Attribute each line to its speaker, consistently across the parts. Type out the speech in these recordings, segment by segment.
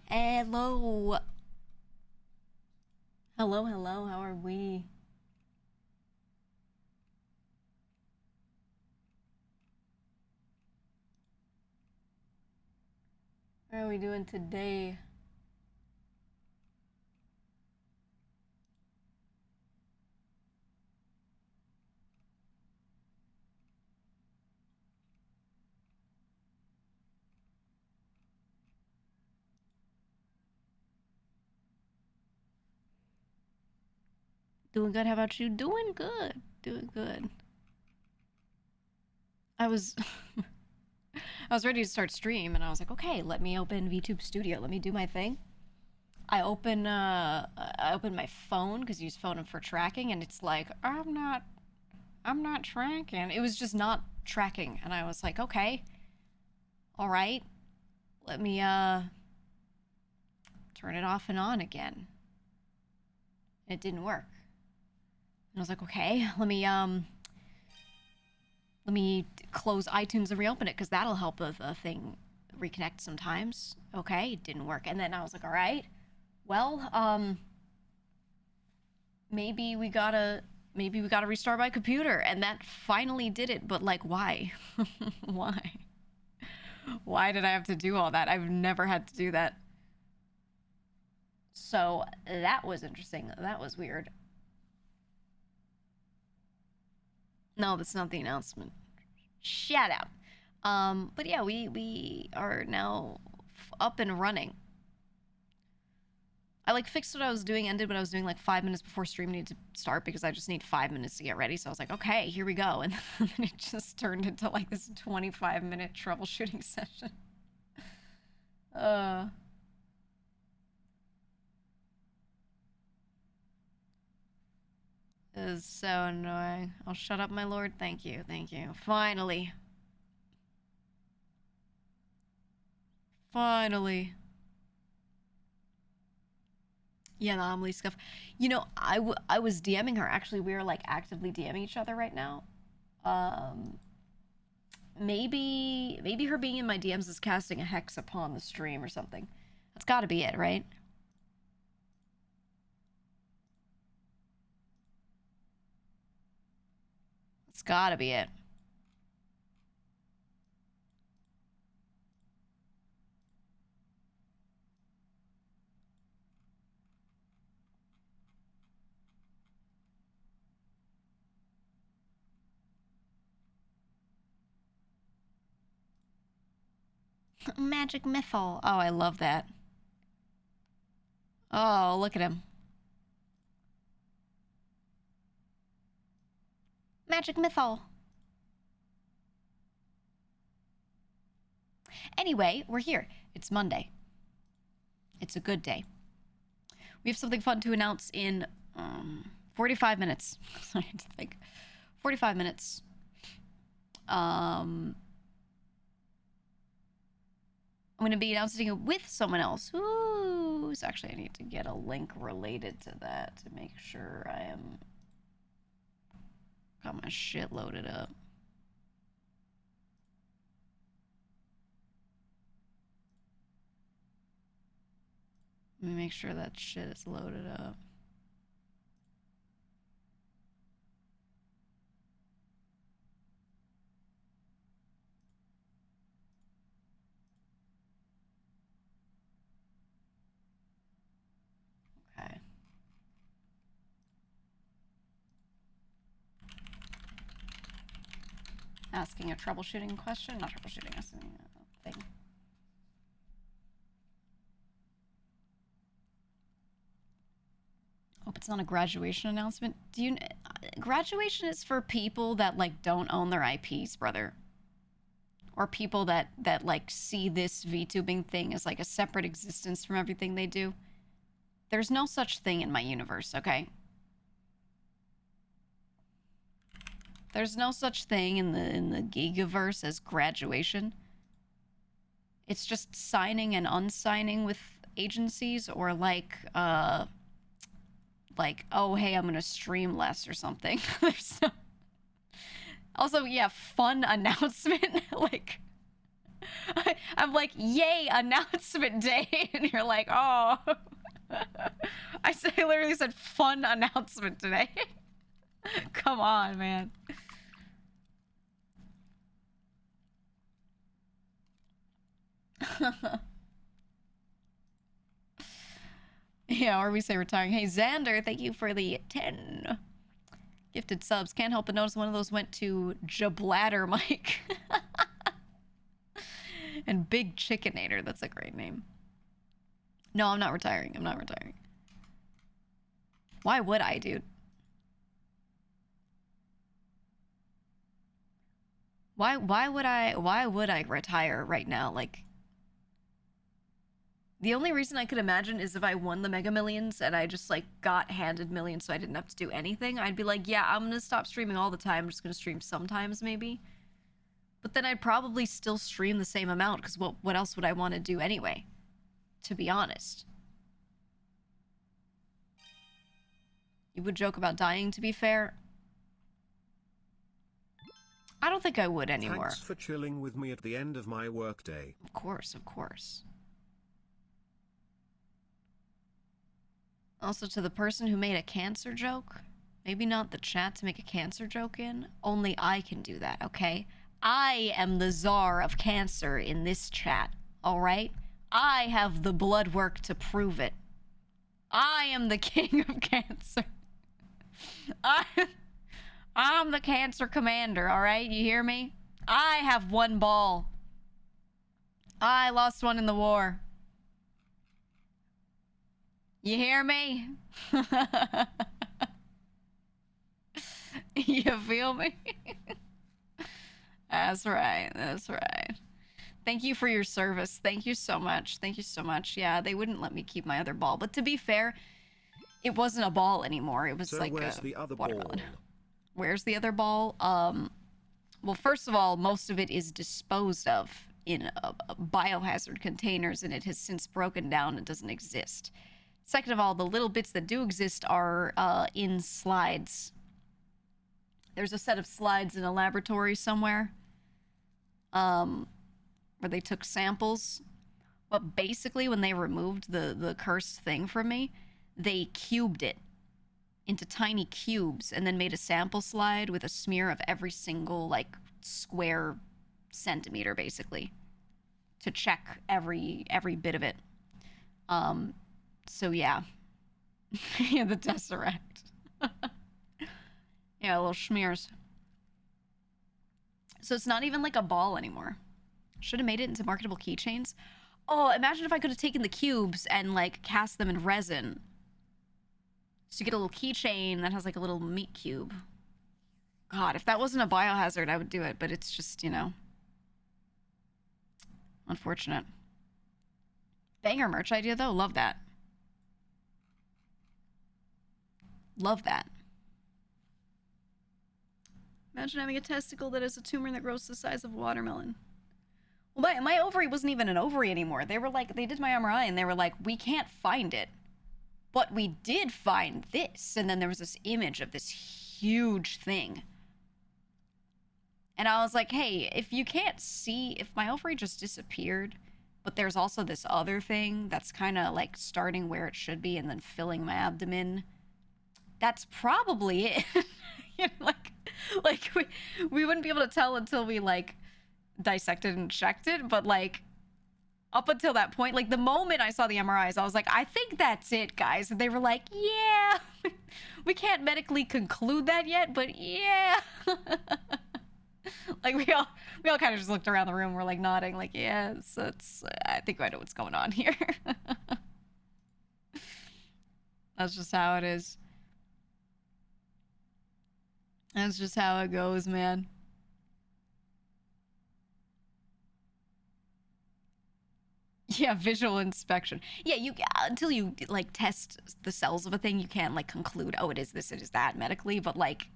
Speaker 1: Hello. Hello, hello. How are we? How are we doing today? Doing good. How about you? Doing good. Doing good. I was I was ready to start stream and I was like, okay, let me open VTube Studio. Let me do my thing. I open my phone because I use phone for tracking and it's like, I'm not tracking. It was just not tracking and I was like, okay. All right. Let me turn it off and on again. It didn't work. And I was like, okay, let me close iTunes and reopen it because that'll help the thing reconnect sometimes. Okay, it didn't work. And then I was like, all right, well, maybe we gotta restart my computer. And that finally did it, but like, why? Why? Why did I have to do all that? I've never had to do that. So that was interesting. That was weird. No, that's not the announcement. Shout out. But yeah, we are now up and running. I like fixed what I was doing, ended what I was doing like 5 minutes before stream needed to start because I just need 5 minutes to get ready. So I was like, okay, here we go. And then it just turned into like this 25-minute troubleshooting session. It is so annoying. I'll shut up, my lord. Thank you, thank you. Finally. Finally. Yeah, the Amelie stuff. You know, I was DMing her. Actually, we are like actively DMing each other right now. Um, maybe her being in my DMs is casting a hex upon the stream or something. That's got to be it, right? It's got to be it. Magic Mythal. Oh, I love that. Oh, look at him. Magic Mythal. Anyway, we're here. It's Monday. It's a good day. We have something fun to announce in 45 minutes. Sorry, I had to think. 45 minutes. I'm going to be announcing it with someone else. Ooh, so actually I need to get a link related to that to make sure I am got my shit loaded up. Let me make sure that shit is loaded up. Okay. Asking a troubleshooting question? Not troubleshooting, asking a thing. Hope it's not a graduation announcement. Do you... graduation is for people that, like, don't own their IPs, brother. Or people that like, see this VTubing thing as, like, a separate existence from everything they do. There's no such thing in my universe, okay? There's no such thing in the GEEGA-verse as graduation. It's just signing and unsigning with agencies or, like, oh, hey, I'm gonna stream less or something. There's no... Also, yeah, fun announcement. Like, I'm like, yay, announcement day. And you're like, oh. I literally said fun announcement today. Come on, man. Yeah, or we say retiring. Hey, Xander, thank you for the 10 gifted subs. Can't help but notice one of those went to Jabladder Mike. And Big Chickenator. That's a great name. No, I'm not retiring. I'm not retiring. Why would I, dude? Why would I retire right now? Like, the only reason I could imagine is if I won the Mega Millions and I just, like, got handed millions so I didn't have to do anything. I'd be like, yeah, I'm gonna stop streaming all the time. I'm just gonna stream sometimes, maybe. But then I'd probably still stream the same amount, because what else would I want to do anyway? To be honest. You would joke about dying, to be fair. I don't think I would anymore.
Speaker 2: Thanks for chilling with me at the end of my workday.
Speaker 1: Of course, of course. Also, to the person who made a cancer joke, maybe not the chat to make a cancer joke in, only I can do that, okay? I am the czar of cancer in this chat, alright? I have the blood work to prove it. I am the king of cancer. I'm the cancer commander, alright? You hear me? I have one ball. I lost one in the war. You hear me? You feel me? That's right. That's right. Thank you for your service. Thank you so much. Thank you so much. Yeah, they wouldn't let me keep my other ball. But to be fair, it wasn't a ball anymore. It was so like
Speaker 2: where's
Speaker 1: a
Speaker 2: the other
Speaker 1: watermelon.
Speaker 2: ball?
Speaker 1: Where's the other ball? Well, first of all, most of it is disposed of in biohazard containers, and it has since broken down and doesn't exist. Second of all, the little bits that do exist are in slides. There's a set of slides in a laboratory somewhere where they took samples. But basically, when they removed the cursed thing from me, they cubed it into tiny cubes and then made a sample slide with a smear of every single, like, square centimeter, basically, to check every bit of it. So yeah. Yeah, the Tesseract. Yeah, little smears. So it's not even like a ball anymore. Should have made it into marketable keychains. Oh, imagine if I could have taken the cubes and, like, cast them in resin. So you get a little keychain that has, like, a little meat cube. God, if that wasn't a biohazard, I would do it. But it's just, you know, unfortunate. Banger merch idea, though. Love that. Love that. Imagine having a testicle that has a tumor that grows the size of a watermelon. Well, my ovary wasn't even an ovary anymore. They were like, they did my MRI and they were like, we can't find it. But we did find this. And then there was this image of this huge thing. And I was like, hey, if you can't see, if my ovary just disappeared, but there's also this other thing that's kind of like starting where it should be and then filling my abdomen, that's probably it. You know, like we wouldn't be able to tell until we, like, dissected and checked it, but, like, up until that point, like, the moment I saw the MRIs, I was like, I think that's it, guys. And they were like, yeah, we can't medically conclude that yet, but yeah. Like, we all kind of just looked around the room, we're, like, nodding, like, yeah, it's I think I know what's going on here. That's just how it is. That's just how it goes, man. Yeah, visual inspection. Yeah, you until you, like, test the cells of a thing, you can't, like, conclude, oh, it is this, it is that medically. But, like,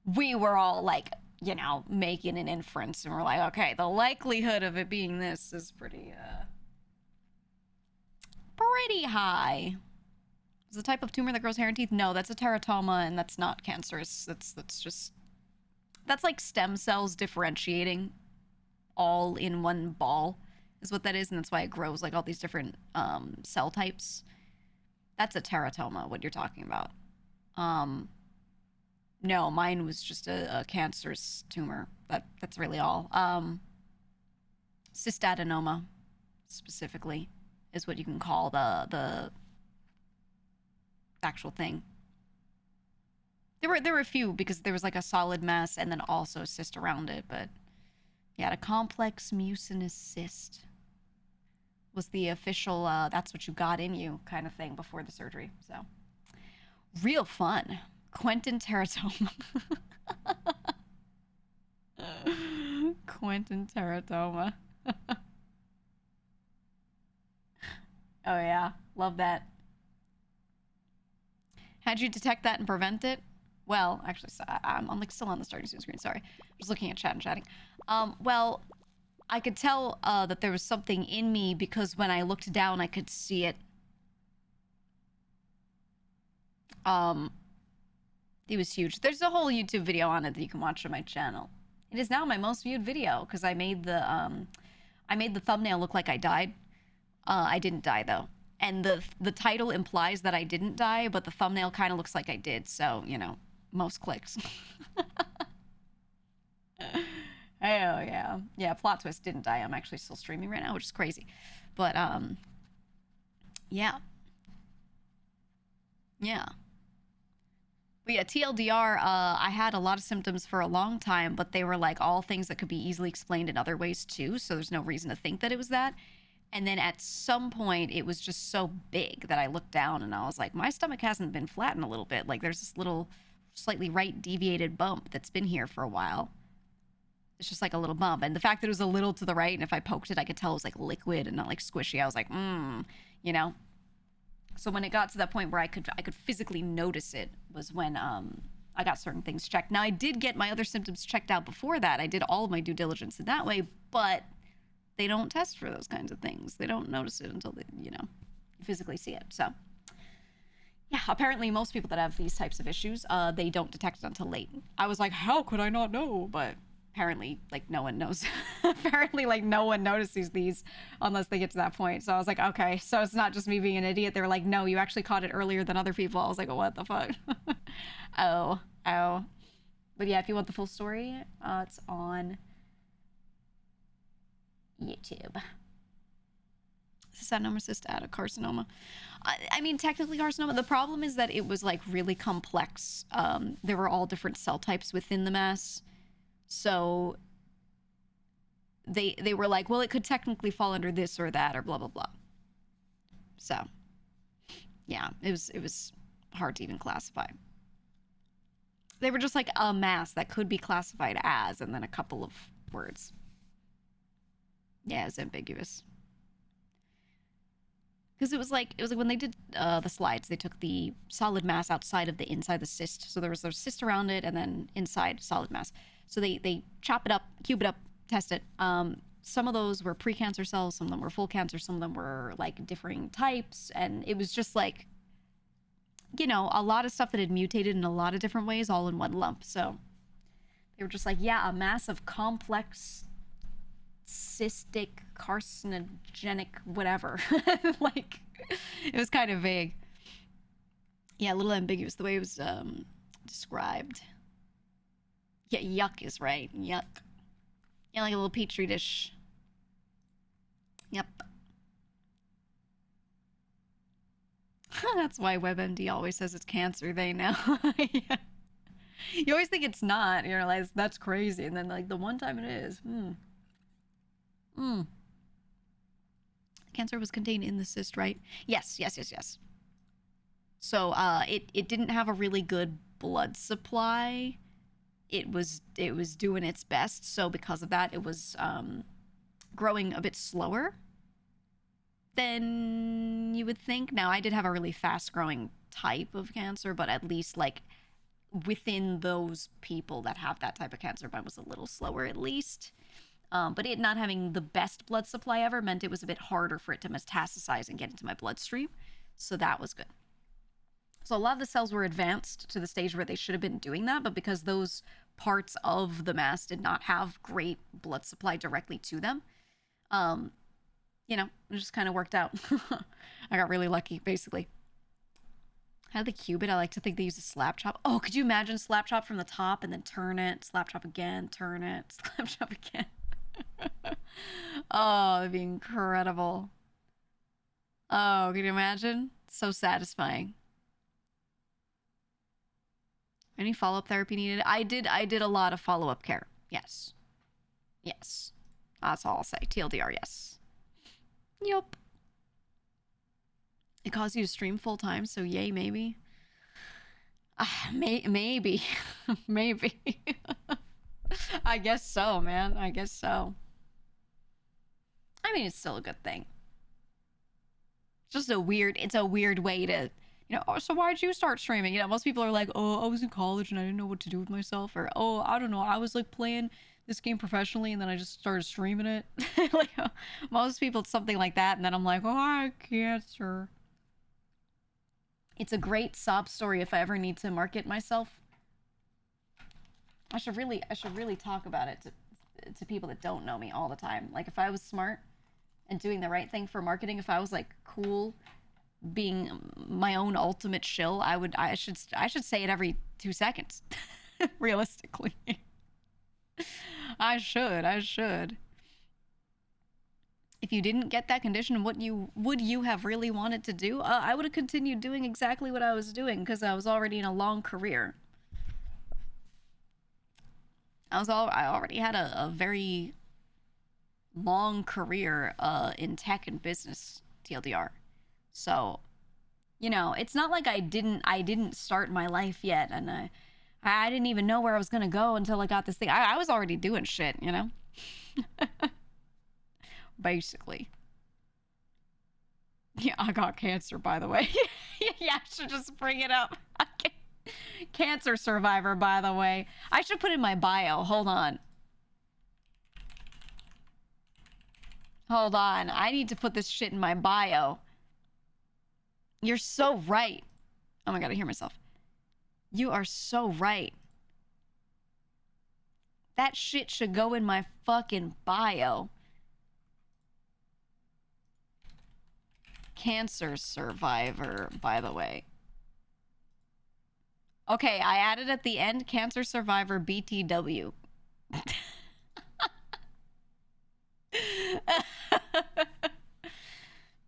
Speaker 1: we were all, like, you know, making an inference, and we're like, okay, the likelihood of it being this is pretty high. Is the type of tumor that grows hair and teeth? No, that's a teratoma, and that's not cancerous. That's like stem cells differentiating all in one ball is what that is, and that's why it grows like all these different cell types. That's a teratoma, what you're talking about. No, mine was just a cancerous tumor. That's really all. Cystadenoma, specifically, is what you can call the actual thing. There were a few because there was like a solid mass and then also a cyst around it, but yeah, a complex mucinous cyst was the official that's what you got in you kind of thing before the surgery. So real fun. Quentin teratoma. Quentin teratoma. Oh yeah, love that. How'd you detect that and prevent it? Well, actually, I'm like still on the starting screen. Sorry, just looking at chat and chatting. Well, I could tell that there was something in me because when I looked down, I could see it. It was huge. There's a whole YouTube video on it that you can watch on my channel. It is now my most viewed video because I made the thumbnail look like I died. I didn't die though, and the title implies that I didn't die, but the thumbnail kind of looks like I did. So you know, most clicks. Oh yeah, yeah. Plot twist, didn't die. I'm actually still streaming right now, which is crazy, but yeah, yeah. But yeah, TLDR, I had a lot of symptoms for a long time, but they were like all things that could be easily explained in other ways too, so there's no reason to think that it was that. And then at some point, it was just so big that I looked down and I was like, my stomach hasn't been flattened a little bit. Like there's this little slightly right deviated bump that's been here for a while. It's just like a little bump. And the fact that it was a little to the right, and if I poked it, I could tell it was like liquid and not like squishy. I was like, you know? So when it got to that point where I could physically notice it was when I got certain things checked. Now I did get my other symptoms checked out before that. I did all of my due diligence in that way, but they don't test for those kinds of things. They don't notice it until they, you know, you physically see it. So yeah, apparently most people that have these types of issues, they don't detect it until late. I was like, how could I not know? But apparently, like, no one knows. Apparently, like, no one notices these unless they get to that point. So I was like, okay, so it's not just me being an idiot. They were like, no, you actually caught it earlier than other people. I was like, what the fuck? Oh. But yeah, if you want the full story, it's on YouTube. Cystadenoma, carcinoma. I mean, technically carcinoma. The problem is that it was like really complex. There were all different cell types within the mass. So they were like, well, it could technically fall under this or that or blah, blah, blah. So yeah, it was hard to even classify. They were just like a mass that could be classified as, and then a couple of words. Yeah, it's ambiguous. Because it was like when they did the slides, they took the solid mass outside of the inside the cyst. So there was a cyst around it, and then inside solid mass. So they chop it up, cube it up, test it. Some of those were pre-cancer cells, some of them were full cancer, some of them were like differing types, and it was just like, you know, a lot of stuff that had mutated in a lot of different ways, all in one lump. So they were just like, yeah, a mass of complex cystic carcinogenic whatever. Like, it was kind of vague. Yeah, a little ambiguous the way it was described. Yeah, yuck is right. Yuck. Yeah, like a little petri dish. Yep. That's why WebMD always says it's cancer. They know. Yeah. You always think it's not. You're like, that's crazy. And then like the one time it is. Cancer was contained in the cyst, right? Yes. So it didn't have a really good blood supply. It was doing its best. So because of that, it was growing a bit slower than you would think. Now, I did have a really fast growing type of cancer, but at least like within those people that have that type of cancer, mine was a little slower at least. But it not having the best blood supply ever meant it was a bit harder for it to metastasize and get into my bloodstream. So that was good. So a lot of the cells were advanced to the stage where they should have been doing that, but because those parts of the mass did not have great blood supply directly to them. You know, it just kind of worked out. I got really lucky, basically. How do they cube it? I like to think they use a slap chop. Oh, could you imagine slap chop from the top and then turn it, slap chop again, turn it, slap chop again? Oh, that'd be incredible. Oh, can you imagine? So satisfying. Any follow-up therapy needed? I did a lot of follow-up care. Yes. Yes. That's all I'll say. TLDR, yes. Yup. It caused you to stream full time, so yay, maybe. Maybe. Maybe. I guess so, man. I guess so. I mean, it's still a good thing. It's a weird way to, you know, oh, so why'd you start streaming? You know, most people are like, oh, I was in college and I didn't know what to do with myself. Or, oh, I don't know, I was like playing this game professionally and then I just started streaming it. Like, most people, it's something like that. And then I'm like, oh, I can't, sir. It's a great sob story if I ever need to market myself. I should really talk about it to people that don't know me all the time. Like, if I was smart and doing the right thing for marketing, if I was like cool, being my own ultimate shill, I should say it every 2 seconds. Realistically. I should. If you didn't get that condition, would you have really wanted to do? I would have continued doing exactly what I was doing because I was already in a long career. I already had a very long career in tech and business, TLDR. So, you know, it's not like I didn't start my life yet, and I didn't even know where I was gonna go until I got this thing. I was already doing shit, you know. Basically. Yeah, I got cancer, by the way. Yeah, I should just bring it up. Cancer survivor, by the way. I should put in my bio. Hold on. I need to put this shit in my bio. You're so right. Oh my god, I hear myself. You are so right. That shit should go in my fucking bio. Cancer survivor, by the way. Okay, I added at the end, cancer survivor BTW.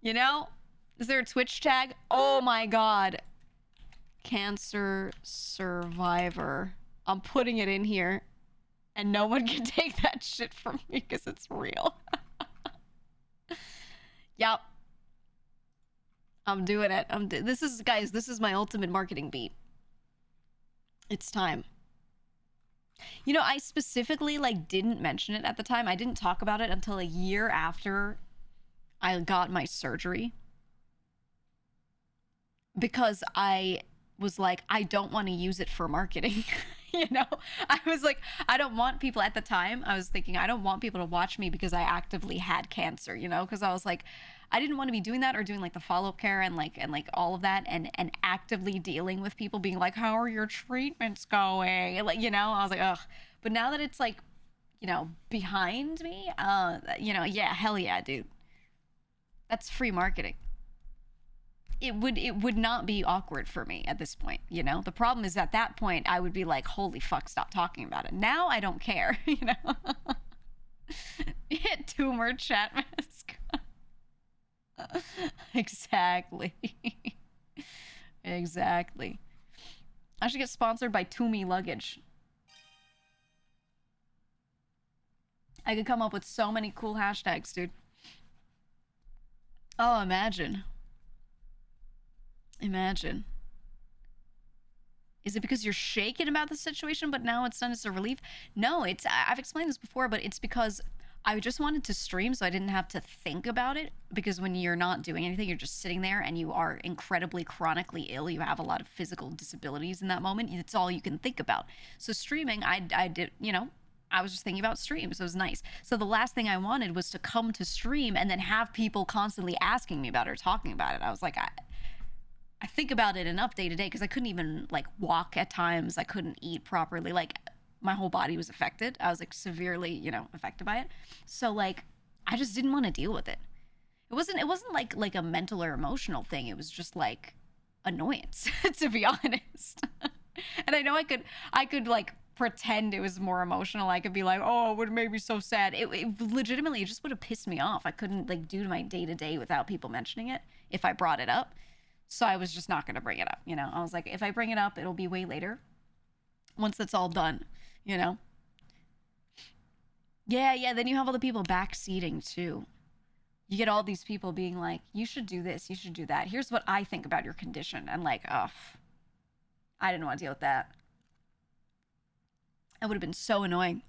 Speaker 1: You know, is there a Twitch tag? Oh my god. Cancer survivor. I'm putting it in here. And no one can take that shit from me because it's real. Yep. I'm doing it. This is my ultimate marketing beat. It's time. You know, I specifically didn't mention it at the time. I didn't talk about it until a year after I got my surgery. Because I was like, I don't want to use it for marketing. You know, I was like, I don't want people at the time. I was thinking, I don't want people to watch me because I actively had cancer, you know, because I was like, I didn't want to be doing that or doing like the follow-up care and like all of that and actively dealing with people being like, how are your treatments going? And, like, you know, I was like, ugh. But now that it's like, you know, behind me, you know, yeah, hell yeah, dude. That's free marketing. It would not be awkward for me at this point, you know? The problem is at that point, I would be like, holy fuck, stop talking about it. Now I don't care, you know? Hit tumor chat mask. Exactly. Exactly. I should get sponsored by Toomey Luggage. I could come up with so many cool hashtags, dude. Oh, imagine. Imagine. Is it because you're shaken about the situation, but now it's done as a relief? No, I've explained this before, but it's because I just wanted to stream so I didn't have to think about it. Because when you're not doing anything, you're just sitting there and you are incredibly chronically ill. You have a lot of physical disabilities in that moment. It's all you can think about. So streaming, I did, you know, I was just thinking about streams. So it was nice. So the last thing I wanted was to come to stream and then have people constantly asking me about it or talking about it. I was like, I think about it enough day to day because I couldn't even like walk at times. I couldn't eat properly. Like my whole body was affected. I was like severely, affected by it. So like I just didn't want to deal with it. It wasn't like a mental or emotional thing. It was just like annoyance, to be honest. And I know I could like pretend it was more emotional. I could be like, oh, it would have made me so sad. It legitimately just would have pissed me off. I couldn't like do my day to day without people mentioning it if I brought it up. So I was just not going to bring it up. I was like, if I bring it up, it'll be way later once that's all done, you know? Yeah. Then you have all the people backseating too. You get all these people being like, you should do this, you should do that. Here's what I think about your condition. And like, oh, I didn't want to deal with that. That would have been so annoying.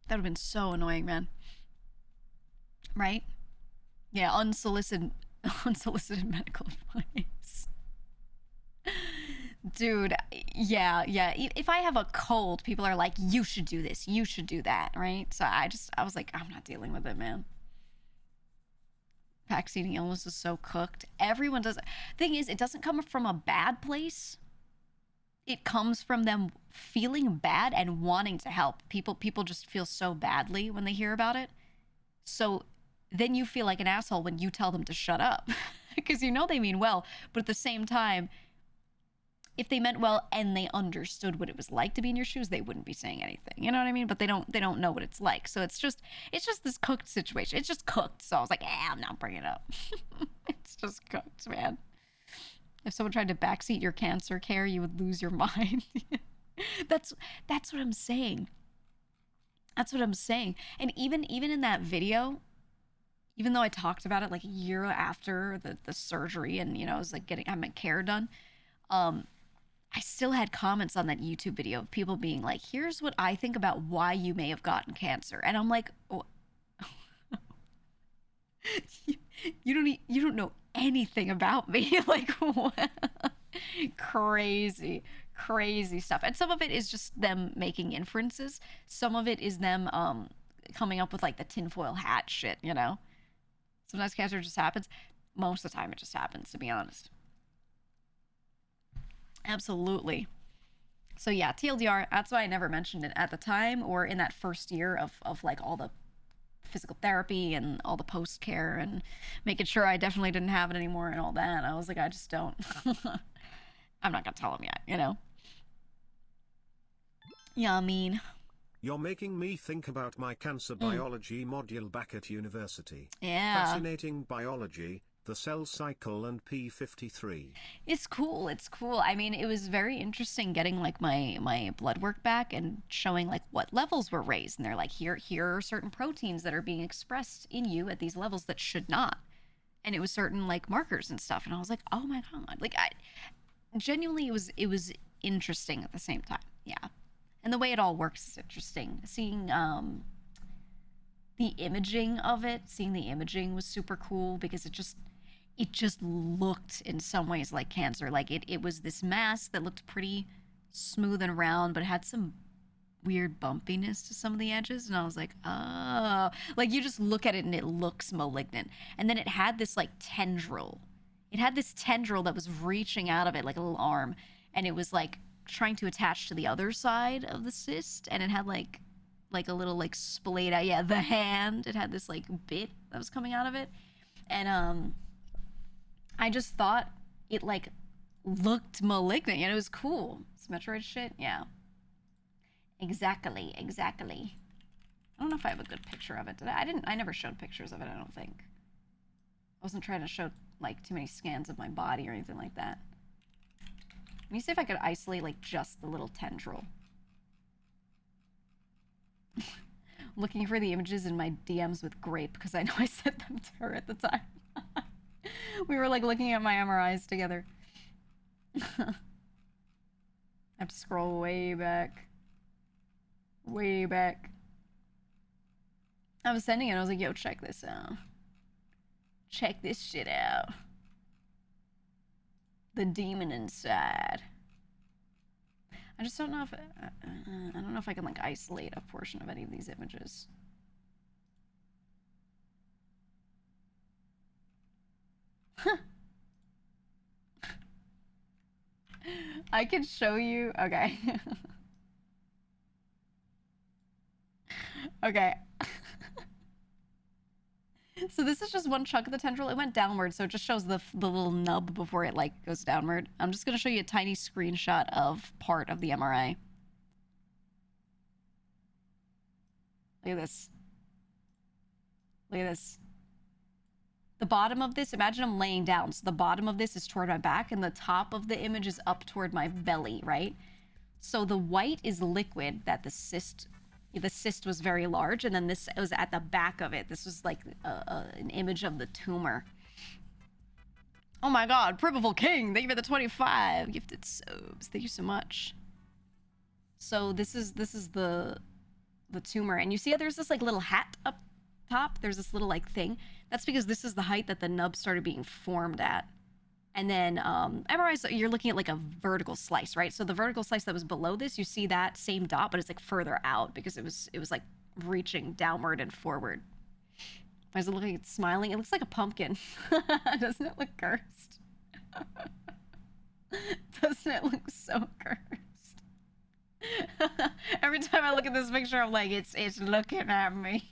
Speaker 1: That would have been so annoying, man. Right? Yeah, unsolicited medical advice. Dude, yeah. If I have a cold, people are like, you should do this, you should do that, right? So I was like, I'm not dealing with it, man. Vaccinating illness is so cooked. Everyone does it. Thing is, it doesn't come from a bad place. It comes from them feeling bad and wanting to help. People just feel so badly when they hear about it. So then you feel like an asshole when you tell them to shut up. Because they mean well, but at the same time, if they meant well and they understood what it was like to be in your shoes, they wouldn't be saying anything. You know what I mean? But they don't know what it's like. So it's just this cooked situation. It's just cooked. So I was like, I'm not bringing it up. It's just cooked, man. If someone tried to backseat your cancer care, you would lose your mind. That's what I'm saying. That's what I'm saying. And even in that video, even though I talked about it like a year after the surgery and I was like having my care done, I still had comments on that YouTube video of people being like, here's what I think about why you may have gotten cancer. And I'm like, oh, you don't know anything about me. Like, what? Crazy stuff. And some of it is just them making inferences. Some of it is them coming up with like the tinfoil hat shit, Sometimes cancer just happens. Most of the time it just happens, to be honest. Absolutely. So yeah, TLDR, that's why I never mentioned it at the time or in that first year of like all the physical therapy and all the post care and making sure I definitely didn't have it anymore and all that. I was like, I just don't. I'm not gonna tell him yet, Yeah, I mean.
Speaker 2: You're making me think about my cancer biology module back at university.
Speaker 1: Yeah.
Speaker 2: Fascinating biology, the cell cycle and P53.
Speaker 1: It's cool. I mean, it was very interesting getting like my blood work back and showing like what levels were raised. And they're like, here are certain proteins that are being expressed in you at these levels that should not. And it was certain like markers and stuff. And I was like, oh my God. Like I genuinely, it was interesting at the same time. Yeah. And the way it all works is interesting. Seeing the imaging of it, seeing the imaging was super cool because it just looked in some ways like cancer. Like it was this mass that looked pretty smooth and round, but it had some weird bumpiness to some of the edges. And I was like, oh, like you just look at it and it looks malignant. And then it had this like tendril. It had this tendril that was reaching out of it like a little arm. And it was like trying to attach to the other side of the cyst. And it had like a little like splayed out. Yeah, the hand. It had this like bit that was coming out of it. And I just thought it like looked malignant. It was cool. Metroid shit. Yeah. Exactly. I don't know if I have a good picture of it. I never showed pictures of it, I don't think. I wasn't trying to show like too many scans of my body or anything like that. Let me see if I could isolate like just the little tendril. Looking for the images in my DMs with Grape because I know I sent them to her at the time. We were like looking at my MRIs together. I have to scroll way back. Way back. I was sending it. I was like, yo, check this out. Check this shit out. The demon inside. I just don't know if I don't know if I can like isolate a portion of any of these images. I can show you. Okay. Okay. So this is just one chunk of the tendril. It went downward, so it just shows the little nub before it like goes downward. I'm just gonna show you a tiny screenshot of part of the MRI. Look at this. Look at this. The bottom of this, imagine I'm laying down. So the bottom of this is toward my back, and the top of the image is up toward my belly, right? So the white is liquid that the cyst was very large, and then this was at the back of it. This was like an image of the tumor. Oh my god, Primable King, thank you for the 25 gifted subs. Thank you so much. So this is the tumor, and you see how there's this like little hat up top? There's this little like thing. That's because this is the height that the nub started being formed at. And then MRIs, you're looking at like a vertical slice, right? So the vertical slice that was below this, you see that same dot, but it's like further out because it was like reaching downward and forward. Why does it look like it's smiling? It looks like a pumpkin. Doesn't it look cursed? Doesn't it look so cursed? Every time I look at this picture, I'm like, it's looking at me.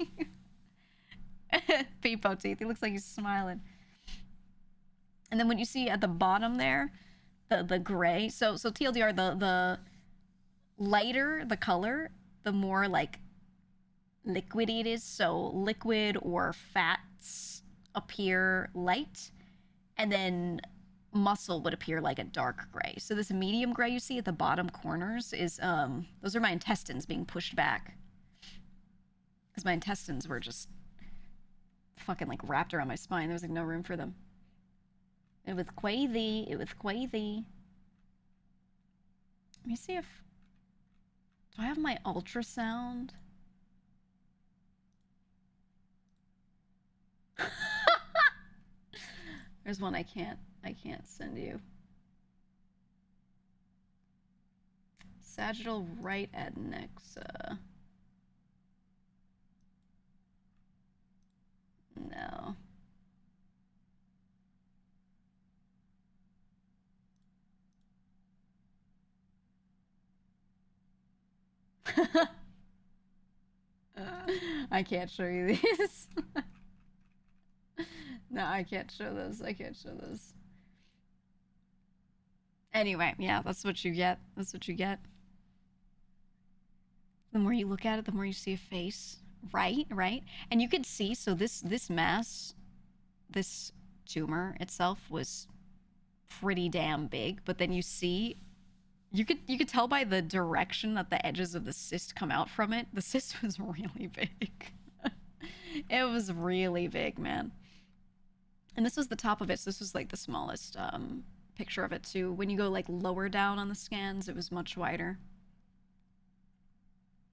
Speaker 1: Peepo teeth. He looks like he's smiling. And then when you see at the bottom there, the gray, so TLDR, the lighter the color, the more like liquidy it is. So liquid or fats appear light, and then muscle would appear like a dark gray. So this medium gray you see at the bottom corners is those are my intestines being pushed back, because my intestines were just fucking like wrapped around my spine. There was like no room for them. It was crazy. It was crazy. Let me see if... Do I have my ultrasound? There's one I can't send you. Sagittal right adnexa. No. I can't show you these. No, I can't show those. I can't show those. Anyway, yeah, that's what you get. That's what you get. The more you look at it, the more you see a face. Right, right. And you could see, so this mass, this tumor itself was pretty damn big, but then you see, you could tell by the direction that the edges of the cyst come out from it. The cyst was really big. It was really big, man. And this was the top of it, so this was like the smallest picture of it too. When you go like lower down on the scans, it was much wider.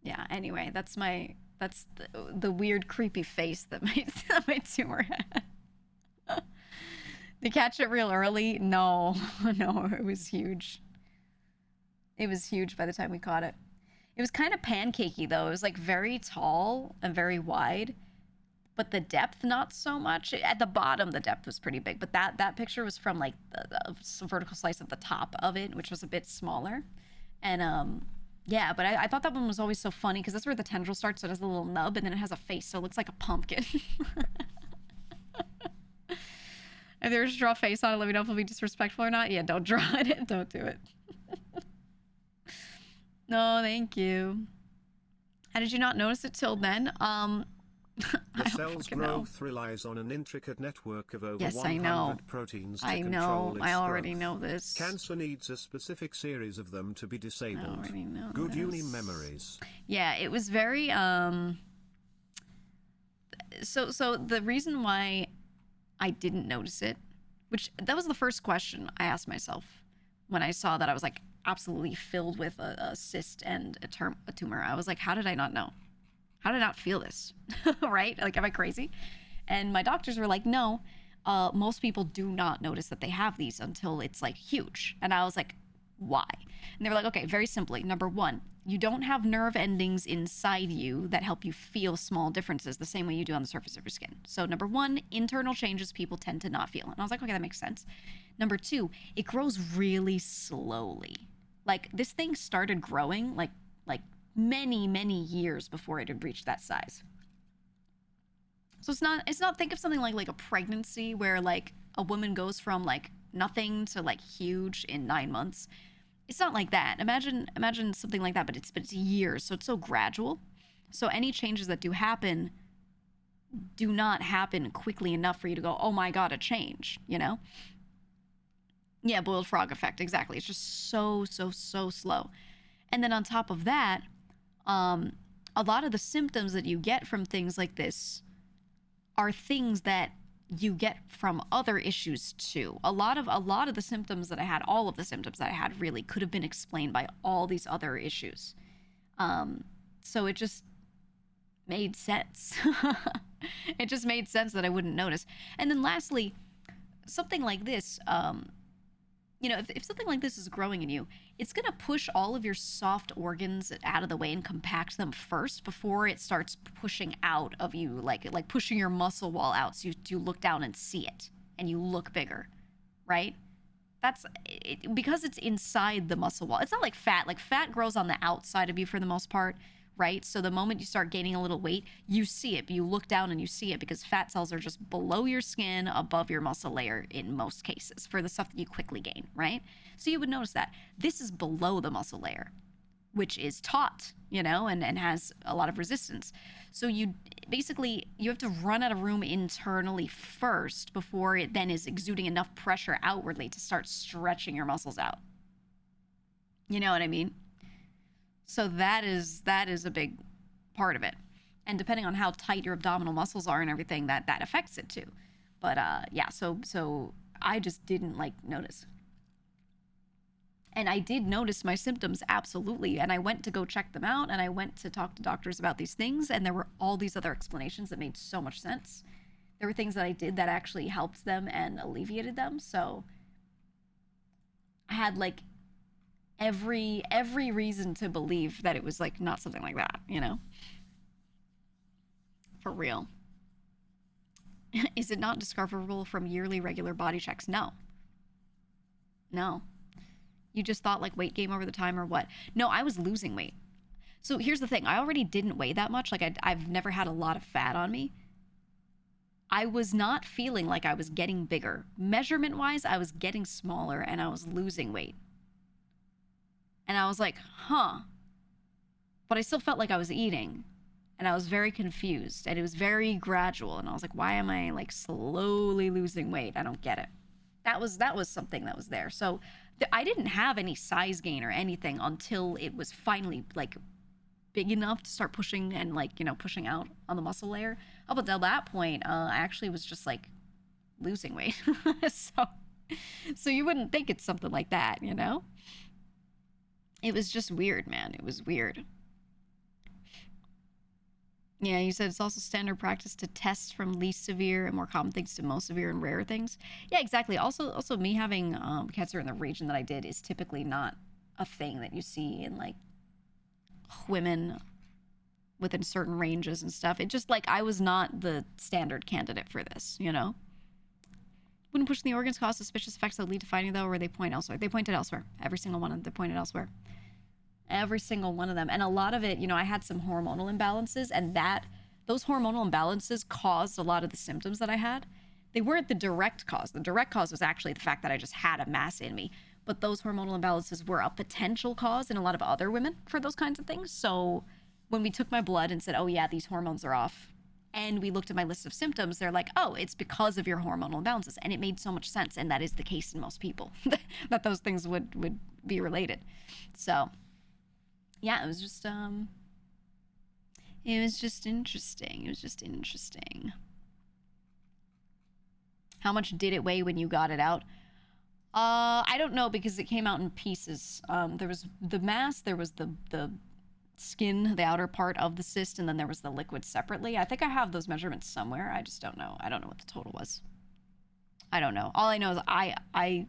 Speaker 1: Yeah, anyway, that's the weird creepy face that my tumor had. To catch it real early? No, no, it was huge. It was huge by the time we caught it. It was kind of pancakey though. It was like very tall and very wide, but the depth not so much. At the bottom, the depth was pretty big, but that picture was from like the vertical slice of the top of it, which was a bit smaller. And yeah, but I thought that one was always so funny because that's where the tendril starts. So it has a little nub, and then it has a face, so it looks like a pumpkin. If there's a draw a face on it, let me know if it'll be disrespectful or not. Yeah, don't draw it. Don't do it. No, thank you. How did you not notice it till then?
Speaker 2: The cell's growth relies on an intricate network of over 100
Speaker 1: know.
Speaker 2: proteins to
Speaker 1: I
Speaker 2: control
Speaker 1: know.
Speaker 2: its
Speaker 1: I already
Speaker 2: growth.
Speaker 1: know this.
Speaker 2: Cancer needs a specific series of them to be disabled.
Speaker 1: I already know
Speaker 2: Good
Speaker 1: this.
Speaker 2: uni memories.
Speaker 1: Yeah, it was very so the reason why I didn't notice it, which that was the first question I asked myself when I saw that I was like absolutely filled with a cyst and a tumor. I was like, how did I not know? How did I not feel this? Right? Like, am I crazy? And my doctors were like, no, most people do not notice that they have these until it's like huge. And I was like, why? And they were like, okay, very simply. Number one, you don't have nerve endings inside you that help you feel small differences the same way you do on the surface of your skin. So number one, internal changes people tend to not feel. And I was like, okay, that makes sense. Number two, it grows really slowly. Like this thing started growing like many, many years before it had reached that size. So it's not, think of something like a pregnancy where like a woman goes from like nothing to like huge in 9 months. It's not like that. Imagine something like that, but it's years, so it's so gradual. So any changes that do happen do not happen quickly enough for you to go, oh my god, a change, you know? Yeah, boiled frog effect, exactly. It's just so slow. And then on top of that, a lot of the symptoms that you get from things like this are things that you get from other issues too. A lot of the symptoms that I had, all of the symptoms that I had really could have been explained by all these other issues. So it just made sense. It just made sense that I wouldn't notice. And then lastly, something like this, you know, if something like this is growing in you, it's going to push all of your soft organs out of the way and compact them first before it starts pushing out of you, like pushing your muscle wall out, so you look down and see it and you look bigger, right? That's it, because it's inside the muscle wall. It's not like fat. Like fat grows on the outside of you for the most part, right? So the moment you start gaining a little weight, you see it, but you look down and you see it because fat cells are just below your skin, above your muscle layer in most cases for the stuff that you quickly gain, right? So you would notice that this is below the muscle layer, which is taut, you know, and has a lot of resistance. So you have to run out of room internally first before it then is exuding enough pressure outwardly to start stretching your muscles out. You know what I mean? So that is a big part of it. And depending on how tight your abdominal muscles are and everything, that affects it too. But yeah, so I just didn't like notice. And I did notice my symptoms, absolutely. And I went to go check them out, and I went to talk to doctors about these things, and there were all these other explanations that made so much sense. There were things that I did that actually helped them and alleviated them. So I had like every reason to believe that it was like not something like that, you know? For real. Is it not discoverable from yearly regular body checks? No. You just thought like weight gain over the time or what? No, I was losing weight. So here's the thing. I already didn't weigh that much. Like I've never had a lot of fat on me. I was not feeling like I was getting bigger. Measurement wise, I was getting smaller and I was losing weight. And I was like, huh. But I still felt like I was eating. And I was very confused. And it was very gradual. And I was like, why am I like slowly losing weight? I don't get it. That was something that was there. So I didn't have any size gain or anything until it was finally like big enough to start pushing and like, you know, pushing out on the muscle layer. Up until that point, I actually was just like losing weight. So you wouldn't think it's something like that, you know? It was just weird, man. It was weird. Yeah, you said it's also standard practice to test from least severe and more common things to most severe and rare things. Yeah, exactly. Also me having cancer in the region that I did is typically not a thing that you see in like women within certain ranges and stuff. It just like I was not the standard candidate for this, you know? Wouldn't pushing the organs cause suspicious effects that lead to finding though, or they point elsewhere? They pointed elsewhere. Every single one of them, they pointed elsewhere. Every single one of them. And a lot of it, you know, I had some hormonal imbalances, and those hormonal imbalances caused a lot of the symptoms that I had. They weren't the direct cause. The direct cause was actually the fact that I just had a mass in me. But those hormonal imbalances were a potential cause in a lot of other women for those kinds of things. So when we took my blood and said, oh yeah, these hormones are off, and we looked at my list of symptoms, they're like, oh, it's because of your hormonal imbalances. And it made so much sense. And that is the case in most people, that those things would be related. So yeah, it was just interesting. It was just interesting. How much did it weigh when you got it out? I don't know, because it came out in pieces. There was the mass, there was the skin, the outer part of the cyst, and then there was the liquid separately. I think I have those measurements somewhere. I just don't know. I don't know what the total was. I don't know. All I know is I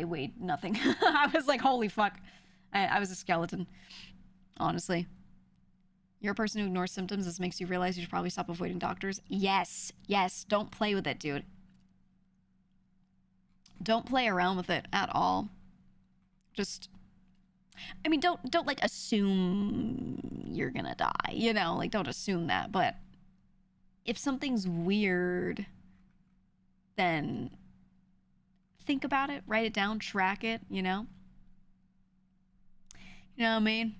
Speaker 1: weighed nothing. I was like, holy fuck. I was a skeleton, honestly. You're a person who ignores symptoms. This makes you realize you should probably stop avoiding doctors. Yes. Don't play with it, dude. Don't play around with it at all. Just I mean, don't like assume you're gonna die, you know, like don't assume that. But if something's weird, then think about it, write it down, track it, you know? You know what I mean?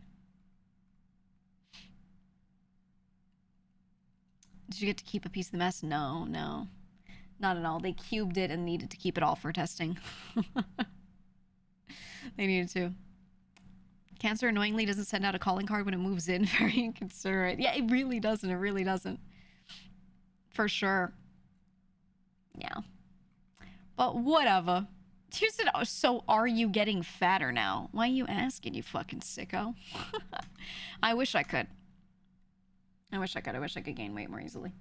Speaker 1: Did you get to keep a piece of the mess? No, no. Not at all. They cubed it and needed to keep it all for testing. They needed to. Cancer annoyingly doesn't send out a calling card when it moves in. Very inconsiderate. Yeah, it really doesn't. It really doesn't. For sure. Yeah. But whatever. You said, oh, so are you getting fatter now? Why are you asking, you fucking sicko? I wish I could. I wish I could. I wish I could gain weight more easily.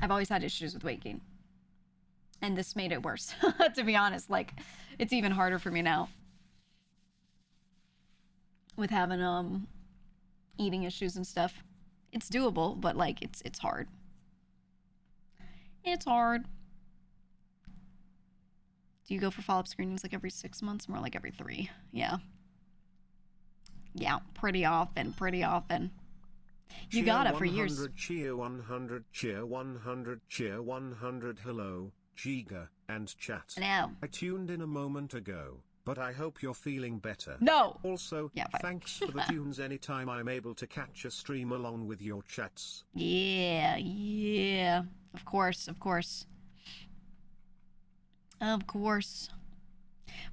Speaker 1: I've always had issues with weight gain. And this made it worse. To be honest, like, it's even harder for me now. With having, eating issues and stuff. It's doable, but, like, it's hard. It's hard. Do you go for follow-up screenings like every 6 months? More like every 3. Yeah. Yeah, pretty often, pretty often. You
Speaker 2: Cheer
Speaker 1: got it for years.
Speaker 2: 100, cheer 100, cheer 100, cheer 100. Hello, GEEGA and chat.
Speaker 1: No.
Speaker 2: I tuned in a moment ago, but I hope you're feeling better.
Speaker 1: No.
Speaker 2: Also,
Speaker 1: Yeah, fine.
Speaker 2: thanks for the tunes anytime I'm able to catch a stream along with your chats.
Speaker 1: Yeah, yeah. Of course, of course. Of course.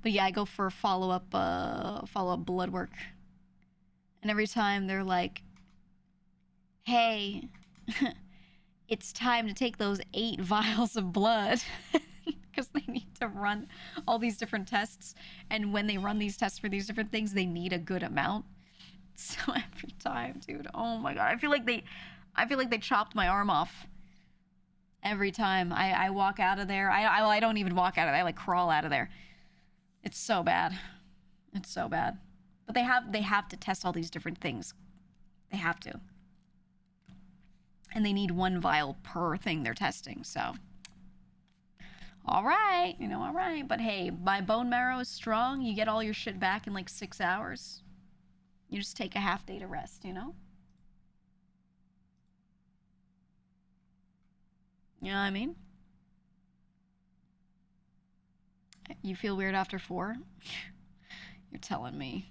Speaker 1: But yeah, I go for follow-up blood work. And every time they're like, hey, it's time to take those 8 vials of blood. Because they need to run all these different tests. And when they run these tests for these different things, they need a good amount. So every time, dude, oh my god. I feel like they chopped my arm off. Every time I walk out of there. I don't even walk out of there. I like crawl out of there. It's so bad. It's so bad. But they have to test all these different things. They have to. And they need 1 vial per thing they're testing, so. All right, you know, all right. But hey, my bone marrow is strong. You get all your shit back in like 6 hours. You just take a half day to rest, you know? You know what I mean? You feel weird after 4? You're telling me.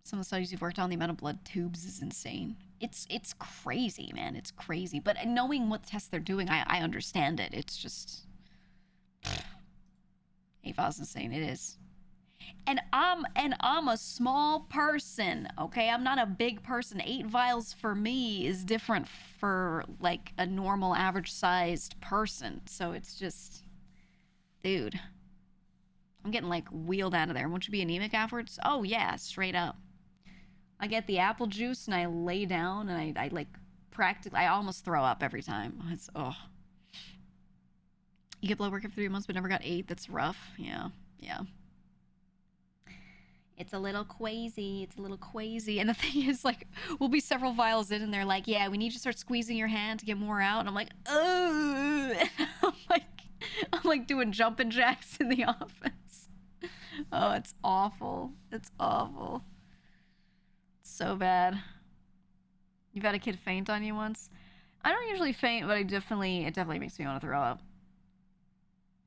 Speaker 1: Some of the studies you've worked on, the amount of blood tubes is insane. It's crazy, man. It's crazy. But knowing what tests they're doing, I understand it. It's just... 8 vials insane. It is. And I'm a small person, okay? I'm not a big person. 8 vials for me is different for like a normal average-sized person. So it's just, dude, I'm getting like wheeled out of there. Won't you be anemic afterwards? Oh yeah, straight up. I get the apple juice and I lay down and I like practically, I almost throw up every time. It's, oh. You get blood work every 3 months but never got 8. That's rough. Yeah, yeah. It's a little quazy. It's a little quazy. And the thing is, like, we'll be several vials in and they're like, yeah, we need you to start squeezing your hand to get more out. And I'm like, oh. I'm like doing jumping jacks in the office. Oh, it's awful. It's awful. It's so bad. You've had a kid faint on you once? I don't usually faint, but it definitely makes me want to throw up.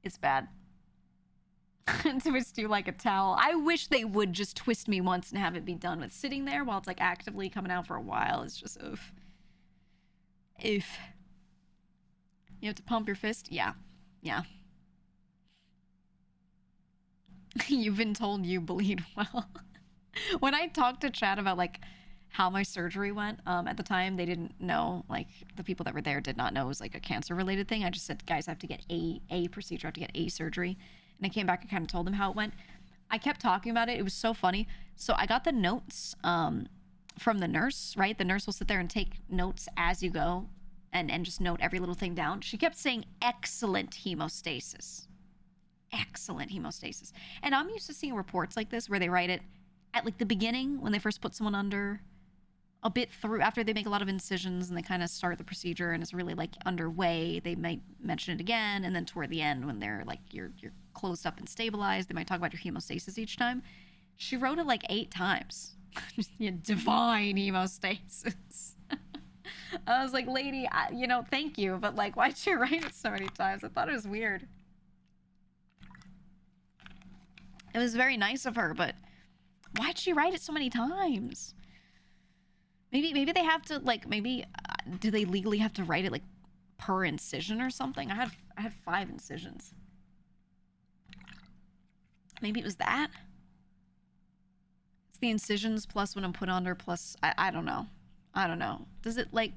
Speaker 1: It's bad. Twist you like a towel. I wish they would just twist me once and have it be done with. Sitting there while it's like actively coming out for a while is just oof. Oof. You have to pump your fist? Yeah. Yeah. You've been told you bleed well. When I talked to Chad about like how my surgery went, at the time they didn't know, like the people that were there did not know it was like a cancer related thing. I just said, guys, I have to get a procedure, I have to get a surgery. And I came back and kind of told them how it went. I kept talking about it. It was so funny. So I got the notes from the nurse, right? The nurse will sit there and take notes as you go and just note every little thing down. She kept saying excellent hemostasis. Excellent hemostasis. And I'm used to seeing reports like this where they write it at like the beginning when they first put someone under a bit through, after they make a lot of incisions and they kind of start the procedure and it's really like underway, they might mention it again, and then toward the end when they're like you're closed up and stabilized, they might talk about your hemostasis each time. She wrote it like 8 times. Divine hemostasis. I was like, lady, thank you, but like, why'd you write it so many times? I thought it was weird. It was very nice of her, but why'd she write it so many times? Maybe they have to, like, do they legally have to write it like per incision or something? I had 5 incisions. Maybe it was that. It's the incisions plus when I'm put under plus I don't know. I don't know. Does it like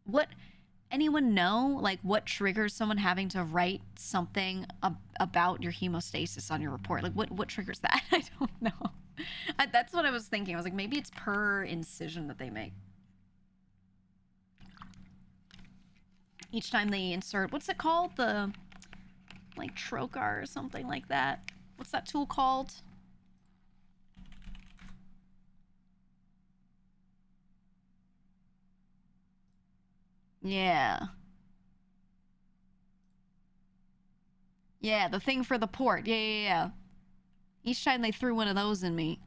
Speaker 1: what anyone know like what triggers someone having to write something about your hemostasis on your report? Like what triggers that? I don't know. That's what I was thinking. I was like, maybe it's per incision that they make. Each time they insert, what's it called? The, like, trocar or something like that. What's that tool called? Yeah. Yeah, the thing for the port. Yeah. Each time they threw one of those in me.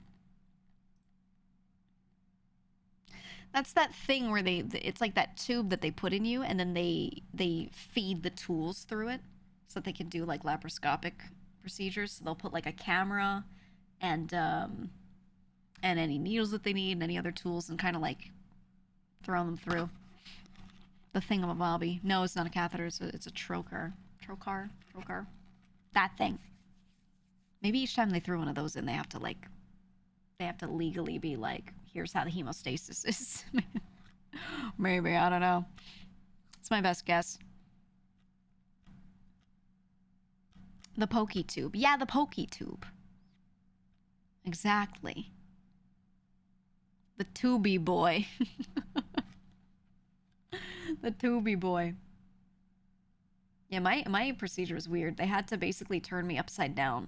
Speaker 1: That's that thing where it's like that tube that they put in you, and then they feed the tools through it so that they can do like laparoscopic procedures. So they'll put like a camera and any needles that they need and any other tools and kind of like throw them through the thingamabobby. No, it's not a catheter. It's a trocar. Trocar. That thing. Maybe each time they throw one of those in, they have to legally be like, here's how the hemostasis is. Maybe, I don't know. It's my best guess. The pokey tube. Yeah, the pokey tube. Exactly. The tubey boy. The tubey boy. Yeah, my procedure was weird. They had to basically turn me upside down.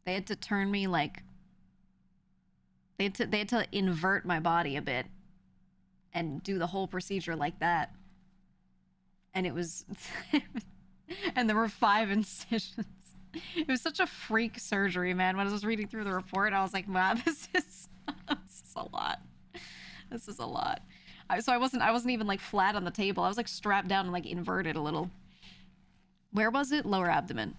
Speaker 1: They had to turn me like... They had to invert my body a bit and do the whole procedure like that. And it was... and there were 5 incisions. It was such a freak surgery, man. When I was reading through the report, I was like, wow, this is a lot. This is a lot. So I wasn't even like flat on the table. I was like strapped down and like inverted a little. Where was it? Lower abdomen.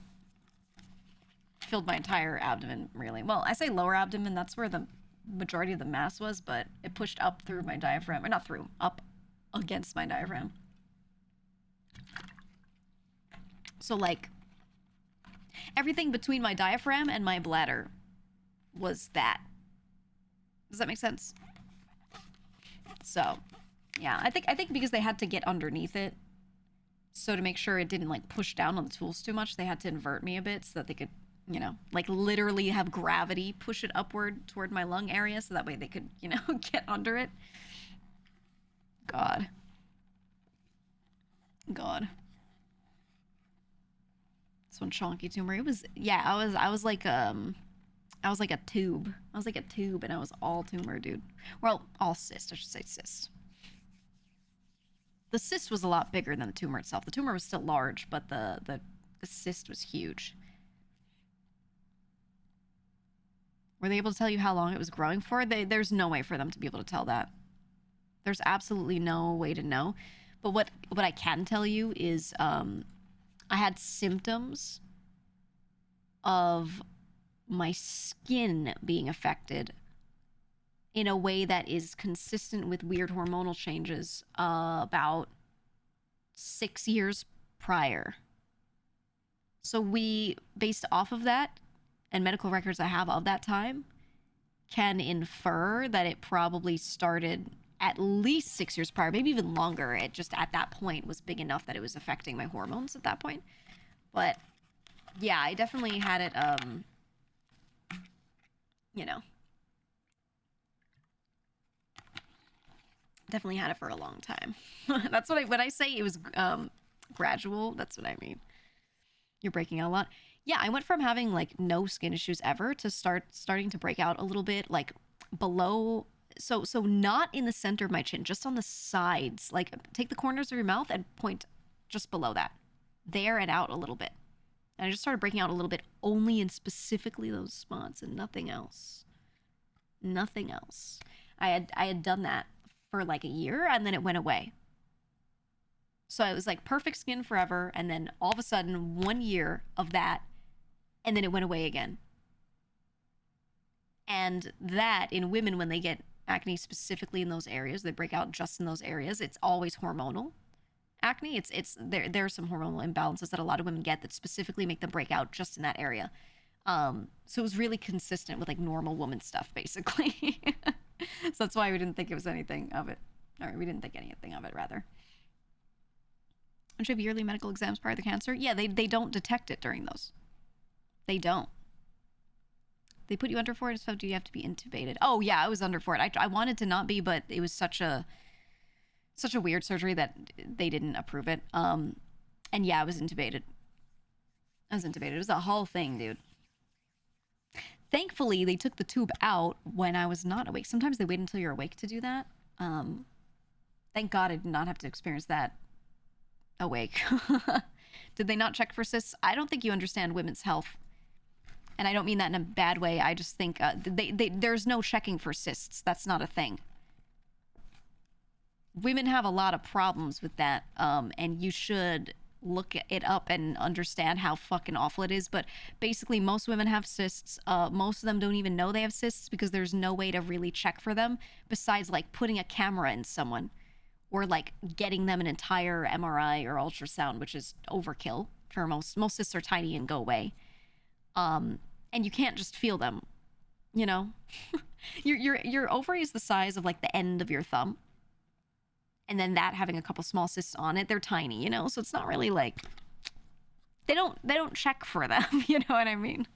Speaker 1: Filled my entire abdomen, really. Well, I say lower abdomen, that's where the majority of the mass was, but it pushed up through my diaphragm. Or not through, up against my diaphragm. So like, everything between my diaphragm and my bladder was that. Does that make sense? So, yeah, I think because they had to get underneath it, so to make sure it didn't like push down on the tools too much, they had to invert me a bit so that they could, you know, like literally have gravity push it upward toward my lung area so that way they could, you know, get under it. God. This one chonky tumor. It was, yeah, I was like a tube. I was like a tube and I was all tumor, dude. Well, all cyst, I should say cyst. The cyst was a lot bigger than the tumor itself. The tumor was still large, but the cyst was huge. Were they able to tell you how long it was growing for? There's no way for them to be able to tell that. There's absolutely no way to know. But what I can tell you is I had symptoms of my skin being affected in a way that is consistent with weird hormonal changes about 6 years prior. So we, based off of that, and medical records I have of that time, can infer that it probably started at least 6 years prior, maybe even longer. It just at that point was big enough that it was affecting my hormones at that point. But yeah, I definitely had it, you know, definitely had it for a long time. That's what when I say it was gradual, that's what I mean. You're breaking out a lot. Yeah, I went from having like no skin issues ever to starting to break out a little bit, like below, so not in the center of my chin, just on the sides. Like, take the corners of your mouth and point just below that. There and out a little bit. And I just started breaking out a little bit, only in specifically those spots and nothing else. Nothing else. I had done that for like a year, and then it went away. So it was like perfect skin forever, and then all of a sudden 1 year of that, and then it went away again. And that, in women, when they get acne specifically in those areas, they break out just in those areas, it's always hormonal acne. There are some hormonal imbalances that a lot of women get that specifically make them break out just in that area. So it was really consistent with like normal woman stuff, basically. So that's why we didn't think it was anything of it. Or we didn't think anything of it, rather. Don't you have yearly medical exams prior to the cancer? Yeah, they don't detect it during those. They don't. They put you under for it, so do you have to be intubated? Oh yeah, I was under for it. I wanted to not be, but it was such a weird surgery that they didn't approve it. And yeah, I was intubated. It was a whole thing, dude. Thankfully, they took the tube out when I was not awake. Sometimes they wait until you're awake to do that. Thank God I did not have to experience that awake. Did they not check for cysts? I don't think you understand women's health. And I don't mean that in a bad way. I just think there's no checking for cysts. That's not a thing. Women have a lot of problems with that, and you should look it up and understand how fucking awful it is. But basically, most women have cysts. Most of them don't even know they have cysts because there's no way to really check for them besides like putting a camera in someone or like getting them an entire MRI or ultrasound, which is overkill for most. Most cysts are tiny and go away. And you can't just feel them, you know. your ovary is the size of like the end of your thumb. And then that having a couple small cysts on it, they're tiny, you know? So it's not really like, they don't check for them, you know what I mean?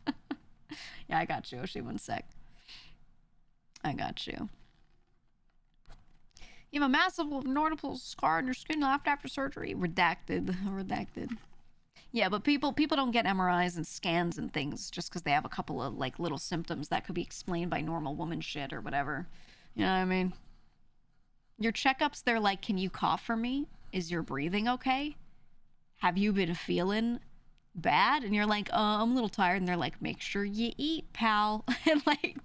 Speaker 1: Yeah, I got you, Oshi, 1 sec. I got you. You have a massive notable scar on your skin after surgery. Redacted. Yeah, but people don't get MRIs and scans and things just because they have a couple of like little symptoms that could be explained by normal woman shit or whatever. You know what I mean? Your checkups, they're like, can you cough for me? Is your breathing okay? Have you been feeling bad? And you're like, I'm a little tired. And they're like, make sure you eat, pal. And like,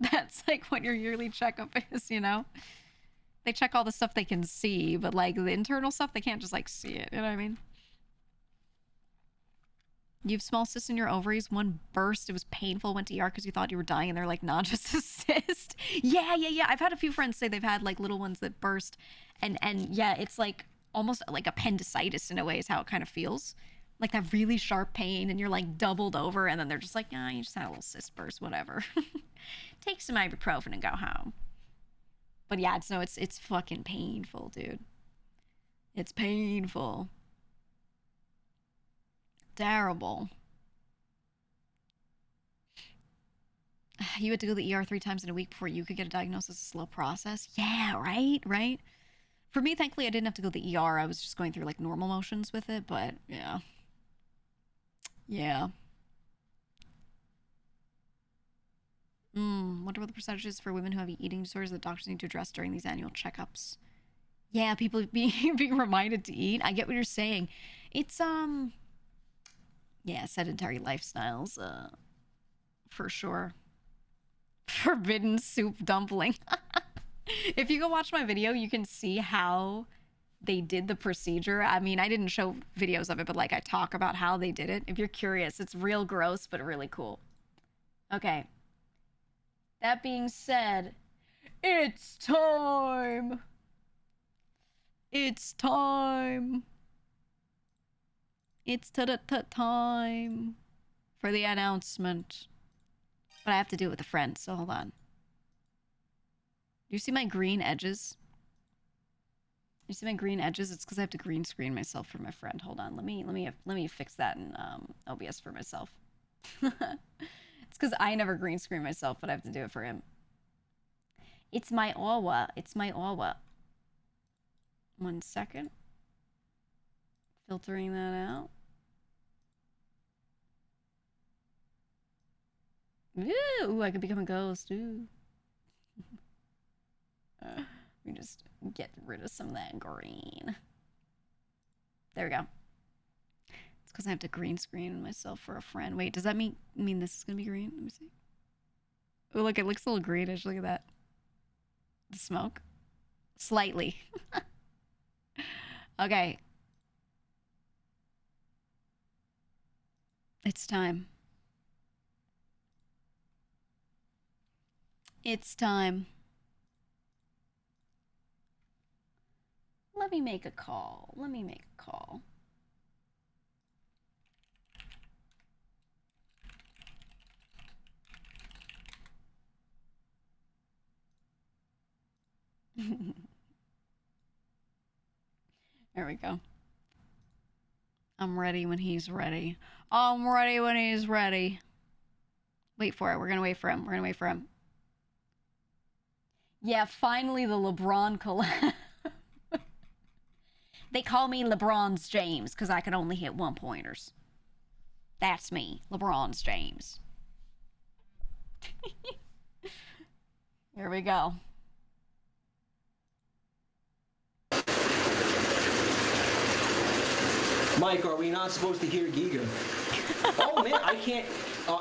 Speaker 1: that's like what your yearly checkup is, you know? They check all the stuff they can see, but like the internal stuff, they can't just like see it. You know what I mean? You have small cysts in your ovaries. One burst. It was painful. Went to ER because you thought you were dying, and they're like, nah, just a cyst. Yeah. I've had a few friends say they've had like little ones that burst, and yeah, it's like almost like appendicitis in a way is how it kind of feels. Like that really sharp pain, and you're like doubled over, and then they're just like, yeah, you just had a little cyst burst, whatever. Take some ibuprofen and go home. But yeah, it's fucking painful, dude. It's painful. Terrible. You had to go to the ER 3 times in a week before you could get a diagnosis. A slow process. Yeah, right. For me, thankfully, I didn't have to go to the ER. I was just going through like normal motions with it, but yeah. Wonder what the percentage is for women who have eating disorders that doctors need to address during these annual checkups. Yeah, people being reminded to eat. I get what you're saying. It's yeah, sedentary lifestyles, for sure. Forbidden soup dumpling. If you go watch my video, you can see how they did the procedure. I mean, I didn't show videos of it, but like I talk about how they did it. If you're curious, it's real gross, but really cool. Okay. That being said, it's time. It's time. It's time for the announcement. But I have to do it with a friend, so hold on. Do you see my green edges? You see my green edges? It's because I have to green screen myself for my friend. Hold on. Let me fix that in OBS for myself. It's because I never green screen myself, but I have to do it for him. It's my awa. It's my awa. 1 second. Filtering that out. Ooh, I could become a ghost. Ooh. Let me just get rid of some of that green. There we go. It's because I have to green screen myself for a friend. Wait, does that mean this is gonna be green? Let me see. Oh, look, it looks a little greenish. Look at that. The smoke. Slightly. Okay. It's time. It's time. Let me make a call. Let me make a call. There we go. I'm ready when he's ready. I'm ready when he's ready. Wait for it. We're gonna wait for him. We're gonna wait for him. Yeah, finally the LeBron collab. They call me LeBron's James because I can only hit one-pointers. That's me, LeBron's James. Here we go.
Speaker 3: Mike, are we not supposed to hear GEEGA? Oh man, I can't.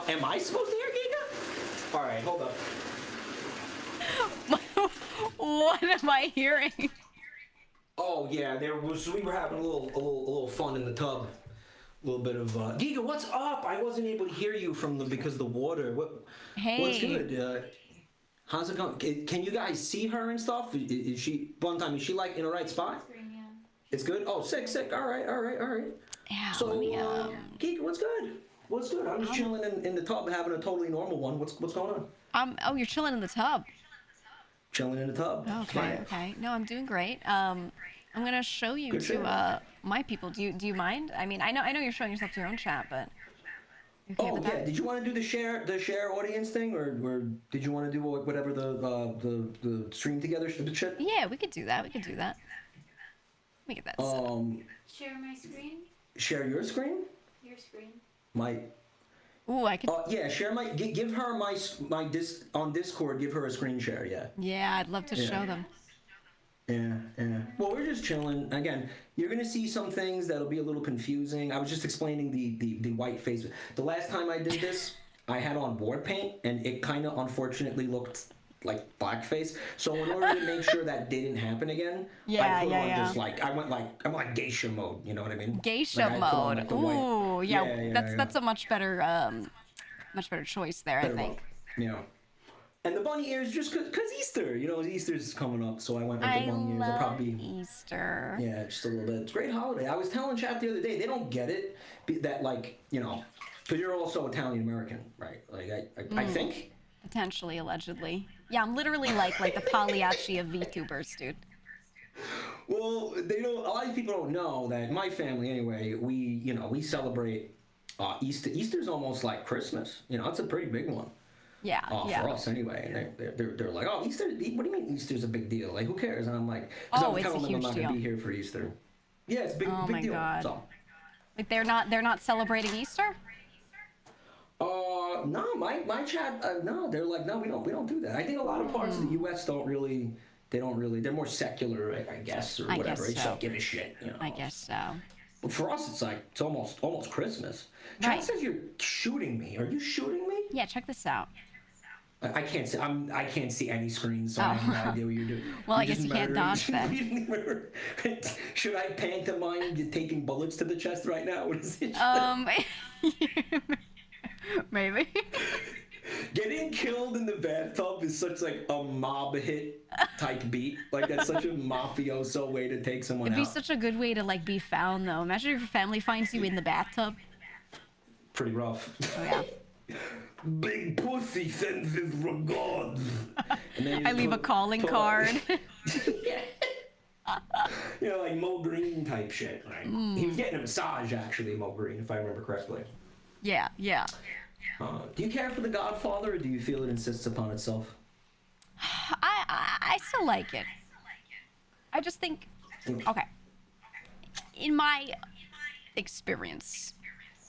Speaker 3: Am I supposed to hear GEEGA? All right, hold up.
Speaker 1: What am I hearing?
Speaker 3: Oh yeah, we were having a little fun in the tub. A little bit of GEEGA, what's up? I wasn't able to hear you because of the water. What's good? How's it going? Can you guys see her and stuff? Is she like in the right spot? It's good. Oh, sick. All right.
Speaker 1: Yeah.
Speaker 3: So,
Speaker 1: let me,
Speaker 3: GEEGA, what's good? I'm just chilling in the tub, having a totally normal one. What's going on?
Speaker 1: Oh, you're chilling in the tub.
Speaker 3: Chilling in the tub.
Speaker 1: Okay. Okay. No, I'm doing great. I'm gonna show you
Speaker 3: Good shit.
Speaker 1: to my people. Do you mind? I mean, I know you're showing yourself to your own chat, but. You okay
Speaker 3: Oh
Speaker 1: with
Speaker 3: yeah.
Speaker 1: that?
Speaker 3: Did you want to do the share audience thing, or did you want to do whatever the stream together shit?
Speaker 1: Yeah, we could do that. Let me get that set up.
Speaker 4: Share my screen?
Speaker 3: Share your screen?
Speaker 4: Your screen.
Speaker 3: My.
Speaker 1: Ooh, I could.
Speaker 3: Yeah, share my. Give her my on Discord. Give her a screen share. Yeah.
Speaker 1: Yeah, I'd love to show them.
Speaker 3: Yeah. Well, we're just chilling. Again, you're gonna see some things that'll be a little confusing. I was just explaining the white face. The last time I did this, I had on board paint, and it kind of unfortunately looked like blackface. So in order to make sure that didn't happen again, I put on this I'm like geisha mode. You know what I mean?
Speaker 1: Geisha mode. Ooh, yeah. That's a much better choice there, I think.
Speaker 3: Yeah. And the bunny ears just cause Easter, Easter's coming up, so I went with the bunny ears.
Speaker 1: I love
Speaker 3: probably
Speaker 1: Easter.
Speaker 3: Yeah, just a little bit. It's a great holiday. I was telling chat the other day, they don't get it that because you're also Italian American, right? Like I think.
Speaker 1: Potentially, allegedly. Yeah, I'm literally like the Pagliacci of VTubers, dude.
Speaker 3: Well, they don't. A lot of people don't know that my family, anyway. We celebrate Easter. Easter's almost like Christmas. It's a pretty big one.
Speaker 1: Yeah.
Speaker 3: For us anyway. And they're like, oh, Easter. What do you mean Easter's a big deal? Like, who cares? And I'm like,
Speaker 1: oh, it's a huge
Speaker 3: I'm not
Speaker 1: deal.
Speaker 3: Gonna be here for Easter. Yeah, it's big.
Speaker 1: Oh
Speaker 3: big
Speaker 1: my
Speaker 3: deal.
Speaker 1: God.
Speaker 3: So.
Speaker 1: Like they're not celebrating Easter?
Speaker 3: No, my chat. No, they're like, no, we don't do that. I think a lot of parts of the U.S. don't really. They're more secular, I guess, or whatever.
Speaker 1: Guess
Speaker 3: They just
Speaker 1: so.
Speaker 3: don't give a shit.
Speaker 1: I guess so.
Speaker 3: But for us, it's like it's almost Christmas.
Speaker 1: Right.
Speaker 3: Chat says you're shooting me. Are you shooting me?
Speaker 1: Yeah, check this out.
Speaker 3: I can't see. I can't see any screen, so I have no idea what you're doing.
Speaker 1: Well, I guess you can't dodge that.
Speaker 3: Should I pantomime taking bullets to the chest right now? What is it?
Speaker 1: Maybe.
Speaker 3: Getting killed in the bathtub is such like a mob hit type beat. Like that's such a mafioso way to take someone
Speaker 1: It'd
Speaker 3: out.
Speaker 1: be such a good way to be found, though. Imagine if your family finds you in the bathtub.
Speaker 3: Pretty rough.
Speaker 1: Oh yeah.
Speaker 3: Big pussy sends his regards.
Speaker 1: I leave a calling card.
Speaker 3: Like Mo Green type shit, right? He was getting a massage, actually, Mo Green, if I remember correctly.
Speaker 1: Yeah.
Speaker 3: Do you care for The Godfather, or do you feel it insists upon itself?
Speaker 1: I still like it. I just think, okay. In my experience.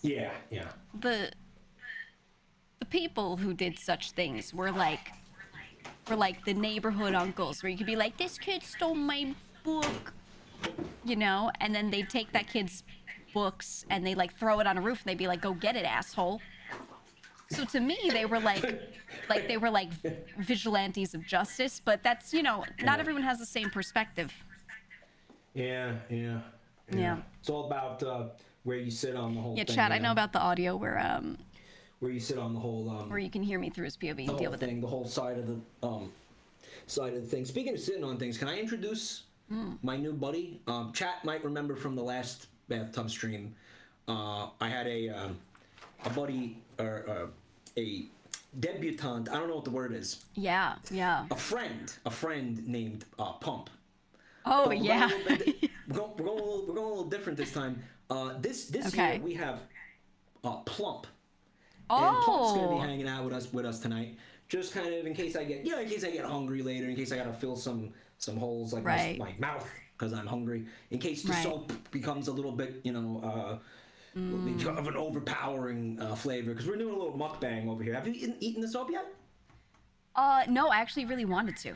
Speaker 3: Yeah.
Speaker 1: the people who did such things were like the neighborhood uncles, where you could be like, this kid stole my book, you know, and then they'd take that kid's books and they like throw it on a roof and they'd be like, go get it, asshole. So to me, they were like vigilantes of justice, but that's, you know, not everyone has the same perspective.
Speaker 3: Yeah. It's all about where you sit on the whole thing.
Speaker 1: Yeah, Chad, I know about the audio where
Speaker 3: you sit on the whole
Speaker 1: where you can hear me through his POV and deal with it.
Speaker 3: The whole side of the thing. Speaking of sitting on things, can I introduce my new buddy? Chat might remember from the last Bathtub stream. I had a buddy or a debutante. I don't know what the word is.
Speaker 1: Yeah.
Speaker 3: A friend named Pump.
Speaker 1: Oh,
Speaker 3: But
Speaker 1: yeah.
Speaker 3: We're going a little different this time. This
Speaker 1: Okay.
Speaker 3: year we have Plump. And Plump's gonna be
Speaker 1: Oh,
Speaker 3: hanging out with us tonight, just kind of in case I get hungry later, in case I gotta fill some holes like
Speaker 1: Right.
Speaker 3: my mouth because I'm hungry, in case the
Speaker 1: Right.
Speaker 3: soap becomes a little bit of an overpowering flavor, because we're doing a little mukbang over here. Have you eaten the soap yet?
Speaker 1: no, I actually really wanted to.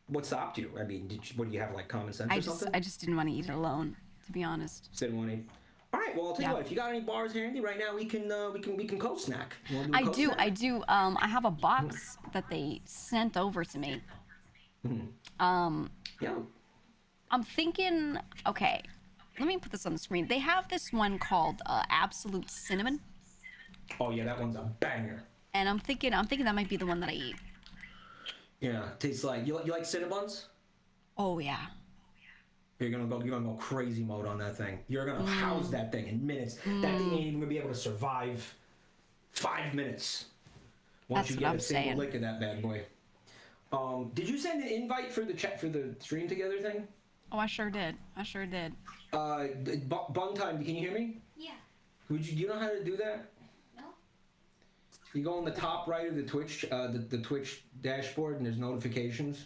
Speaker 3: What stopped you? I mean, what do you have, like common sense or something?
Speaker 1: I just didn't want to eat it alone, to be honest.
Speaker 3: Didn't want to eat. All right, well, I'll tell you
Speaker 1: Yeah.
Speaker 3: what. If you got any bars handy right now, we can co-snack. You wanna do a
Speaker 1: I
Speaker 3: co-snack?
Speaker 1: do. I have a box that they sent over to me.
Speaker 3: Yeah.
Speaker 1: I'm thinking, okay, let me put this on the screen. They have this one called Absolute Cinnamon,
Speaker 3: Oh yeah, that one's a banger.
Speaker 1: and I'm thinking that might be the one that I eat.
Speaker 3: Yeah, tastes like you like Cinnabons?
Speaker 1: Oh yeah.
Speaker 3: You're gonna go crazy mode on that thing. You're gonna house that thing in minutes. That thing ain't even gonna be able to survive 5 minutes once
Speaker 1: That's
Speaker 3: you
Speaker 1: what
Speaker 3: get
Speaker 1: I'm
Speaker 3: a single
Speaker 1: saying.
Speaker 3: lick of that bad boy. Did you send an invite for the stream together thing?
Speaker 1: Oh, I sure did.
Speaker 3: Bun time. Can you hear me?
Speaker 4: Yeah.
Speaker 3: Do you know how to do that?
Speaker 4: No?
Speaker 3: You go on the top right of the Twitch, the Twitch dashboard, and there's notifications.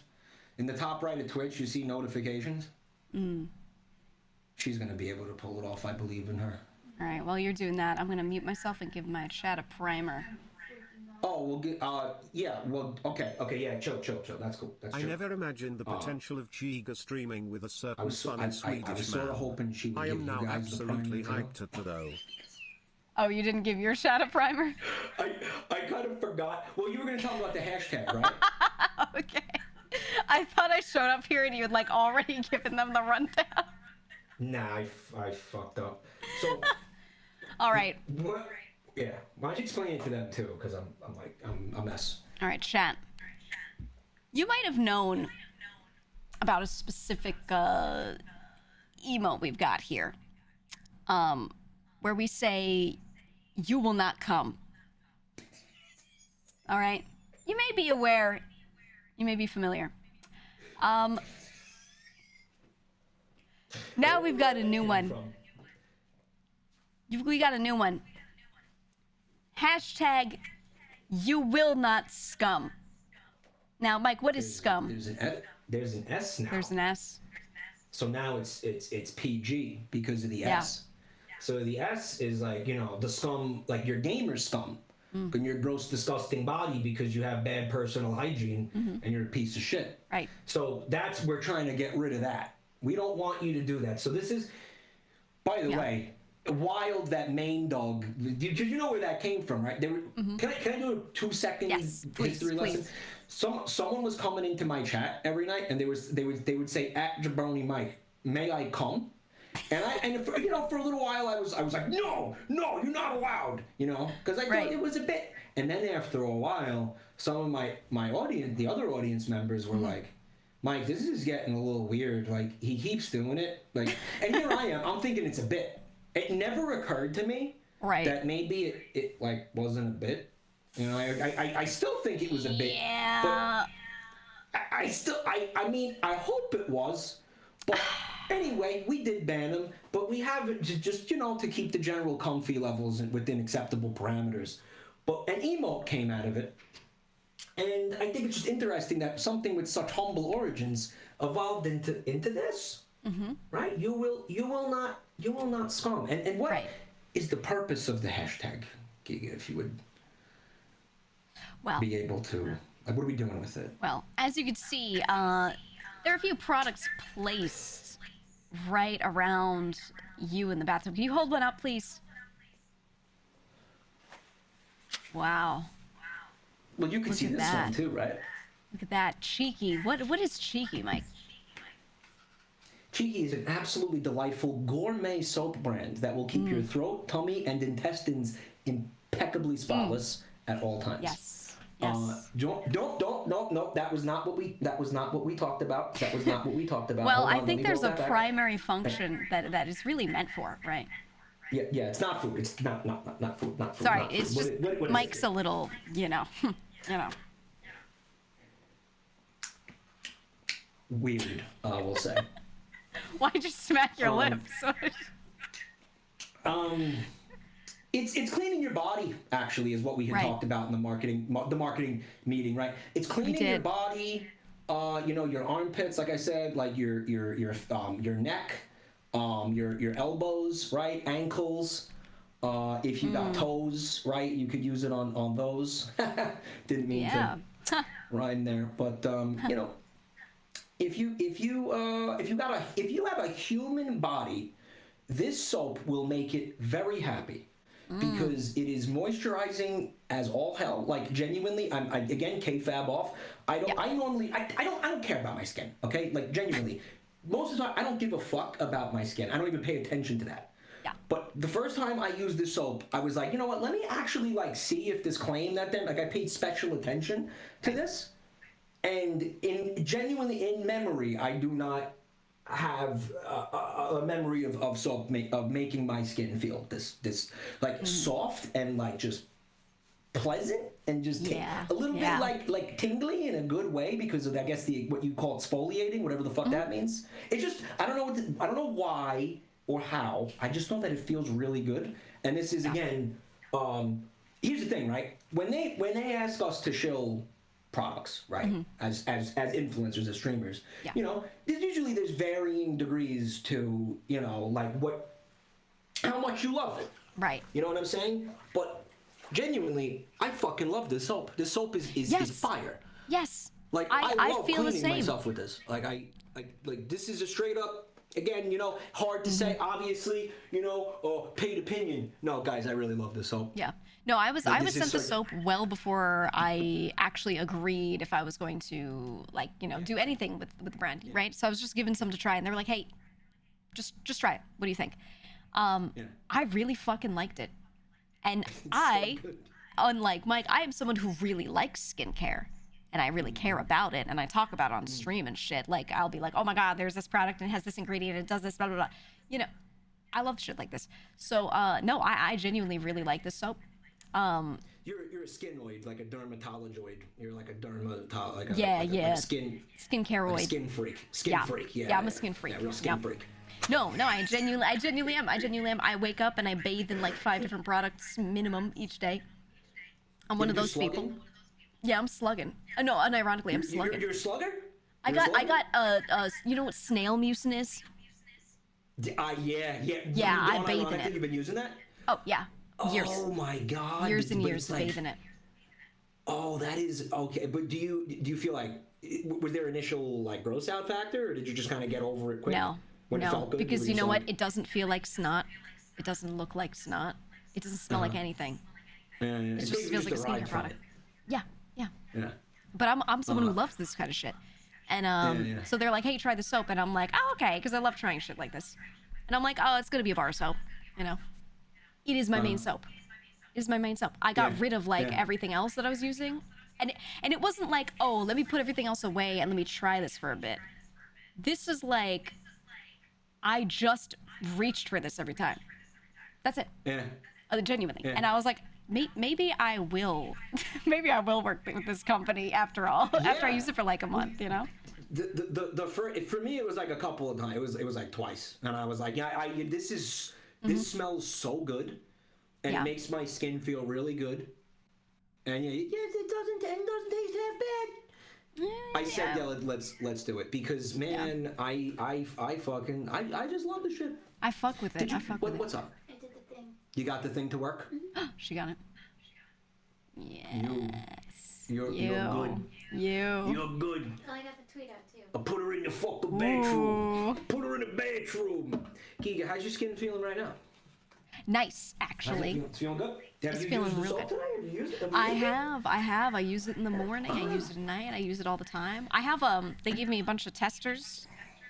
Speaker 3: In the top right of Twitch, you see notifications. She's gonna be able to pull it off. I believe in her.
Speaker 1: All right. While you're doing that, I'm gonna mute myself and give my chat a primer.
Speaker 3: Oh, we'll get. Yeah. Well, okay. Yeah. Chill. That's cool. That's
Speaker 2: I
Speaker 3: chill.
Speaker 2: never imagined the potential of GEEGA streaming with a
Speaker 3: I
Speaker 2: certain
Speaker 3: was
Speaker 2: funny
Speaker 3: I
Speaker 2: Swedish
Speaker 3: was sort
Speaker 2: man.
Speaker 3: of hoping she would
Speaker 2: I
Speaker 3: give
Speaker 2: am
Speaker 3: you
Speaker 2: now
Speaker 3: guys the
Speaker 2: absolutely
Speaker 3: primer, too.
Speaker 2: hyped at the though.
Speaker 1: Oh, you didn't give your chat a primer?
Speaker 3: I kind of forgot. Well, you were gonna tell me about the hashtag, right?
Speaker 1: Okay. I thought I showed up here and you had like already given them the rundown.
Speaker 3: Nah, I fucked up. So.
Speaker 1: All right.
Speaker 3: What? Yeah. Why don't you explain it to them too? Because I'm a mess.
Speaker 1: All right, chat. You might have known about a specific emote we've got here, where we say, "You will not come." All right. You may be aware. You may be familiar. Now we've got a new one. We got a new one. Hashtag you will not scum. Now, Mike, what is scum?
Speaker 3: There's an S now.
Speaker 1: There's an S.
Speaker 3: So now it's PG because of the S. So the S is like, the scum, like your gamer scum. And your gross, disgusting body because you have bad personal hygiene and you're a piece of shit.
Speaker 1: Right.
Speaker 3: So we're trying to get rid of that. We don't want you to do that. So this is, by the way, wild that main dog. Did you know where that came from, right? They were, can I do a 2 second history lesson? Someone was coming into my chat every night and they would say at Jabroni Mike, may I come? And for a little while I was like, no, you're not allowed, because I thought it was a bit. And then after a while, some of my audience, the other audience members were like, Mike, this is getting a little weird. Like, he keeps doing it. Like, and here I am. I'm thinking it's a bit. It never occurred to me that maybe it like wasn't a bit. I still think it was a bit.
Speaker 1: Yeah.
Speaker 3: But I mean, I hope it was. But anyway, we did ban them. But we have it just, to keep the general comfy levels within acceptable parameters. But an emote came out of it. And I think it's just interesting that something with such humble origins evolved into this, right? You will not scum. And what is the purpose of the hashtag, GEEGA, if you would
Speaker 1: Well,
Speaker 3: be able to, like, what are we doing with it?
Speaker 1: well, as you can see, there are a few products placed right around you in the bathroom. Can you hold one up, please? Wow.
Speaker 3: Well, you can see
Speaker 1: at
Speaker 3: this
Speaker 1: that.
Speaker 3: one too, right?
Speaker 1: Look at that. Cheeky. What is cheeky, Mike?
Speaker 3: Cheeky is an absolutely delightful gourmet soap brand that will keep your throat, tummy, and intestines impeccably spotless at all times.
Speaker 1: Yes. Yes.
Speaker 3: No. That was not what we talked about. That was not what we talked about.
Speaker 1: Well,
Speaker 3: Hold on,
Speaker 1: I
Speaker 3: let
Speaker 1: think
Speaker 3: me
Speaker 1: there's
Speaker 3: roll
Speaker 1: a
Speaker 3: that back.
Speaker 1: primary function that is really meant for, right?
Speaker 3: Yeah, it's not food. It's not food. Not food.
Speaker 1: Sorry,
Speaker 3: not food.
Speaker 1: it's just
Speaker 3: What is
Speaker 1: Mike's
Speaker 3: it?
Speaker 1: a little, you know.
Speaker 3: Weird, we'll say.
Speaker 1: Why'd you smack your lips?
Speaker 3: It's cleaning your body. Actually, is what we had
Speaker 1: Right.
Speaker 3: talked about in the marketing meeting, right? It's cleaning your
Speaker 1: did.
Speaker 3: body. Your armpits, like I said, like your neck, your elbows, right? Ankles. If you got toes, right? You could use it on those. Didn't mean
Speaker 1: Yeah.
Speaker 3: to rhyme there, but if you have a human body, this soap will make it very happy because it is moisturizing as all hell. Like genuinely, I again kayfabe off. I don't care about my skin. Okay, like genuinely, most of the time I don't give a fuck about my skin. I don't even pay attention to that.
Speaker 1: Yeah.
Speaker 3: But the first time I used this soap, I was like, you know what? Let me actually like see if this claim that then I paid special attention to this. And genuinely in memory, I do not have a memory of soap of making my skin feel this like soft and like just pleasant and just a little bit like tingly in a good way because of I guess what you call exfoliating, whatever the fuck that means. It's just I don't know why or how. I just know that it feels really good. And this is again, here's the thing, right? When they ask us to shill products, right? As influencers, as streamers, there's varying degrees to like how much you love it,
Speaker 1: Right.
Speaker 3: you know what I'm saying? But genuinely, I fucking love this soap. This soap is fire.
Speaker 1: Yes.
Speaker 3: Like
Speaker 1: I
Speaker 3: love
Speaker 1: feel the
Speaker 3: cleaning
Speaker 1: same.
Speaker 3: myself with this. Like I like this is a straight up. Again, hard to say. Obviously, paid opinion. No, guys, I really love this soap.
Speaker 1: Yeah. No, I was
Speaker 3: This is
Speaker 1: sent the
Speaker 3: like-
Speaker 1: soap well before I actually agreed if I was going to do anything with the brand, right? So I was just given some to try, and they were like, "Hey, just try it. What do you think?" I really fucking liked it, and unlike Mike, I am someone who really likes skincare. And I really care about it, and I talk about it on stream and shit. Like, I'll be like, oh my god, there's this product, and it has this ingredient, and it does this, blah, blah, blah. I love shit like this. So, no, I genuinely really like this soap.
Speaker 3: You're a skinoid, like a dermatologoid. You're like a dermatologist.
Speaker 1: Skincareoid.
Speaker 3: Like a skin freak. Skin freak, yeah.
Speaker 1: Yeah, I'm a skin freak.
Speaker 3: Yeah, real skin freak.
Speaker 1: No, I genuinely am. I wake up and I bathe in like 5 different products minimum each day. I'm one of those people. Yeah, I'm slugging. No, unironically, I'm slugging.
Speaker 3: You're a slugger?
Speaker 1: I got you know what snail mucin is?
Speaker 3: Yeah.
Speaker 1: I bathe in it.
Speaker 3: You've been using that?
Speaker 1: Oh yeah, years.
Speaker 3: Oh my god.
Speaker 1: Years and
Speaker 3: But
Speaker 1: years
Speaker 3: it's like,
Speaker 1: bathe in it.
Speaker 3: Oh, that is okay. But do you feel like was there initial like gross out factor, or did you just kind of get over it quick?
Speaker 1: No,
Speaker 3: when it felt good?
Speaker 1: because you know
Speaker 3: like,
Speaker 1: what? It doesn't feel like snot. It doesn't look like snot. It doesn't smell like anything.
Speaker 3: It
Speaker 1: just feels like a skincare product. Yeah.
Speaker 3: Yeah.
Speaker 1: But I'm someone who loves this kind of shit. And so they're like, hey, try the soap. And I'm like, oh, okay, because I love trying shit like this. And I'm like, oh, it's going to be a bar soap. It is my main soap. It is my main soap. I got rid of everything else that I was using. And it wasn't like, oh, let me put everything else away and let me try this for a bit. This is like, I just reached for this every time. That's it.
Speaker 3: Yeah.
Speaker 1: Genuinely.
Speaker 3: Yeah.
Speaker 1: And I was like, maybe I will work with this company after all. After I use it for like a month,
Speaker 3: For me it was like a couple of times. It was like twice, and I was like, this smells so good, and it makes my skin feel really good, and it doesn't taste half bad. I said let's do it because man, I just love the shit.
Speaker 1: I fuck with it.
Speaker 3: What's up?
Speaker 4: I did the thing.
Speaker 3: You got the thing to work?
Speaker 1: She got it. Yes.
Speaker 3: You're good. You're good.
Speaker 4: Oh, I got the tweet out too.
Speaker 3: I put her in the fucking bedroom. Put her in the bedroom. GEEGA, how's your skin feeling right now?
Speaker 1: Nice, actually.
Speaker 3: It's feeling good?
Speaker 1: It's feeling real good.
Speaker 3: Have you used it?
Speaker 1: I have. I use it in the morning. I use it at night. I use it all the time. I have they gave me a bunch of testers,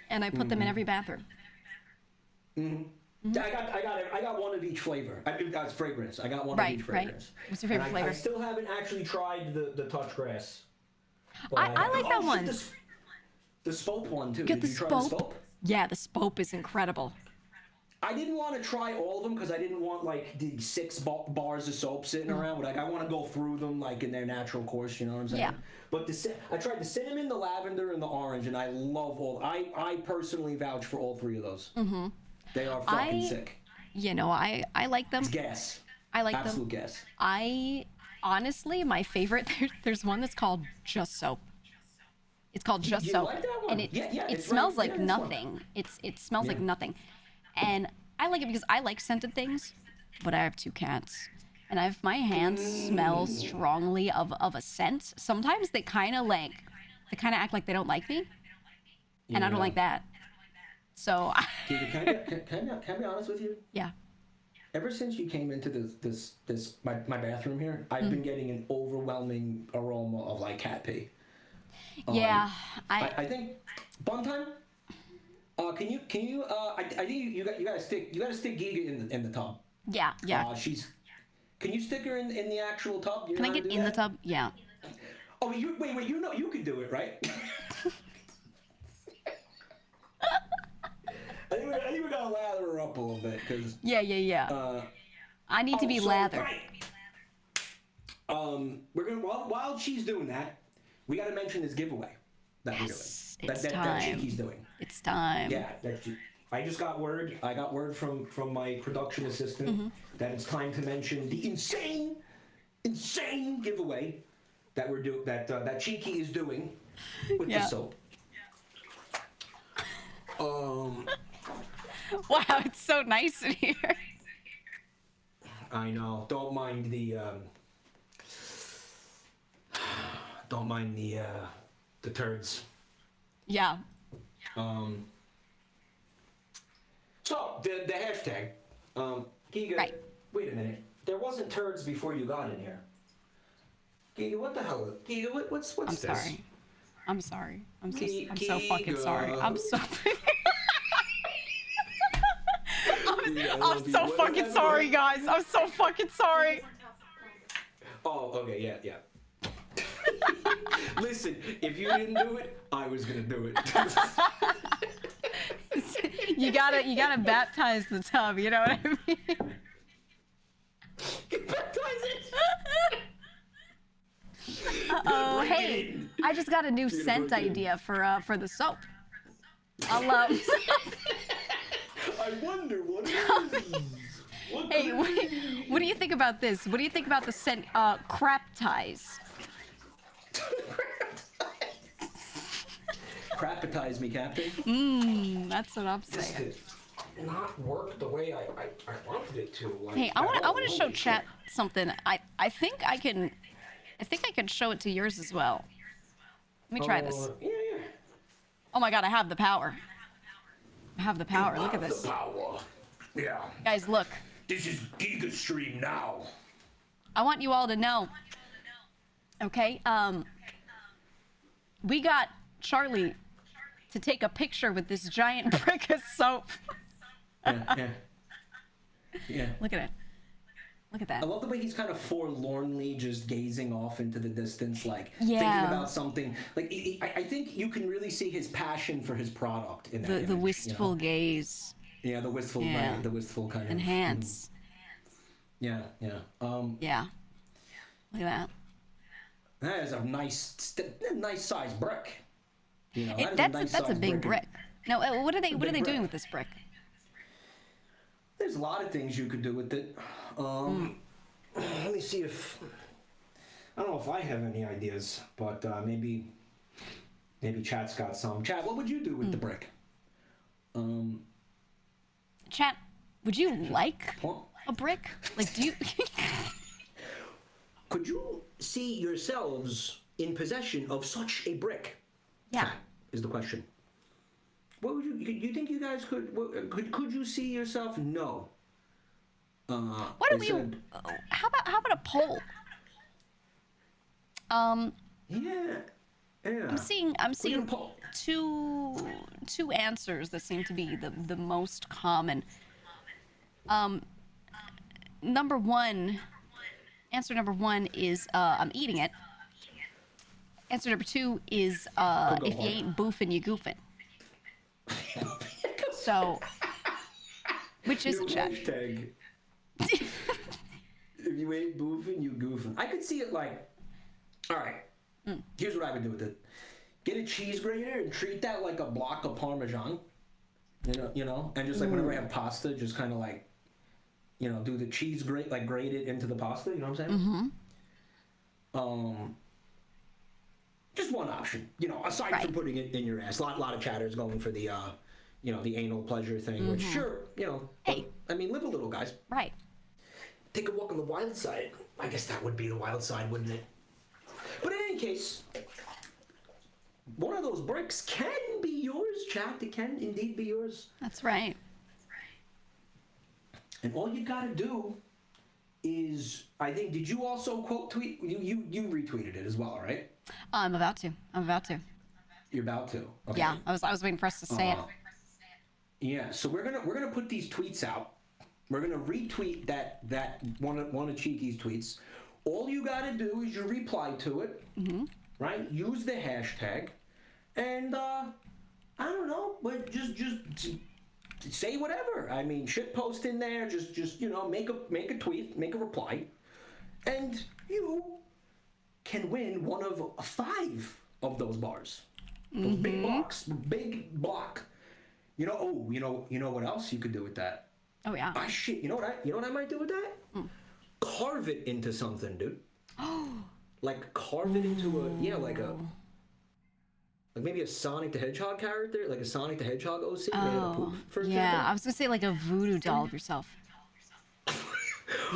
Speaker 1: and I put them in every bathroom.
Speaker 3: I got one of each flavor. That's fragrance. I got one of each fragrance.
Speaker 1: Right. What's your favorite flavor?
Speaker 3: I still haven't actually tried the touch grass.
Speaker 1: I like that one.
Speaker 3: The Spope one too.
Speaker 1: Get
Speaker 3: Did
Speaker 1: the
Speaker 3: you try the
Speaker 1: Spope?
Speaker 3: Spope?
Speaker 1: Yeah, the Spope is incredible.
Speaker 3: I didn't want to try all of them because I didn't want like the 6 bars of soap sitting around. Like I want to go through them like in their natural course. You know what I'm saying?
Speaker 1: Yeah.
Speaker 3: But I tried the cinnamon, the lavender, and the orange, and I love all. I personally vouch for all 3 of those. Mm-hmm. They are fucking sick.
Speaker 1: You know, I like them.
Speaker 3: It's gas.
Speaker 1: I like
Speaker 3: Absolute
Speaker 1: them.
Speaker 3: gas.
Speaker 1: I honestly, my favorite. There's one that's called Just Soap. It's called Just
Speaker 3: You
Speaker 1: Soap,
Speaker 3: like that one?
Speaker 1: and it
Speaker 3: it's
Speaker 1: smells
Speaker 3: right.
Speaker 1: like
Speaker 3: Yeah, that's one.
Speaker 1: nothing. It smells like nothing, and I like it because I like scented things, but I have 2 cats, and if my hands smell strongly of a scent, sometimes they kind of act like they don't like me, and I don't like that. So
Speaker 3: Can I be honest with you?
Speaker 1: yeah.
Speaker 3: Ever since you came into my bathroom here, I've been getting an overwhelming aroma of like cat pee.
Speaker 1: Yeah,
Speaker 3: I think bun time. Can you? I think you gotta stick GEEGA in the tub.
Speaker 1: yeah.
Speaker 3: Can you stick her in the actual tub?
Speaker 1: Can I get in the tub? Yeah.
Speaker 3: Oh, wait. You know you can do it, right? I think we gotta lather her up a little bit because.
Speaker 1: Yeah. I need to be lathered.
Speaker 3: Right. We're gonna while she's doing that, we gotta mention this giveaway that we're doing.
Speaker 1: It's
Speaker 3: That
Speaker 1: time.
Speaker 3: Cheeky's doing.
Speaker 1: It's time.
Speaker 3: Yeah, I just got word. I got word from my production assistant that it's time to mention the insane giveaway that we're doing. That Cheeky is doing with the soap.
Speaker 1: Wow, it's so nice in here.
Speaker 3: I know. Don't mind the turds.
Speaker 1: Yeah.
Speaker 3: So the hashtag, GEEGA.
Speaker 1: Right.
Speaker 3: Wait a minute. There wasn't turds before you got in here. GEEGA, what the hell? GEEGA, what's
Speaker 1: I'm
Speaker 3: this?
Speaker 1: sorry. I'm sorry. I'm so
Speaker 3: GEEGA.
Speaker 1: fucking sorry. I'm so. I'm so fucking sorry, guys. I'm so fucking sorry.
Speaker 3: Oh, okay, yeah. Listen, if you didn't do it, I was gonna do it.
Speaker 1: You gotta baptize the tub. You know what I mean?
Speaker 3: Baptize it.
Speaker 1: Oh, hey! I just got a new scent idea for the soap. I'll
Speaker 3: I wonder what it is.
Speaker 1: Hey, what do you think about this? What do you think about the scent crap ties?
Speaker 3: Crapatize me, Captain.
Speaker 1: That's what I'm
Speaker 3: This
Speaker 1: saying.
Speaker 3: did not work the way I wanted it to. Like,
Speaker 1: Hey, I want to show chat something. I think I can show it to yours as well. Let me try this.
Speaker 3: Yeah.
Speaker 1: Oh my god, I have the power. I have the power. Look at this.
Speaker 3: The power. Yeah.
Speaker 1: Guys, look.
Speaker 3: This is GEEGA Stream now.
Speaker 1: I want you all to know. Okay? We got Charlie to take a picture with this giant brick of soap.
Speaker 3: Yeah.
Speaker 1: Look at it. Look at that.
Speaker 3: I love the way he's kind of forlornly just gazing off into the distance, like
Speaker 1: Yeah.
Speaker 3: thinking about something. Like I think you can really see his passion for his product in that image,
Speaker 1: The wistful
Speaker 3: you know?
Speaker 1: gaze.
Speaker 3: Yeah, the wistful,
Speaker 1: Yeah.
Speaker 3: the wistful kind of
Speaker 1: Enhance.
Speaker 3: Yeah.
Speaker 1: Yeah. Look at that.
Speaker 3: That is a nice size brick. You know,
Speaker 1: That's a big brick. No, what are they
Speaker 3: big
Speaker 1: doing
Speaker 3: brick.
Speaker 1: with this brick?
Speaker 3: There's a lot of things you could do with it. Let me see if I don't know if I have any ideas, but maybe Chat's got some. Chat, what would you do with the brick?
Speaker 1: Chat, would you like A brick? Like, do you?
Speaker 3: Could you see yourselves in possession of such a brick?
Speaker 1: Yeah.
Speaker 3: Chat is the question. What would you think you guys could? Could you see yourself? No.
Speaker 1: What do we? How about a poll?
Speaker 3: Yeah.
Speaker 1: I'm seeing
Speaker 3: Poll.
Speaker 1: two answers that seem to be the most common. Answer number one is I'm eating it. Answer number two is if you ain't boofing, you goofing. So, which is it, chat?
Speaker 3: Hashtag. If you ain't boofing, you goofing. I could see it like, all right. Here's what I would do with it: get a cheese grater and treat that like a block of Parmesan. You know, and just like whenever I have pasta, just kind of like, do the cheese grate it into the pasta. You know what I'm saying? Just one option. Aside from putting it in your ass. A lot of chatters going for the the anal pleasure thing. Which sure,
Speaker 1: Hey.
Speaker 3: I mean, live a little, guys.
Speaker 1: Right.
Speaker 3: Take a walk on the wild side. I guess that would be the wild side, wouldn't it? But in any case, one of those bricks can be yours, chat. It can indeed be yours.
Speaker 1: That's right.
Speaker 3: And all you gotta do is, I think, did you also quote tweet? You retweeted it as well, right?
Speaker 1: I'm about to.
Speaker 3: You're about to. Okay.
Speaker 1: Yeah, I was waiting for us to say it.
Speaker 3: Yeah. So we're gonna put these tweets out. We're gonna retweet that one of Cheeky's tweets. All you gotta do is you reply to it, right? Use the hashtag, and I don't know, but just say whatever. I mean, shit post in there. Just make a tweet, make a reply, and you can win one of 5 of those bars. Those big blocks, big block. You know what else you could do with that?
Speaker 1: Oh yeah.
Speaker 3: Ah shit. You know what I might do with that? Carve it into something, dude. Like carve it into like maybe a Sonic the Hedgehog character, like a Sonic the Hedgehog OC made of poop, for example.
Speaker 1: Yeah, I was gonna say like a voodoo doll of yourself.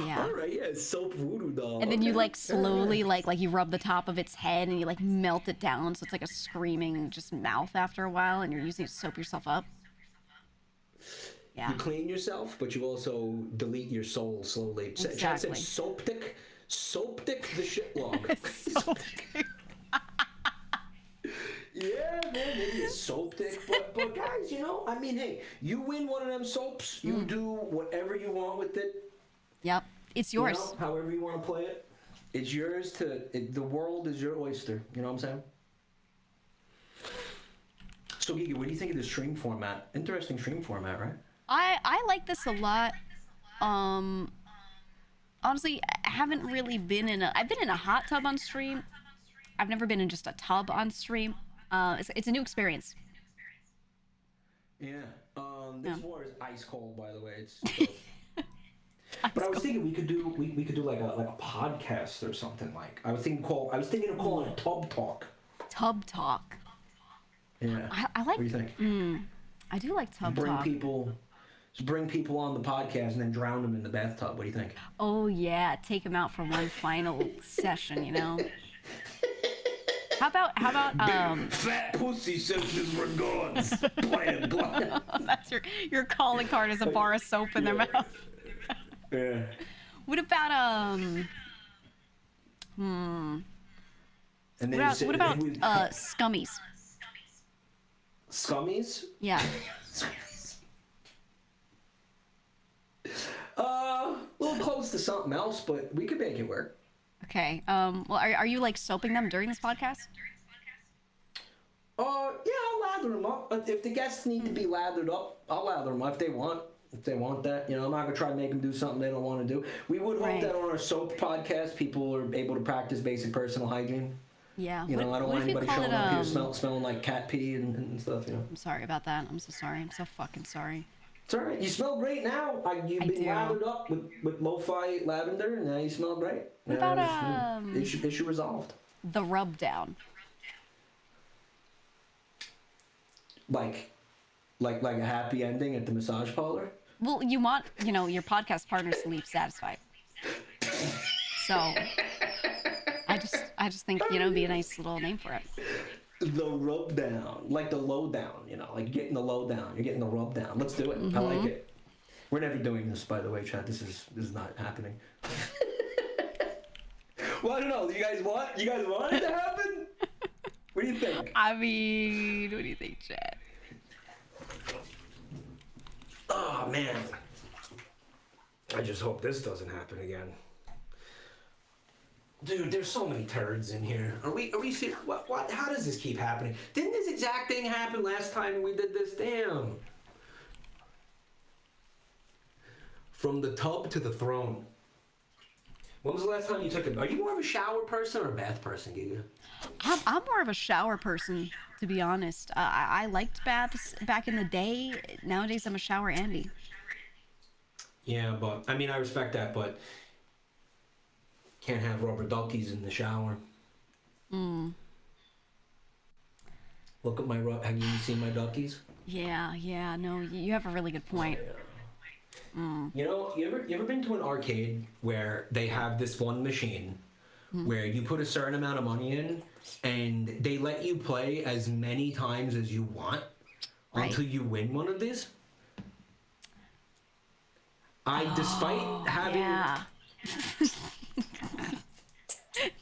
Speaker 1: Yeah.
Speaker 3: All right, yeah, soap voodoo doll.
Speaker 1: And then you like slowly like you rub the top of its head and you like melt it down so it's like a screaming just mouth after a while, and you're using it to soap yourself up. Yeah.
Speaker 3: You clean yourself, but you also delete your soul slowly.
Speaker 1: Exactly.
Speaker 3: Chad said soaptic the shit log. Yeah, man, maybe a soaptic, but guys, I mean, hey, you win one of them soaps, you do whatever you want with it.
Speaker 1: Yep, it's yours.
Speaker 3: However you want to play it, it's yours the world is your oyster. You know what I'm saying? So, GEEGA, what do you think of the stream format? Interesting stream format, right?
Speaker 1: I like this a lot. Honestly, I haven't really been I've been in a hot tub on stream. I've never been in just a tub on stream. It's a new experience.
Speaker 3: Yeah. This war is ice cold, by the way. It's but I was thinking we could do like a podcast or something like. I was thinking of calling it Tub Talk.
Speaker 1: Tub Talk.
Speaker 3: Yeah.
Speaker 1: I like.
Speaker 3: What do you think?
Speaker 1: I do like Tub
Speaker 3: bring
Speaker 1: Talk.
Speaker 3: Bring people on the podcast and then drown them in the bathtub. What do you think?
Speaker 1: Oh yeah, take them out for one final session. How about
Speaker 3: fat pussy sessions regards. Plan.
Speaker 1: That's your calling card is a bar of soap in their mouth.
Speaker 3: Yeah.
Speaker 1: What about
Speaker 3: And then
Speaker 1: what about scummies?
Speaker 3: Scummies?
Speaker 1: Yeah.
Speaker 3: A little close to something else, but we could make it work.
Speaker 1: Okay. Well, are you like soaping them during this podcast?
Speaker 3: Yeah, I'll lather them up. If the guests need to be lathered up, I'll lather them up if they want that. I'm not gonna try to make them do something they don't want to do. We would hope that on our soap podcast, people are able to practice basic personal hygiene.
Speaker 1: Yeah.
Speaker 3: I don't want anybody showing up here smelling like cat pee and stuff.
Speaker 1: I'm sorry about that. I'm so sorry. I'm so fucking sorry.
Speaker 3: It's all right. You smell great now. You've been lathered up with lo-fi lavender, and now you smell great.
Speaker 1: What about
Speaker 3: issue resolved?
Speaker 1: The rub down.
Speaker 3: Like a happy ending at the massage parlor?
Speaker 1: Well, you want, your podcast partners to leave satisfied. So I just think, it'd be a nice little name for it.
Speaker 3: The rub down, like the low down, like getting the low down. You're getting the rub down. Let's do it. I like it. We're never doing this, by the way, chat. This is not happening. Well, I don't know. You guys want it to happen? What do you think?
Speaker 1: I mean, what do you think, Chad?
Speaker 3: Oh man, I just hope this doesn't happen again. Dude, there's so many turds in here. Are we serious? What? How does this keep happening? Didn't this exact thing happen last time we did this? Damn. From the tub to the throne. When was the last time you took a... Are you more of a shower person or a bath person, Giga?
Speaker 1: I'm more of a shower person, to be honest. I liked baths back in the day. Nowadays, I'm a shower Andy.
Speaker 3: Yeah, but... I mean, I respect that, but... Can't have rubber duckies in the shower. Look at my rub... Have you seen my duckies?
Speaker 1: Yeah, no, you have a really good point.
Speaker 3: Oh, yeah. You ever been to an arcade where they have this one machine where you put a certain amount of money in and they let you play as many times as you want until you win one of these? Despite having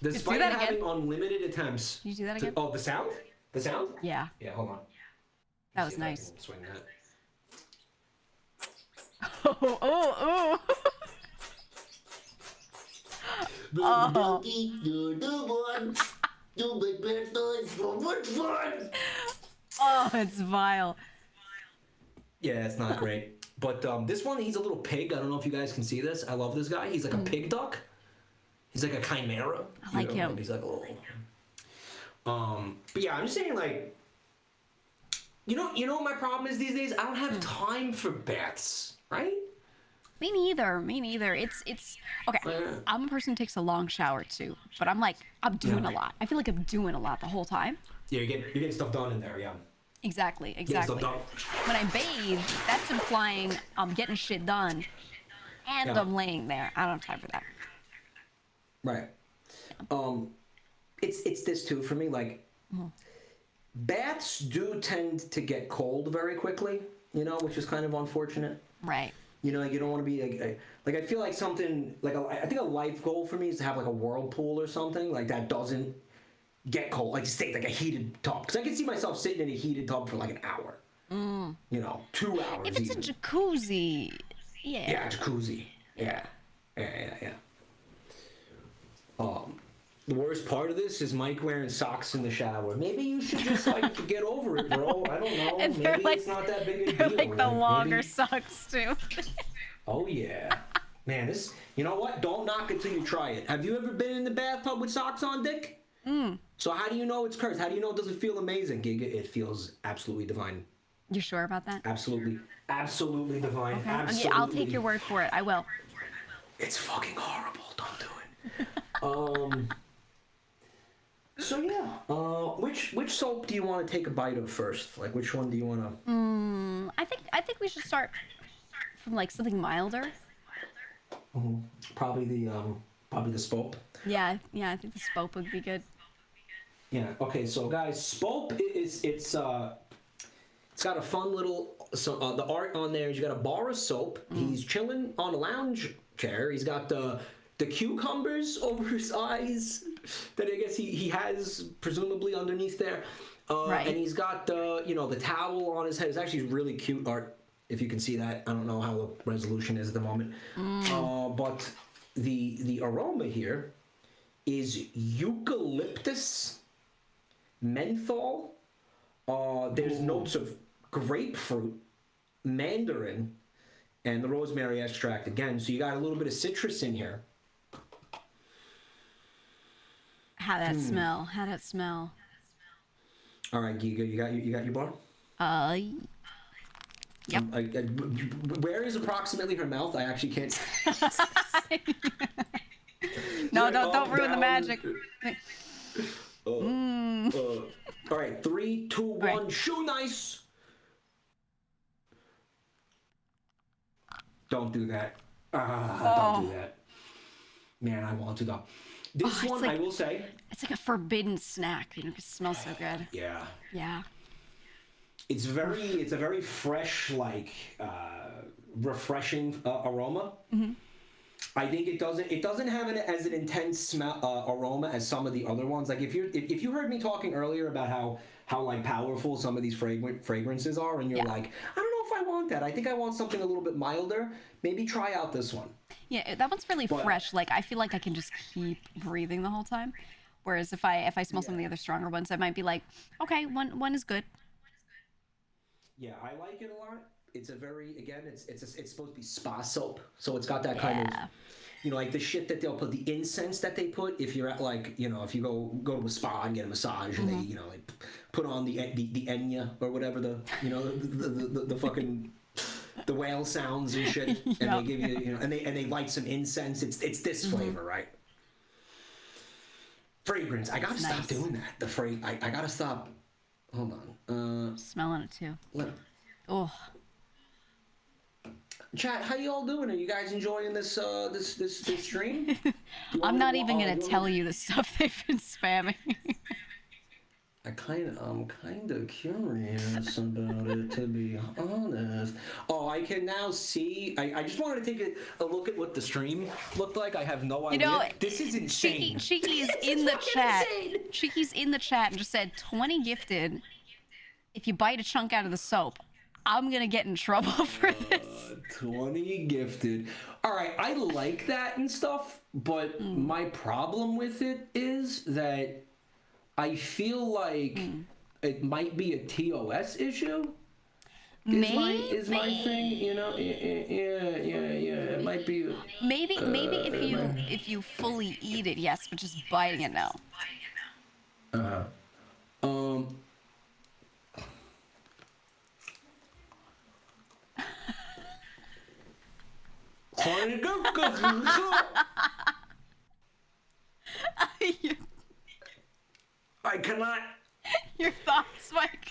Speaker 3: having unlimited attempts.
Speaker 1: Can you do that again?
Speaker 3: The sound? The sound?
Speaker 1: Yeah.
Speaker 3: Yeah, hold on.
Speaker 1: That was nice.
Speaker 3: I can swing that.
Speaker 1: Oh.
Speaker 3: Donkey, do one. Do my best noise for much fun.
Speaker 1: Oh, it's vile.
Speaker 3: Yeah, it's not great. But this one, he's a little pig. I don't know if you guys can see this. I love this guy. He's like a pig duck. He's like a chimera.
Speaker 1: I like him.
Speaker 3: He's like a little... But yeah, I'm just saying, like... You know what my problem is these days? I don't have time for baths, right?
Speaker 1: Me neither. It's okay. I'm a person who takes a long shower too, but I'm doing a lot. I feel like I'm doing a lot the whole time.
Speaker 3: Yeah, you're getting stuff done in there, yeah.
Speaker 1: Exactly.
Speaker 3: Getting stuff done.
Speaker 1: When I bathe, that's implying I'm getting shit done, and I'm laying there. I don't have time for that.
Speaker 3: Right. It's this too for me. Like, baths do tend to get cold very quickly. Which is kind of unfortunate.
Speaker 1: Right.
Speaker 3: You don't want to be like I feel like something like I think a life goal for me is to have like a whirlpool or something like that doesn't get cold, like stay like a heated tub, because I can see myself sitting in a heated tub for like an hour. 2 hours.
Speaker 1: If it's
Speaker 3: even.
Speaker 1: a jacuzzi,
Speaker 3: Yeah, jacuzzi. Yeah. The worst part of this is Mike wearing socks in the shower. Maybe you should just like get over it, bro. I don't know.
Speaker 1: And
Speaker 3: Maybe it's not that big a
Speaker 1: they're
Speaker 3: deal.
Speaker 1: like the longer
Speaker 3: Maybe...
Speaker 1: socks too.
Speaker 3: Oh yeah. Man, this... You know what? Don't knock it till you try it. Have you ever been in the bathtub with socks on, Dick? So how do you know it's cursed? How do you know it doesn't feel amazing, Giga? It feels absolutely divine.
Speaker 1: You sure about that?
Speaker 3: Absolutely divine.
Speaker 1: Okay.
Speaker 3: Absolutely.
Speaker 1: I'll take your word for it. I will.
Speaker 3: It's fucking horrible. Don't do it. So yeah, which soap do you want to take a bite of first? Like, which one do you want to?
Speaker 1: I think we should start from like something milder.
Speaker 3: Probably the Spope.
Speaker 1: Yeah, I think the Spope would be good.
Speaker 3: Yeah. Okay. So guys, Spope it's got a fun little the art on there is you got a bar of soap. He's chilling on a lounge chair. He's got the cucumbers over his eyes that I guess he has presumably underneath there.
Speaker 1: Right.
Speaker 3: And he's got the towel on his head. It's actually really cute art, if you can see that. I don't know how the resolution is at the moment. But the aroma here is eucalyptus, menthol. There's notes of grapefruit, mandarin, and the rosemary extract again. So you got a little bit of citrus in here.
Speaker 1: How that smell?
Speaker 3: All right, Giga, you got your bar?
Speaker 1: Yep.
Speaker 3: Where is approximately her mouth? I actually can't.
Speaker 1: No, don't ruin the magic.
Speaker 3: All right, 3, 2, 1,
Speaker 1: right.
Speaker 3: Shoe nice. Don't do that.
Speaker 1: Oh.
Speaker 3: Don't do that. Man, I want to though. This one,
Speaker 1: like,
Speaker 3: I will say.
Speaker 1: It's like a forbidden snack, you know, 'cause it smells so good.
Speaker 3: Yeah.
Speaker 1: Yeah.
Speaker 3: It's a very fresh, like, refreshing aroma.
Speaker 1: Mm-hmm.
Speaker 3: I think it doesn't have as an intense smell aroma as some of the other ones. Like if you heard me talking earlier about how like powerful some of these fragrances are, and you're like, I don't know if I want that. I think I want something a little bit milder. Maybe try out this one.
Speaker 1: Yeah, that one's really fresh. Like, I feel like I can just keep breathing the whole time. Whereas if I smell some of the other stronger ones, I might be like, okay, one is good.
Speaker 3: Yeah, I like it a lot. It's a very, again, it's supposed to be spa soap, so it's got that kind of, you know, like the shit that they'll put, the incense that they put if you're at, like, you know, if you go to a spa and get a massage, and they, you know, like put on the Enya or whatever, the, you know, the fucking the whale sounds and shit, and they give you, you know, and they light some incense. It's this flavor, right? Fragrance. I gotta stop doing that. I gotta stop. Hold on.
Speaker 1: Smelling it too.
Speaker 3: Oh. Chat, how you all doing? Are you guys enjoying this this stream?
Speaker 1: I'm not even gonna tell you the stuff they've been spamming.
Speaker 3: I'm kind of curious about it, to be honest. Oh, I can now see. I just wanted to take a look at what the stream looked like. I have no idea.
Speaker 1: You know,
Speaker 3: this is insane.
Speaker 1: Cheeky is in the chat. Cheeky's in the chat and just said 20 gifted. If you bite a chunk out of the soap, I'm gonna get in trouble for this.
Speaker 3: 20 gifted. All right, I like that and stuff, but my problem with it is that I feel like it might be a TOS issue. Is my thing, you know? Yeah. It might be.
Speaker 1: Maybe if you fully eat it, yes, but just biting it, no.
Speaker 3: I cannot.
Speaker 1: Your thoughts, Mike.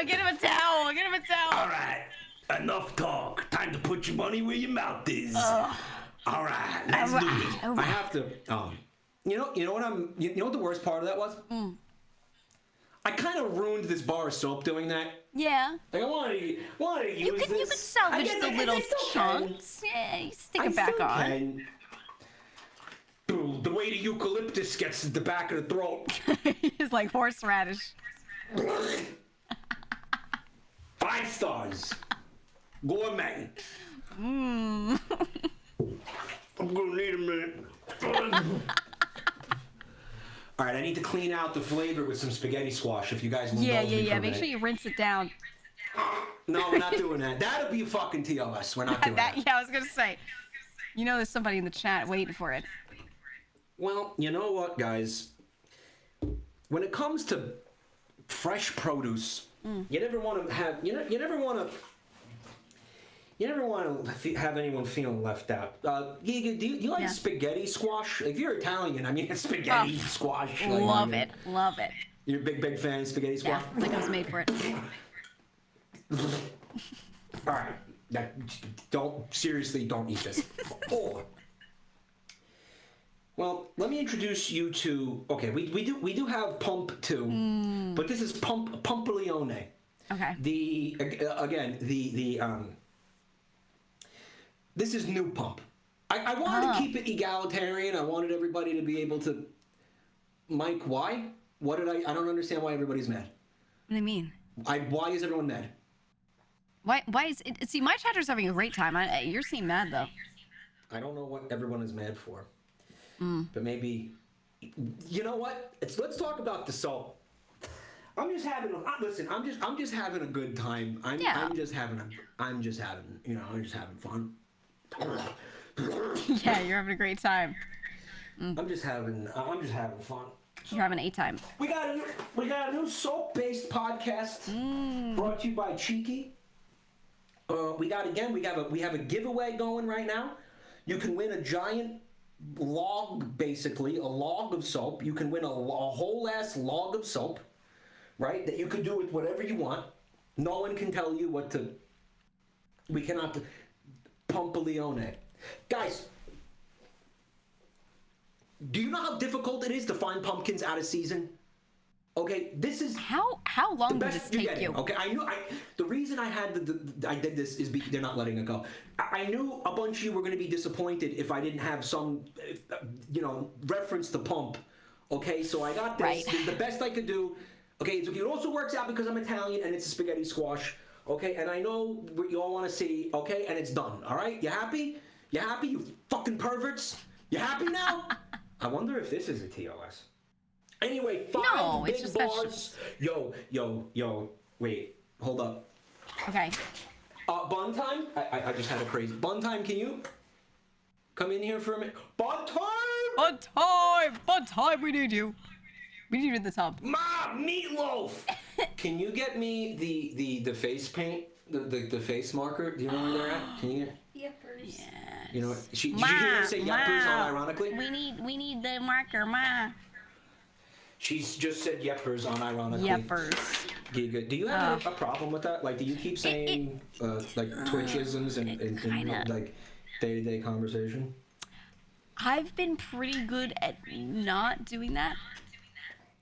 Speaker 1: Get him a towel. Get him a towel.
Speaker 3: All right, enough talk. Time to put your money where your mouth is. All right, let's do this. I have to. You know what the worst part of that was? I kind of ruined this bar of soap doing that.
Speaker 1: Yeah.
Speaker 3: Like I wanted to use this.
Speaker 1: You could salvage the little chunks. Yeah, you stick it back on.
Speaker 3: The way the eucalyptus gets at the back of the throat.
Speaker 1: It's like horseradish.
Speaker 3: 5 stars. Gourmet.
Speaker 1: Mmm.
Speaker 3: I'm gonna need a minute. All right, I need to clean out the flavor with some spaghetti squash. If you guys will indulge me for a
Speaker 1: Make
Speaker 3: minute.
Speaker 1: sure you rinse it down.
Speaker 3: No, we're not doing that. That'll be a fucking TOS. We're not doing that.
Speaker 1: Yeah, I was gonna say. You know, there's somebody in the chat waiting for it.
Speaker 3: Well, you know what, guys? When it comes to fresh produce, you never want to have. You never want to have anyone feeling left out. Giga, do you like spaghetti squash? If you're Italian, I mean, it's spaghetti squash.
Speaker 1: Love it.
Speaker 3: You're a big fan of spaghetti squash?
Speaker 1: Yeah, like I was made for it.
Speaker 3: All right. Don't eat this. Well, let me introduce you to. Okay, we do have Pump 2, but this is Pumperleone.
Speaker 1: Okay.
Speaker 3: This is new Pump. I wanted to keep it egalitarian. I wanted everybody to be able to. Mike, why? I don't understand why everybody's mad.
Speaker 1: What do you mean?
Speaker 3: Why is everyone mad?
Speaker 1: Why is it? See, my chatter's having a great time. You're seeming mad though.
Speaker 3: I don't know what everyone is mad for. But maybe, you know what? Let's talk about the soap. I'm just having a good time. I'm just having fun.
Speaker 1: Yeah, you're having a great time.
Speaker 3: I'm just having fun.
Speaker 1: You're having a time.
Speaker 3: We got a new soap-based podcast brought to you by Cheeky. We have a giveaway going right now. You can win a giant log, basically, a log of soap. You can win a whole ass log of soap, right? That you could do with whatever you want. No one can tell you what to. We cannot. Pompaleone. Guys, do you know how difficult it is to find pumpkins out of season? Okay, this is
Speaker 1: How long did this take you?
Speaker 3: Okay, I knew. The reason I had I did this is because they're not letting it go. I knew a bunch of you were going to be disappointed if I didn't have some, reference to pump. Okay, so I got this.
Speaker 1: Right.
Speaker 3: This is the best I could do. Okay, it also works out because I'm Italian and it's a spaghetti squash. Okay, and I know what you all want to see. Okay, and it's done. All right, you happy? You happy? You fucking perverts? You happy now? I wonder if this is a TOS. Anyway, 5 big bars. Yo, wait, hold up.
Speaker 1: Okay.
Speaker 3: Bun time? I just had a crazy. Bun time, can you come in here for a minute? Bun time!
Speaker 1: Bun time, we need you. We need you in the tub.
Speaker 3: Ma, meatloaf! Can you get me the face paint? The face marker? Do you know where they're at? Can you get?
Speaker 4: Yippers.
Speaker 1: Yes.
Speaker 3: You know what? Did you hear her say yuppers unironically?
Speaker 1: We need the marker, ma.
Speaker 3: She's just said yeppers unironically.
Speaker 1: Yeppers.
Speaker 3: GEEGA. Do you have a problem with that? Like, do you keep saying like Twitchisms and like day-to-day conversation?
Speaker 1: I've been pretty good at not doing that.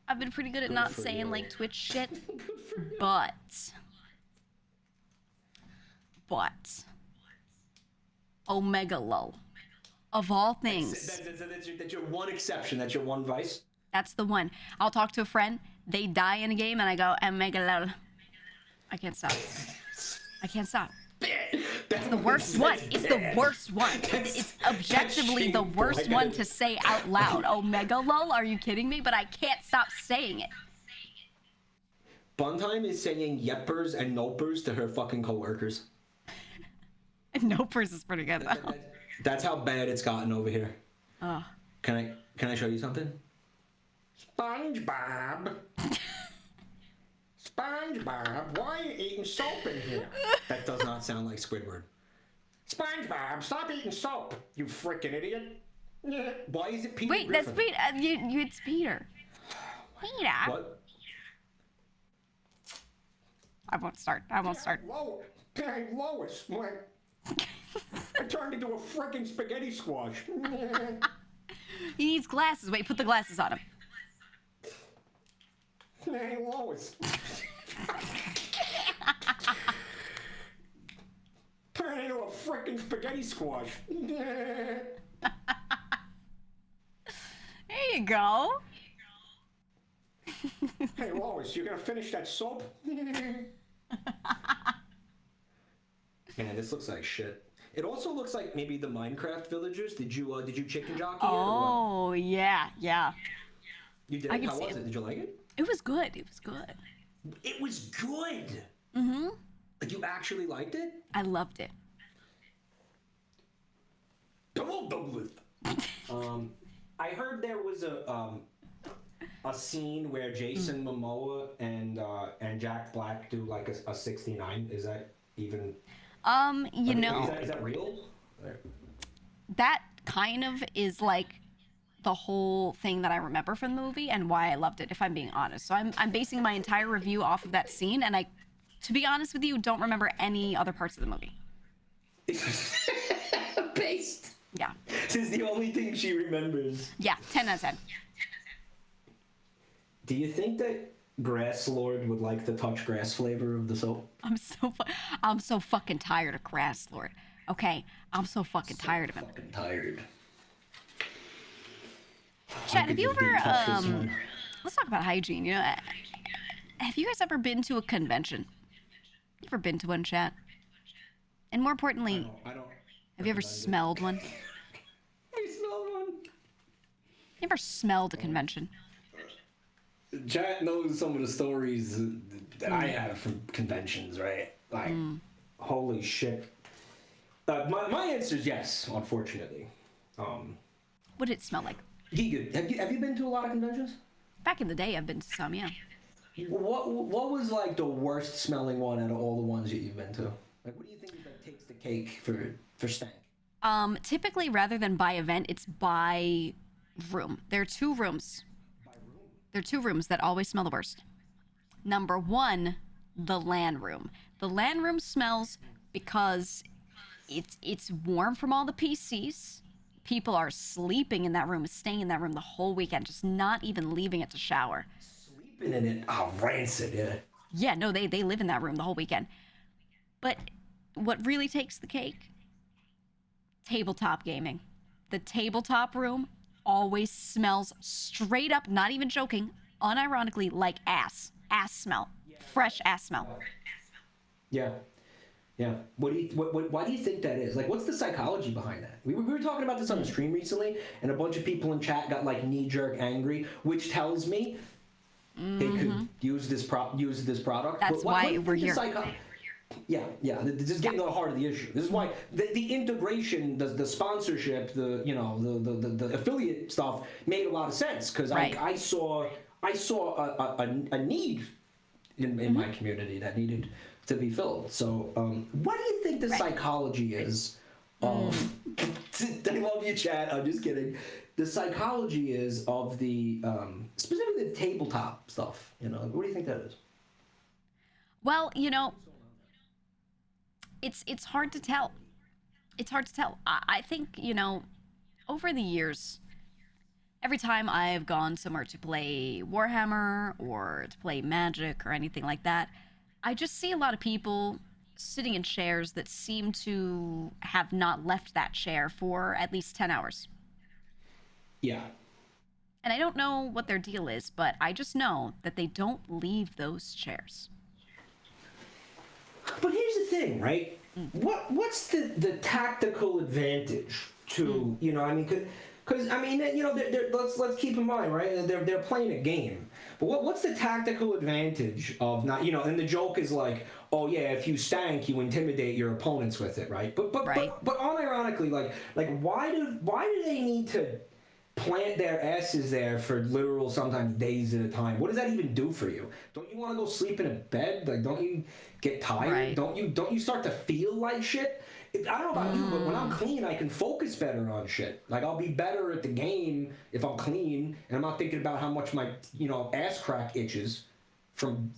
Speaker 1: I've been pretty good at not saying like Twitch shit, but Omega Lol, of all things.
Speaker 3: That's your one exception. That's your one vice.
Speaker 1: That's the one. I'll talk to a friend. They die in a game, and I go Omega Lol. I can't stop. I can't stop. It's the worst one. It's the worst one. It's objectively the worst one to say out loud. Omega Lol? Are you kidding me? But I can't stop saying it.
Speaker 3: Buntime is saying yeppers and nopers to her fucking coworkers.
Speaker 1: Nopers is pretty good though.
Speaker 3: That's how bad it's gotten over here.
Speaker 1: Oh.
Speaker 3: Can I show you something? SpongeBob. SpongeBob, why are you eating soap in here? That does not sound like Squidward. SpongeBob, stop eating soap, you freaking idiot. Why is it Peter
Speaker 1: Wait,
Speaker 3: Griffin?
Speaker 1: that's Peter. It's Peter. Peter.
Speaker 3: What?
Speaker 1: I won't start.
Speaker 3: Hey, Lois, I turned into a freaking spaghetti squash.
Speaker 1: He needs glasses. Wait, put the glasses on him.
Speaker 3: Hey, Lois. Turn into a freaking spaghetti squash.
Speaker 1: There you go.
Speaker 3: Hey, Lois, you gonna finish that soap? Man, this looks like shit. It also looks like maybe the Minecraft villagers. Did you chicken jockey it or what?
Speaker 1: Oh yeah.
Speaker 3: You did. How was it? Did you like it?
Speaker 1: It was good. It was good.
Speaker 3: It was good.
Speaker 1: Mm-hmm.
Speaker 3: Like, you actually liked it?
Speaker 1: I loved it.
Speaker 3: I heard there was a scene where Jason Momoa and Jack Black do like a 69. Is that even?
Speaker 1: Is
Speaker 3: that real?
Speaker 1: That kind of is like the whole thing that I remember from the movie and why I loved it, if I'm being honest. So I'm basing my entire review off of that scene, and I, to be honest with you, don't remember any other parts of the movie.
Speaker 3: Based.
Speaker 1: Yeah.
Speaker 3: This is the only thing she remembers.
Speaker 1: Yeah, 10 out of 10.
Speaker 3: Do you think that Grass Lord would like the touch grass flavor of the soap?
Speaker 1: I'm so fucking tired of Grass Lord. Okay, I'm so fucking tired of him.
Speaker 3: Fucking tired.
Speaker 1: Chad, have you ever let's talk about hygiene. You know, have you guys ever been to a convention? You ever been to one, Chad? And more importantly,
Speaker 3: I don't.
Speaker 1: have you ever smelled one?
Speaker 3: I smelled one.
Speaker 1: You ever smelled a convention?
Speaker 3: Chat knows some of the stories that I have from conventions, right? Like, holy shit. My answer is yes, unfortunately.
Speaker 1: What did it smell like?
Speaker 3: GEEGA, have you been to a lot of conventions?
Speaker 1: Back in the day, I've been to some, yeah.
Speaker 3: What was like the worst smelling one out of all the ones that you've been to? Like, what do you think that takes the cake for stank?
Speaker 1: Typically, rather than by event, it's by room. There are two rooms. There are two rooms that always smell the worst. Number one, the LAN room. The LAN room smells because it's warm from all the PCs. People are sleeping in that room, staying in that room the whole weekend, just not even leaving it to shower.
Speaker 3: Sleeping in it, rancid, yeah.
Speaker 1: Yeah, no, they live in that room the whole weekend. But what really takes the cake? Tabletop gaming. The tabletop room always smells straight up, not even joking, unironically like ass. Ass smell. Fresh ass smell.
Speaker 3: Yeah. Yeah. Why do you think that is? Like, what's the psychology behind that? We were talking about this on the stream recently, and a bunch of people in chat got like knee-jerk angry, which tells me they could use this product.
Speaker 1: That's why we're here.
Speaker 3: Yeah. This is getting to the heart of the issue. This is why the integration, the sponsorship, the affiliate stuff made a lot of sense, because
Speaker 1: Right.
Speaker 3: I saw a need in my community that needed to be filled. So, what do you think the psychology is of? I love you, chat. I'm just kidding. The psychology is of the specifically the tabletop stuff. What do you think that is?
Speaker 1: Well, it's hard to tell. It's hard to tell. I think, over the years, every time I've gone somewhere to play Warhammer or to play Magic or anything like that, I just see a lot of people sitting in chairs that seem to have not left that chair for at least 10 hours.
Speaker 3: Yeah.
Speaker 1: And I don't know what their deal is, but I just know that they don't leave those chairs.
Speaker 3: But here's the thing, right? What's the tactical advantage to because let's keep in mind, right? They're playing a game, but what's the tactical advantage of not and the joke is like, oh yeah, if you stank, you intimidate your opponents with it, right? But unironically, like why do they need to plant their asses there for literal sometimes days at a time? What does that even do for you? Don't you want to go sleep in a bed? Like, don't you get tired?
Speaker 1: Right.
Speaker 3: Don't you start to feel like shit? I don't know about you, but when I'm clean, I can focus better on shit. Like, I'll be better at the game if I'm clean and I'm not thinking about how much my ass crack itches from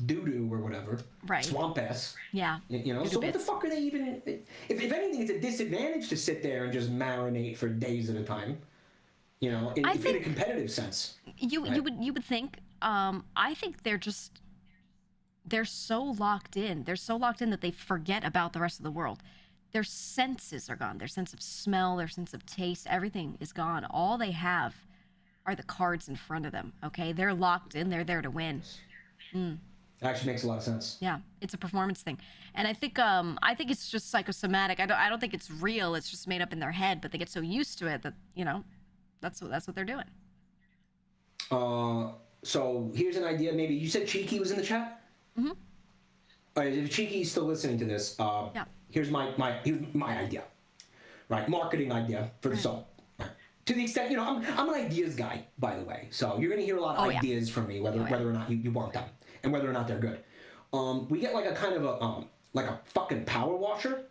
Speaker 3: doo-doo or whatever.
Speaker 1: Right.
Speaker 3: Swamp ass.
Speaker 1: Yeah.
Speaker 3: So what the fuck are they even? If anything, it's a disadvantage to sit there and just marinate for days at a time. In a competitive sense.
Speaker 1: You would think. I think they're so locked in. They're so locked in that they forget about the rest of the world. Their senses are gone. Their sense of smell, their sense of taste, everything is gone. All they have are the cards in front of them. Okay, they're locked in. They're there to win.
Speaker 3: Actually makes a lot of sense.
Speaker 1: Yeah, it's a performance thing, and I think it's just psychosomatic. I don't think it's real. It's just made up in their head, but they get so used to it that that's what they're doing.
Speaker 3: So here's an idea. Maybe you said Cheeky was in the chat. Mm-hmm. All right, if Cheeky's still listening to this, here's my idea. Right, marketing idea for the soap. Right. To the extent, I'm an ideas guy, by the way. So you're gonna hear a lot of ideas from me, whether or not you want them, and whether or not they're good. We get like a kind of a fucking power washer.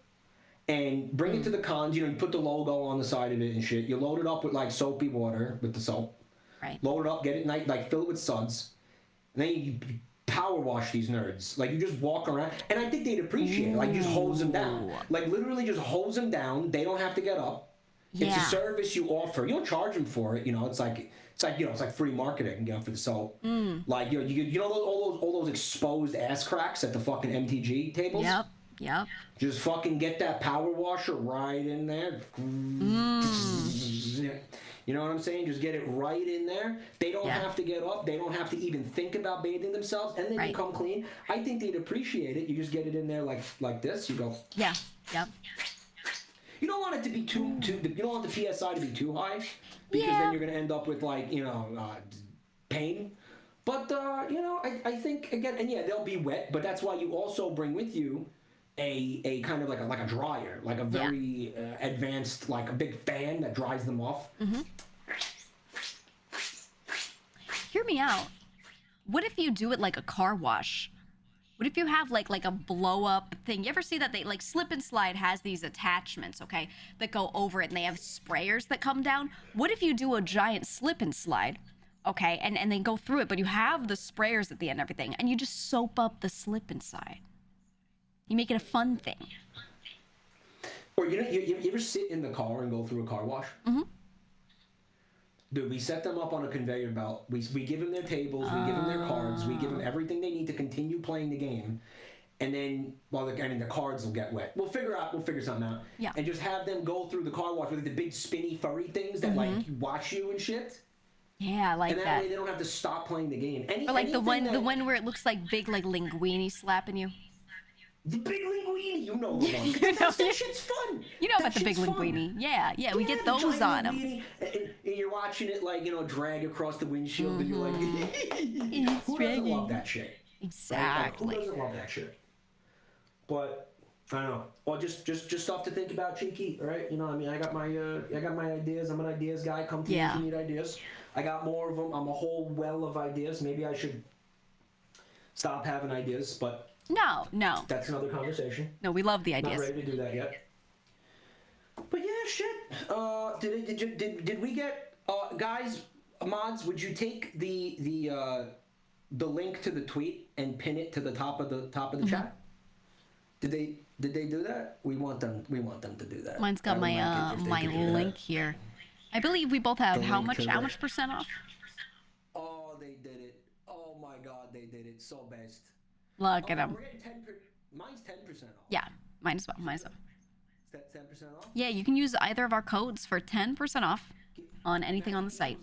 Speaker 3: And bring it to the cons. You put the logo on the side of it and shit. You load it up with like soapy water with the soap.
Speaker 1: Right.
Speaker 3: Load it up, get it nice, like fill it with suds. And then you power wash these nerds. Like you just walk around, and I think they'd appreciate it. Like just hose them down. Like literally just hose them down. They don't have to get up. Yeah. It's a service you offer. You don't charge them for it. It's like free marketing. For the soap. Like all those exposed ass cracks at the fucking MTG tables.
Speaker 1: Yep.
Speaker 3: Just fucking get that power washer right in there. You know what I'm saying? Just get it right in there. They don't have to get up. They don't have to even think about bathing themselves, and they become clean. I think they'd appreciate it. You just get it in there like this. You go.
Speaker 1: Yeah. Yep.
Speaker 3: You don't want it to be too. You don't want the PSI to be too high, because then you're gonna end up with pain. But I think again, and they'll be wet. But that's why you also bring with you a kind of like a dryer, like a very advanced, like a big fan that dries them off. Mm-hmm.
Speaker 1: Hear me out. What if you do it like a car wash? What if you have like a blow up thing? You ever see that they like Slip and Slide has these attachments, okay, that go over it, and they have sprayers that come down? What if you do a giant Slip and Slide, okay, and they go through it, but you have the sprayers at the end and everything, and you just soap up the slip inside. You make it a fun thing.
Speaker 3: Or you ever sit in the car and go through a car wash?
Speaker 1: Mm-hmm.
Speaker 3: Dude, we set them up on a conveyor belt. We give them their tables, we give them their cards, we give them everything they need to continue playing the game. And then, well, the cards will get wet. We'll figure something out.
Speaker 1: Yeah.
Speaker 3: And just have them go through the car wash with the big spinny furry things that like watch you and shit.
Speaker 1: Yeah, I like
Speaker 3: And that way they don't have to stop playing the game.
Speaker 1: Or like the one where it looks like big like linguini slapping you.
Speaker 3: The big linguini, you know the one. That shit's fun.
Speaker 1: You know about the big linguini. Yeah, we get those on them.
Speaker 3: And you're watching it like, drag across the windshield and you're like, who doesn't love that shit?
Speaker 1: Exactly.
Speaker 3: Right? Who doesn't love that shit? But I don't know. Well, just stuff to think about, Cheeky. All right, I got my ideas. I'm an ideas guy. Come to me if you need ideas. I got more of them. I'm a whole well of ideas. Maybe I should stop having ideas, but
Speaker 1: No.
Speaker 3: that's another conversation.
Speaker 1: No, we love the ideas.
Speaker 3: Not ready to do that yet. But yeah, shit. Did we get guys, mods? Would you take the link to the tweet and pin it to the top of the chat? Did they do that? We want them to do that.
Speaker 1: Mine's got my link here. I believe we both have how much percent off?
Speaker 3: Oh, they did it. Oh my god, they did it. So best.
Speaker 1: Look at them.
Speaker 3: We're getting mine's 10% off.
Speaker 1: Yeah, mine as well.
Speaker 3: Is that 10% off?
Speaker 1: Yeah, you can use either of our codes for 10% off on anything on the site.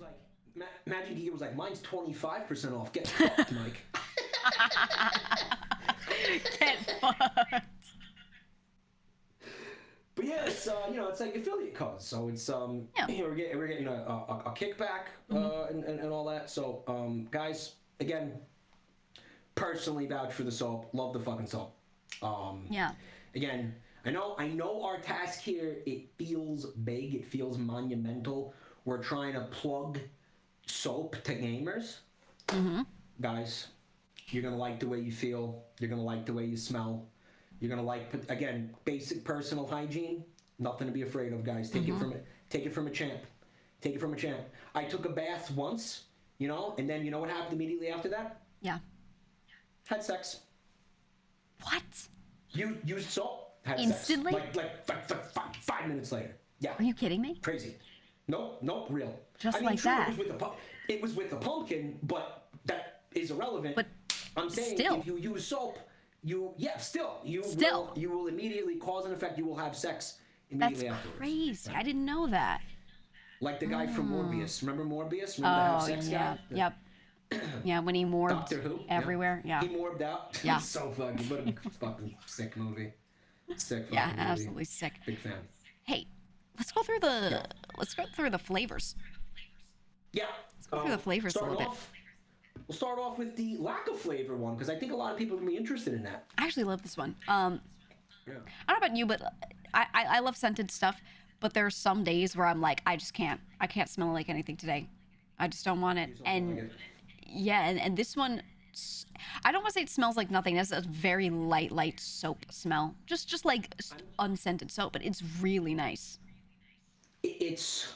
Speaker 3: Imagine he was like, mine's 25% off. Get fucked, Mike.
Speaker 1: Get fucked.
Speaker 3: But yeah, it's it's like affiliate codes, so it's we're getting a kickback and all that. So guys, again, personally vouch for the soap. Love the fucking soap.
Speaker 1: Yeah.
Speaker 3: Again, I know our task here, it feels big, it feels monumental. We're trying to plug soap to gamers. Guys, you're gonna like the way you feel. You're gonna like the way you smell. You're gonna like, again, basic personal hygiene. Nothing to be afraid of, guys. Take it from a champ. Take it from a champ. I took a bath once, and then you know what happened immediately after that?
Speaker 1: Yeah.
Speaker 3: Had sex.
Speaker 1: What?
Speaker 3: Used soap. Had
Speaker 1: Instantly?
Speaker 3: Sex. Like 5 minutes later. Yeah.
Speaker 1: Are you kidding me?
Speaker 3: Crazy. Nope, real.
Speaker 1: Just like that.
Speaker 3: It was with the pumpkin, but that is irrelevant.
Speaker 1: But
Speaker 3: I'm saying
Speaker 1: still.
Speaker 3: if you use soap, you will immediately cause and effect. You will have sex immediately
Speaker 1: That's
Speaker 3: afterwards.
Speaker 1: crazy. I didn't know that.
Speaker 3: Like the guy from Morbius. Remember Morbius? Remember the have sex guy?
Speaker 1: Yep. Yeah, when he morbed
Speaker 3: Doctor Who?
Speaker 1: everywhere. Yeah.
Speaker 3: He morbed out.
Speaker 1: Yeah.
Speaker 3: So fucking, what a fucking sick movie. Sick fucking
Speaker 1: Yeah,
Speaker 3: movie.
Speaker 1: absolutely sick.
Speaker 3: Big fan.
Speaker 1: Hey, let's go through the flavors.
Speaker 3: Yeah.
Speaker 1: Let's go through the flavors a little bit.
Speaker 3: We'll start off with the lack of flavor one, because I think a lot of people are going to be interested in that.
Speaker 1: I actually love this one.
Speaker 3: Yeah.
Speaker 1: I don't know about you, but I love scented stuff. But there are some days where I'm like, I can't smell like anything today. I just don't want it. And yeah, and this one, I don't want to say it smells like nothing. It has a very light soap smell. Just like unscented soap, but it's really nice.
Speaker 3: It's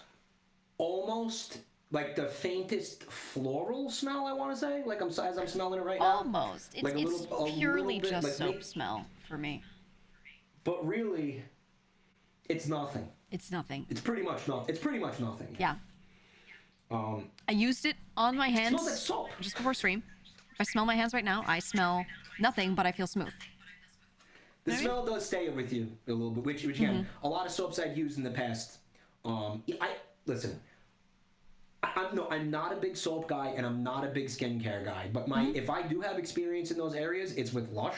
Speaker 3: almost like the faintest floral smell, I want to say. Like as I'm smelling it right now.
Speaker 1: Almost. It's,
Speaker 3: like
Speaker 1: it's
Speaker 3: a
Speaker 1: purely
Speaker 3: little bit,
Speaker 1: just
Speaker 3: like
Speaker 1: soap smell for me.
Speaker 3: But really, it's nothing.
Speaker 1: It's nothing.
Speaker 3: It's pretty much nothing.
Speaker 1: Yeah. I used it on my hands.
Speaker 3: It smells like soap.
Speaker 1: Just before stream. If I smell my hands right now, I smell nothing, but I feel smooth.
Speaker 3: The smell does stay with you a little bit, which again, a lot of soaps I've used in the past. Listen. I'm not a big soap guy and I'm not a big skincare guy, but if I do have experience in those areas, it's with Lush,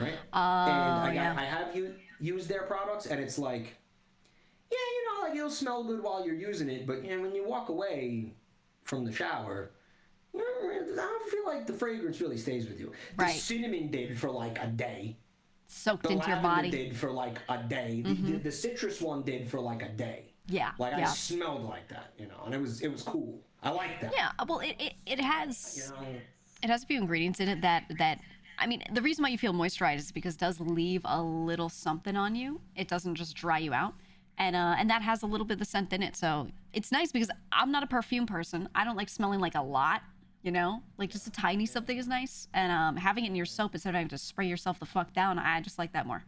Speaker 3: right? And I have used their products, and it's like, yeah, like it'll smell good while you're using it, but when you walk away from the shower, I don't feel like the fragrance really stays with you. The cinnamon did for like a day.
Speaker 1: Soaked
Speaker 3: The
Speaker 1: into your
Speaker 3: lavender
Speaker 1: body.
Speaker 3: did for like a day. The citrus one did for like a day.
Speaker 1: Yeah.
Speaker 3: Like I smelled like that, and it was cool. I like that.
Speaker 1: Yeah. Well, it has a few ingredients in it that I mean, the reason why you feel moisturized is because it does leave a little something on you. It doesn't just dry you out. And that has a little bit of the scent in it. So it's nice because I'm not a perfume person. I don't like smelling like a lot, you know? Like just a tiny something is nice. And having it in your soap instead of having to spray yourself the fuck down, I just like that more.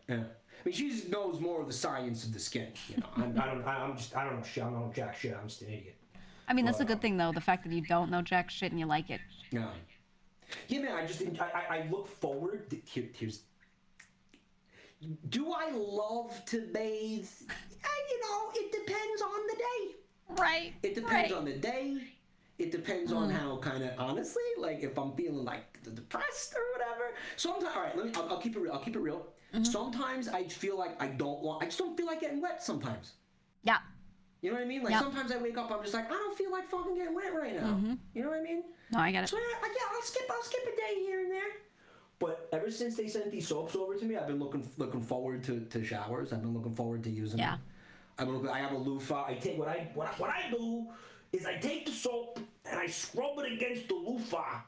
Speaker 3: Yeah. I mean, she just knows more of the science of the skin. You know, I don't know shit. I don't know jack shit. I'm just an idiot.
Speaker 1: I mean, that's a good thing though. The fact that you don't know jack shit and you like it.
Speaker 3: Yeah. Yeah, man. I look forward. Here's. Do I love to bathe? You know, it depends on the day.
Speaker 1: Right.
Speaker 3: It depends on the day. It depends on how kind of honestly, like if I'm feeling like depressed or whatever. Sometimes, all right, I'll keep it real. I'll keep it real. Sometimes I feel like I just don't feel like getting wet sometimes.
Speaker 1: Yeah.
Speaker 3: You know what I mean? Like sometimes I wake up, I'm just like, I don't feel like fucking getting wet right now. You know what I mean?
Speaker 1: No, I get it.
Speaker 3: So I'll skip a day here and there. But ever since they sent these soaps over to me, I've been looking forward to showers. I've been looking forward to using them. I have a loofah. I take what I do is I take the soap and I scrub it against the loofah.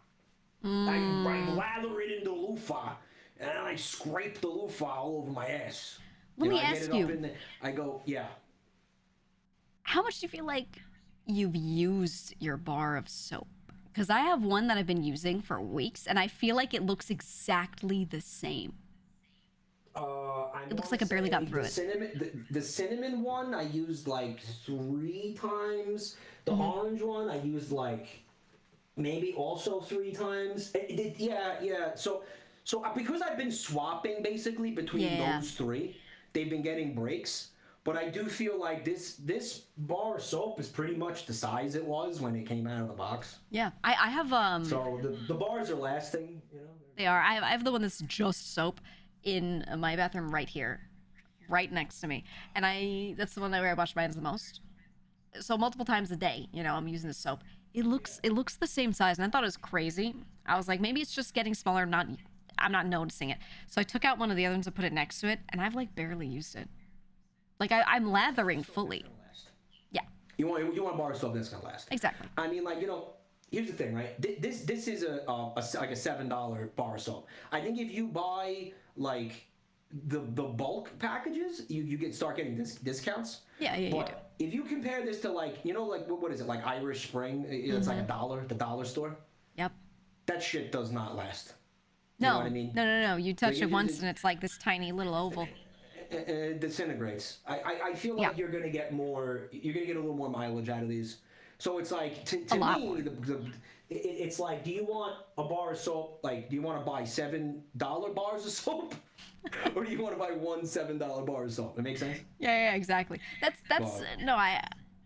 Speaker 3: I lather it in the loofah and then I scrape the loofah all over my ass.
Speaker 1: Let me ask you.
Speaker 3: I go, yeah.
Speaker 1: How much do you feel like you've used your bar of soap? Because I have one that I've been using for weeks, and I feel like it looks exactly the same. It looks like I barely got through it.
Speaker 3: The cinnamon one I used like 3 times. The orange one I used like maybe also 3 times. Yeah. So because I've been swapping basically between those 3, they've been getting breaks. But I do feel like this bar of soap is pretty much the size it was when it came out of the box.
Speaker 1: Yeah, I have
Speaker 3: So the bars are lasting, you know.
Speaker 1: They are. I have the one that's just soap in my bathroom right here, right next to me, and that's the one where I wash my hands the most. So multiple times a day, you know, I'm using the soap. It looks the same size, and I thought it was crazy. I was like, maybe it's just getting smaller. I'm not noticing it. So I took out one of the other ones and put it next to it, and I've like barely used it. Like I'm lathering fully. Yeah.
Speaker 3: You want a bar of soap that's gonna last.
Speaker 1: Exactly.
Speaker 3: I mean, like, you know, here's the thing, right? This is like a $7 bar of soap. I think if you buy like the bulk packages, you start getting discounts.
Speaker 1: Yeah, you do.
Speaker 3: If you compare this to like, you know, like what is it, like Irish Spring? It's like $1, the dollar store.
Speaker 1: Yep.
Speaker 3: That shit does not last.
Speaker 1: No.
Speaker 3: You know what I mean?
Speaker 1: No. You touch it once and it's like this tiny little oval.
Speaker 3: It disintegrates. I feel like you're gonna get more. You're gonna get a little more mileage out of these. So it's like to me, it's like, do you want a bar of soap? Like, do you want to buy $7 bars of soap, or do you want to buy one $7 bar of soap? That makes sense.
Speaker 1: Yeah, exactly. That's no, I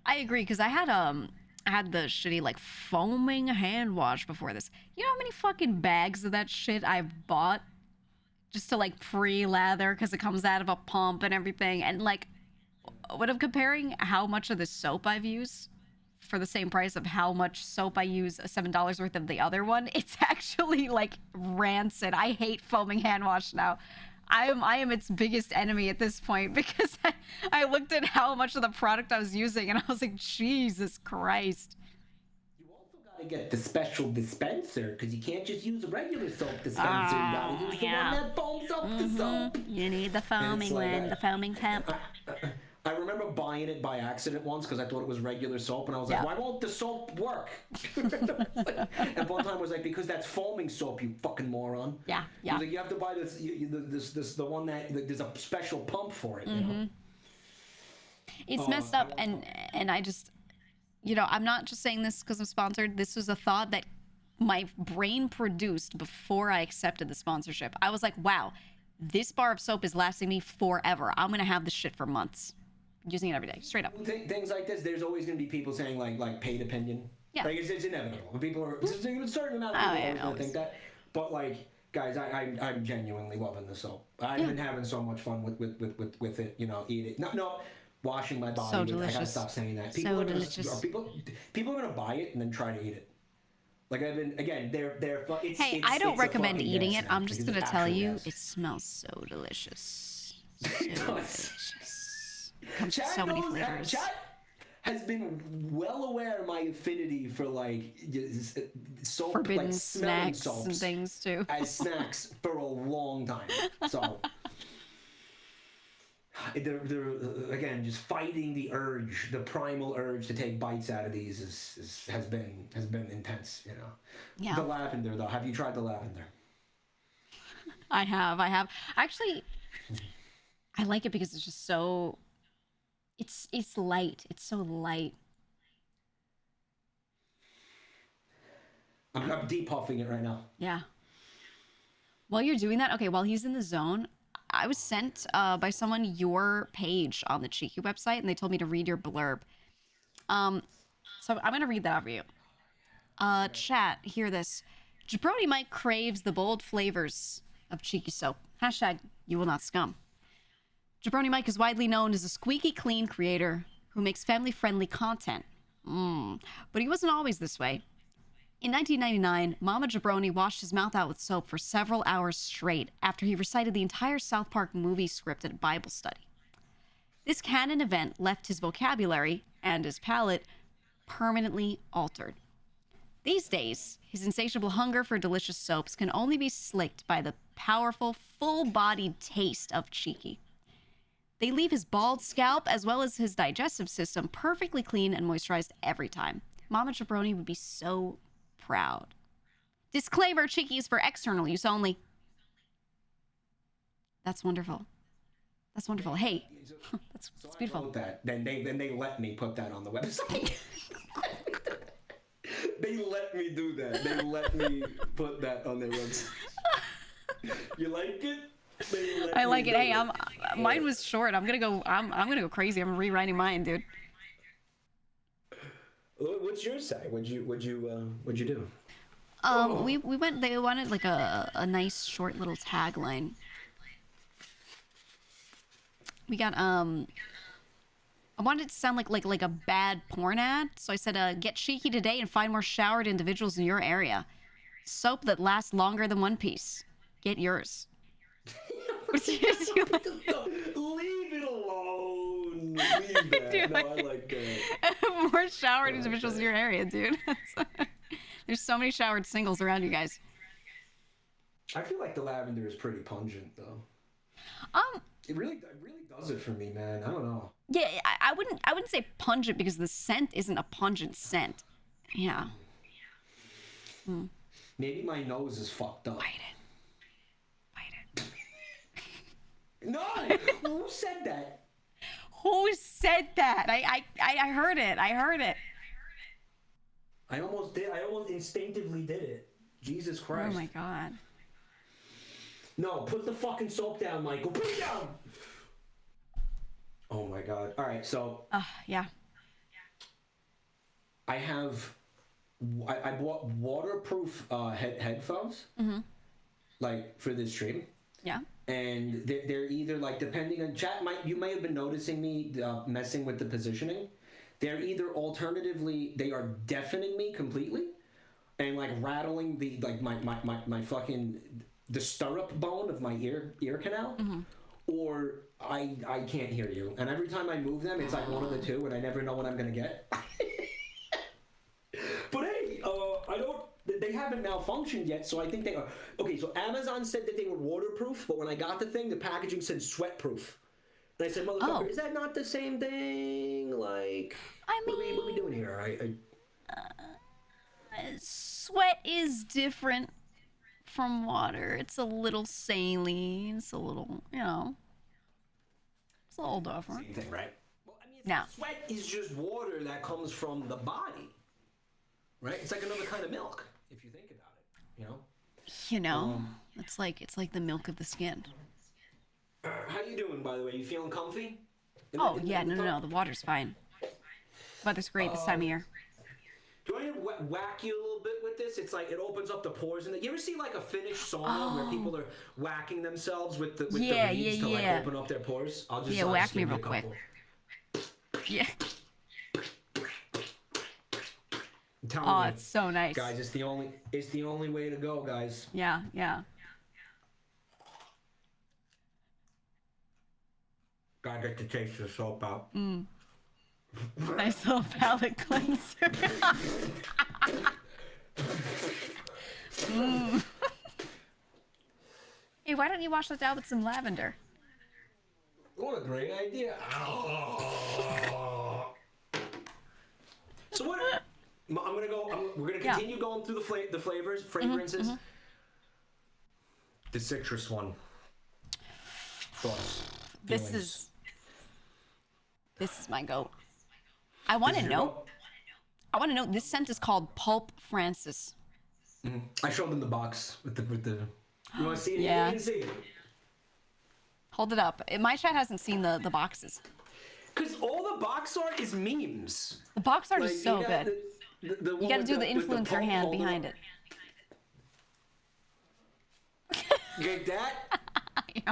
Speaker 1: agree because I had the shitty like foaming hand wash before this. You know how many fucking bags of that shit I've bought just to like pre-lather because it comes out of a pump and everything, and like when I'm comparing how much of the soap I've used for the same price of how much soap I use, $7 worth of the other one, it's actually like rancid. I hate foaming hand wash now. I am its biggest enemy at this point because I looked at how much of the product I was using and I was like, Jesus Christ.
Speaker 3: You also gotta get the special dispenser because you can't just use a regular soap dispenser. You gotta use the one that foams up the soap.
Speaker 1: You need the foaming one, the foaming cup.
Speaker 3: I remember buying it by accident once because I thought it was regular soap, and I was like, why won't the soap work? And one time I was like, because that's foaming soap, you fucking moron.
Speaker 1: Yeah.
Speaker 3: Like, you have to buy the one that there's a special pump for it. You know?
Speaker 1: It's messed up, and I just, you know, I'm not just saying this because I'm sponsored. This was a thought that my brain produced before I accepted the sponsorship. I was like, wow, this bar of soap is lasting me forever. I'm gonna have this shit for months. Using it every day, straight up.
Speaker 3: Things like this, there's always going to be people saying like paid opinion.
Speaker 1: Yeah.
Speaker 3: Like it's inevitable. People are, there's a certain amount of people always going to think that. But like, guys, I'm genuinely loving the soap. I've been having so much fun with it. You know, eat it. No, washing my body.
Speaker 1: So delicious.
Speaker 3: I gotta stop saying that.
Speaker 1: So delicious.
Speaker 3: People are gonna buy it and then try to eat it. Like I've been again. They're.
Speaker 1: Hey, I don't recommend eating it. I'm just gonna tell you, it smells so delicious. So delicious. Comes in so many flavors.
Speaker 3: has been well aware of my affinity for like soap,
Speaker 1: Forbidden
Speaker 3: like smelling
Speaker 1: snacks
Speaker 3: soaps
Speaker 1: and things too.
Speaker 3: as snacks for a long time. So they're again just fighting the urge, the primal urge to take bites out of these has been intense. You know.
Speaker 1: Yeah.
Speaker 3: The lavender though. Have you tried the lavender?
Speaker 1: I have. Actually, I like it because it's just so. It's light. It's so light.
Speaker 3: I'm deep puffing it right now.
Speaker 1: Yeah. While you're doing that, okay, while he's in the zone, I was sent by someone your page on the Cheeky website, and they told me to read your blurb. So I'm gonna read that out for you. Chat, hear this. Jabroni Mike craves the bold flavors of Cheeky soap. Hashtag you will not scum. Jabroni Mike is widely known as a squeaky clean creator who makes family-friendly content. But he wasn't always this way. In 1999, Mama Jabroni washed his mouth out with soap for several hours straight after he recited the entire South Park movie script at a Bible study. This canon event left his vocabulary and his palate permanently altered. These days, his insatiable hunger for delicious soaps can only be slaked by the powerful, full-bodied taste of Cheeky. They leave his bald scalp as well as his digestive system perfectly clean and moisturized every time. Mama Jabroni would be so proud. Disclaimer, Cheeky is for external use only. That's wonderful. That's wonderful. Hey, that's beautiful.
Speaker 3: I wrote that. Then they let me put that on the website. They let me do that. They let me put that on their website. You like it?
Speaker 1: I like it. Hey, mine was short. I'm gonna go crazy. I'm rewriting mine, dude.
Speaker 3: What's yours say? What'd you do?
Speaker 1: We went. They wanted like a nice short little tagline. We got I wanted it to sound like a bad porn ad, so I said, "Get cheeky today and find more showered individuals in your area. Soap that lasts longer than one piece. Get yours."
Speaker 3: Leave it alone. Leave that.
Speaker 1: Dude,
Speaker 3: no, I like that.
Speaker 1: More showered individuals in your area, dude. There's so many showered singles around you guys.
Speaker 3: I feel like the lavender is pretty pungent, though. It really does it for me, man. I don't know.
Speaker 1: Yeah, I wouldn't say pungent because the scent isn't a pungent scent. Yeah.
Speaker 3: Maybe my nose is fucked up.
Speaker 1: Bite it.
Speaker 3: No, who said that?
Speaker 1: Who said that? I heard it. I heard it.
Speaker 3: I almost did. I almost instinctively did it. Jesus Christ.
Speaker 1: Oh my God.
Speaker 3: No, put the fucking soap down, Michael. Put it down. Oh my God. All right, so.
Speaker 1: Yeah.
Speaker 3: I bought waterproof headphones.
Speaker 1: Mm-hmm.
Speaker 3: Like for this stream.
Speaker 1: Yeah.
Speaker 3: And they're either like, depending on chat, you may have been noticing me messing with the positioning. They're either alternatively, they are deafening me completely and like rattling my fucking, the stirrup bone of my ear canal, or I can't hear you. And every time I move them, it's like one of the two, and I never know what I'm gonna get. But hey, they haven't malfunctioned yet, so I think they are. Okay, so Amazon said that they were waterproof, but when I got the thing, the packaging said sweatproof. And I said, motherfucker, is that not the same thing? Like, what are we doing here?
Speaker 1: Sweat is different from water. It's a little saline. It's a little, it's a little different.
Speaker 3: Same thing, right? Well, I mean,
Speaker 1: No.
Speaker 3: Sweat is just water that comes from the body, right? It's like another kind of milk, if you think about it,
Speaker 1: It's like the milk of the skin.
Speaker 3: How you doing, by the way? You feeling comfy?
Speaker 1: No, the water's fine. Weather's great this time of year.
Speaker 3: Do I whack you a little bit with this? It's like it opens up the pores in it. You ever see like a Finnish sauna where people are whacking themselves with the reeds to like open up their pores? I'll just
Speaker 1: whack me
Speaker 3: give you
Speaker 1: real
Speaker 3: a couple.
Speaker 1: quick. Yeah.
Speaker 3: I'm telling you,
Speaker 1: It's so nice.
Speaker 3: guys. It's the only way to go, guys.
Speaker 1: Yeah.
Speaker 3: Gotta get the taste of the soap out.
Speaker 1: Nice little palate cleanser. Mm. Hey, why don't you wash that down with some lavender?
Speaker 3: What a great idea. So what? I'm gonna go. We're gonna continue going through the flavors, fragrances. The citrus one. Thoughts.
Speaker 1: This is my goat. I want to know. I want to know. This scent is called Pulp Francis.
Speaker 3: I showed them the box with the. You want to see it?
Speaker 1: Yeah.
Speaker 3: You can see it.
Speaker 1: Hold it up. My chat hasn't seen the boxes.
Speaker 3: Because all the box art is memes.
Speaker 1: The box art
Speaker 3: Like,
Speaker 1: is so good. You got to do the
Speaker 3: influencer
Speaker 1: influencer hand behind it.
Speaker 3: Get that?